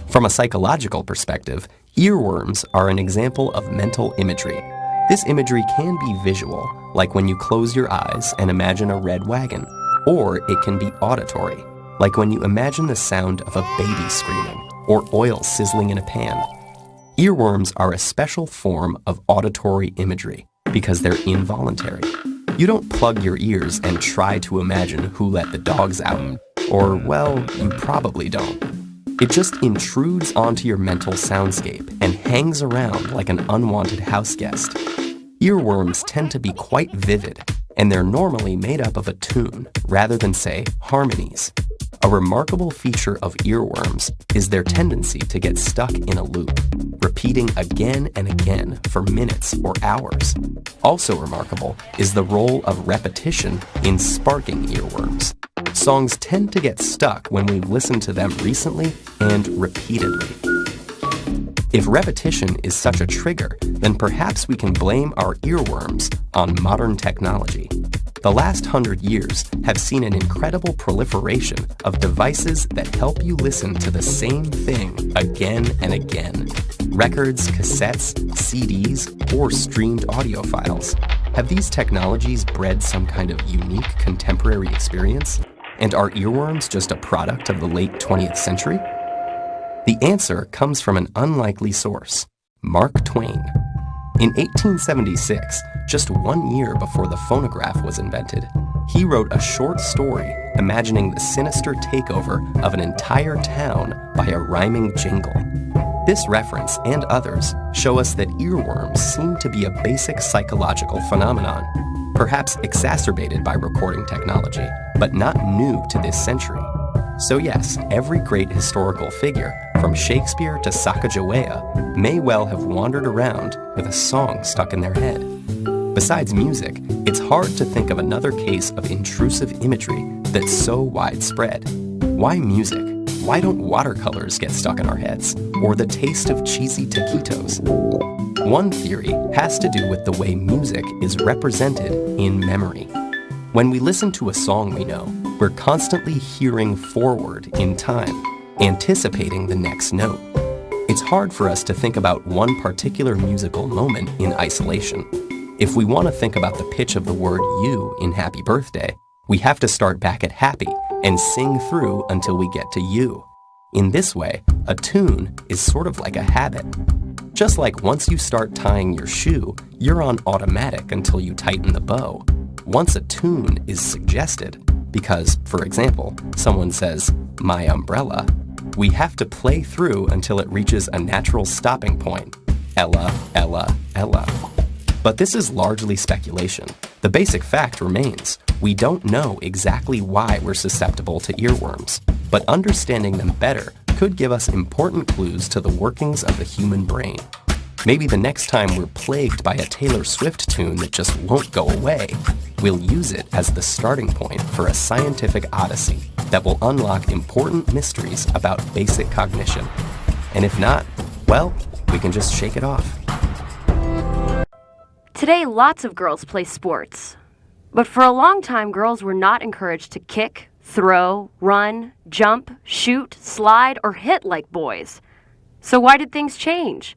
From a psychological perspective, earworms are an example of mental imagery. This imagery can be visual, like when you close your eyes and imagine a red wagon, or it can be auditory, like when you imagine the sound of a baby screaming or oil sizzling in a pan. Earworms are a special form of auditory imagery because they're involuntary. You don't plug your ears and try to imagine who let the dogs out, or, well, you probably don't. It just intrudes onto your mental soundscape and hangs around like an unwanted house guest. Earworms tend to be quite vivid, and they're normally made up of a tune rather than, say, harmonies. A remarkable feature of earworms is their tendency to get stuck in a loop, repeating again and again for minutes or hours. Also remarkable is the role of repetition in sparking earworms. Songs tend to get stuck when we've listened to them recently and repeatedly. If repetition is such a trigger, then perhaps we can blame our earworms on modern technology. The last 100 years have seen an incredible proliferation of devices that help you listen to the same thing again and again. Records, cassettes, CDs, or streamed audio files. Have these technologies bred some kind of unique contemporary experience? And are earworms just a product of the late 20th century? The answer comes from an unlikely source, Mark Twain. In 1876, just 1 year before the phonograph was invented, he wrote a short story imagining the sinister takeover of an entire town by a rhyming jingle. This reference and others show us that earworms seem to be a basic psychological phenomenon, perhaps exacerbated by recording technology, but not new to this century. So yes, every great historical figure, from Shakespeare to Sacagawea, may well have wandered around with a song stuck in their head. Besides music, it's hard to think of another case of intrusive imagery that's so widespread. Why music? Why don't watercolors get stuck in our heads? Or the taste of cheesy taquitos? One theory has to do with the way music is represented in memory. When we listen to a song we know, we're constantly hearing forward in time, anticipating the next note. It's hard for us to think about one particular musical moment in isolation. If we want to think about the pitch of the word you in Happy Birthday, we have to start back at happy and sing through until we get to you. In this way, a tune is sort of like a habit. Just like once you start tying your shoe, you're on automatic until you tighten the bow. Once a tune is suggested, because, for example, someone says, "my umbrella," we have to play through until it reaches a natural stopping point. Ella, Ella, Ella. But this is largely speculation. The basic fact remains, we don't know exactly why we're susceptible to earworms, but understanding them better could give us important clues to the workings of the human brain. Maybe the next time we're plagued by a Taylor Swift tune that just won't go away, we'll use it as the starting point for a scientific odyssey that will unlock important mysteries about basic cognition. And if not, well, we can just shake it off. Today, lots of girls play sports. But for a long time, girls were not encouraged to kick, throw, run, jump, shoot, slide, or hit like boys. So why did things change?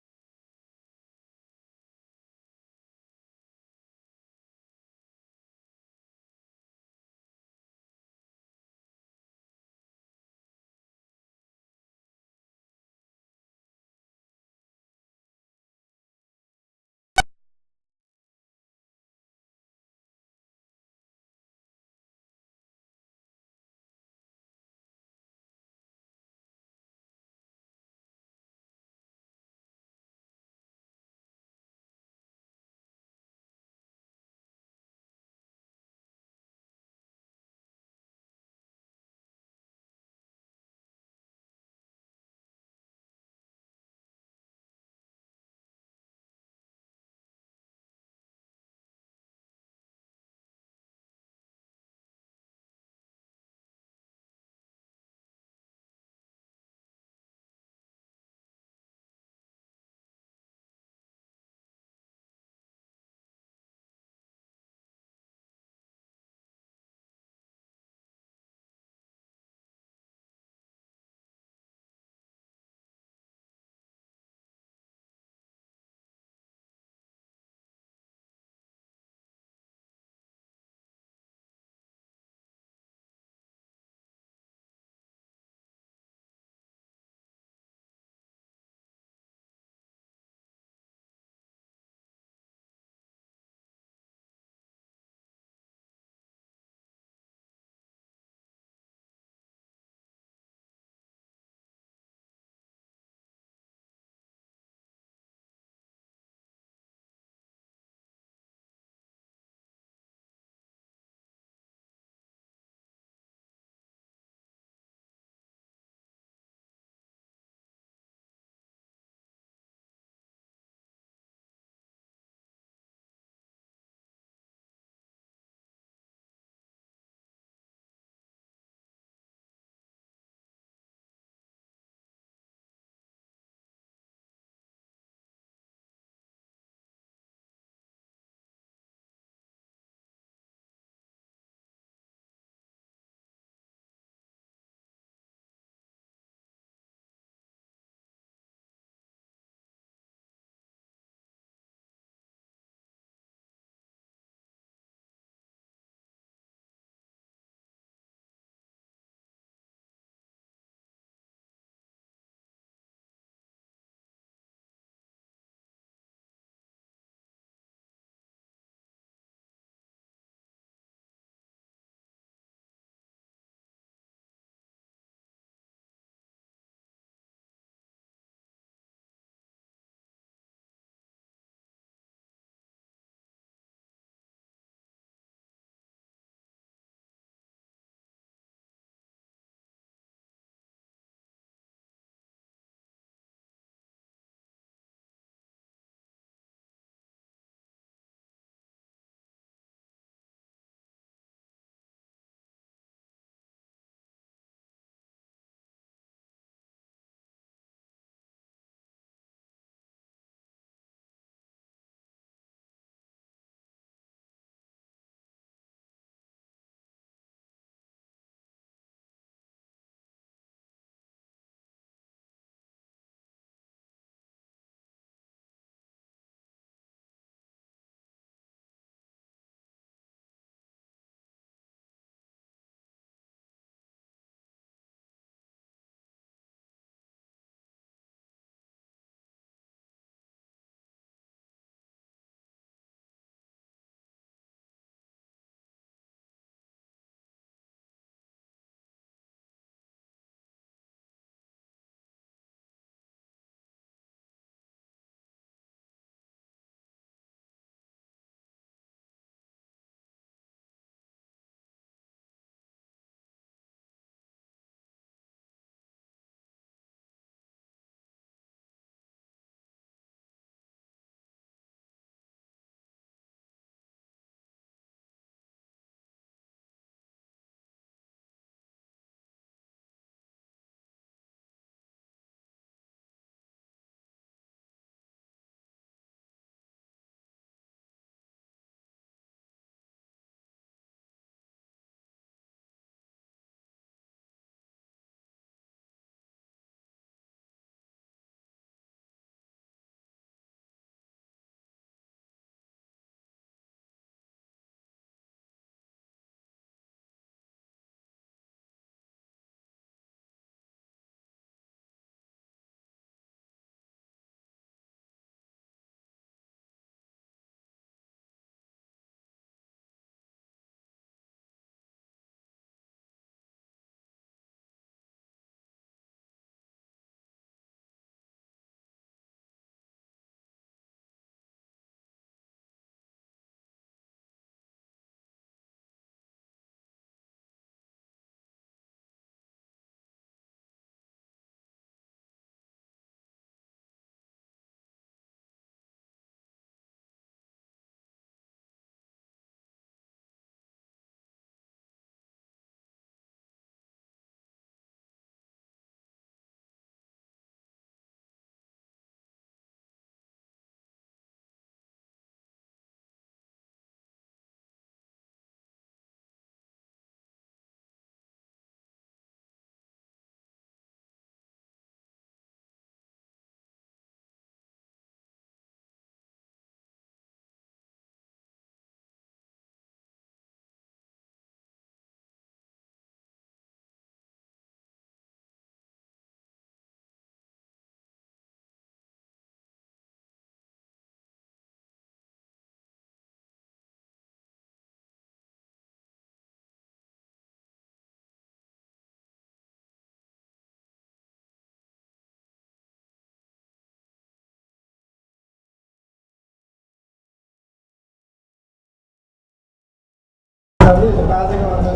बाजेको अनुसार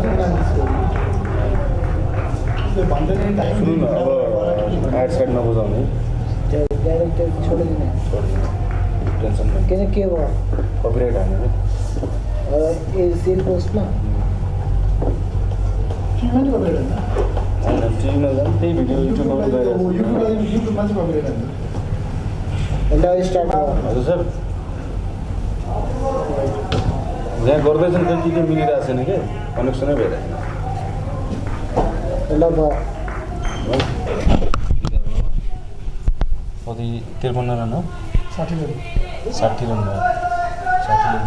सुन्नु न अब add side नबजाउने director छोडिदिने tension नै किन के भयो copyright हान्यो ए cell पोस्टमा होइन टिभी नजानु त्यही भिडियो युट्युबमा पनि युट्युबमा चाहिँ कपिराइट हान्नु ल स्टार्ट हजुर सर यहाँ गर्दैछन् त के मिलिरहेको छैन कि कनेक्सनै भइरहेको छैन ल भयो कति 53 रन हो 60 रन 60 रन भयो 60 रन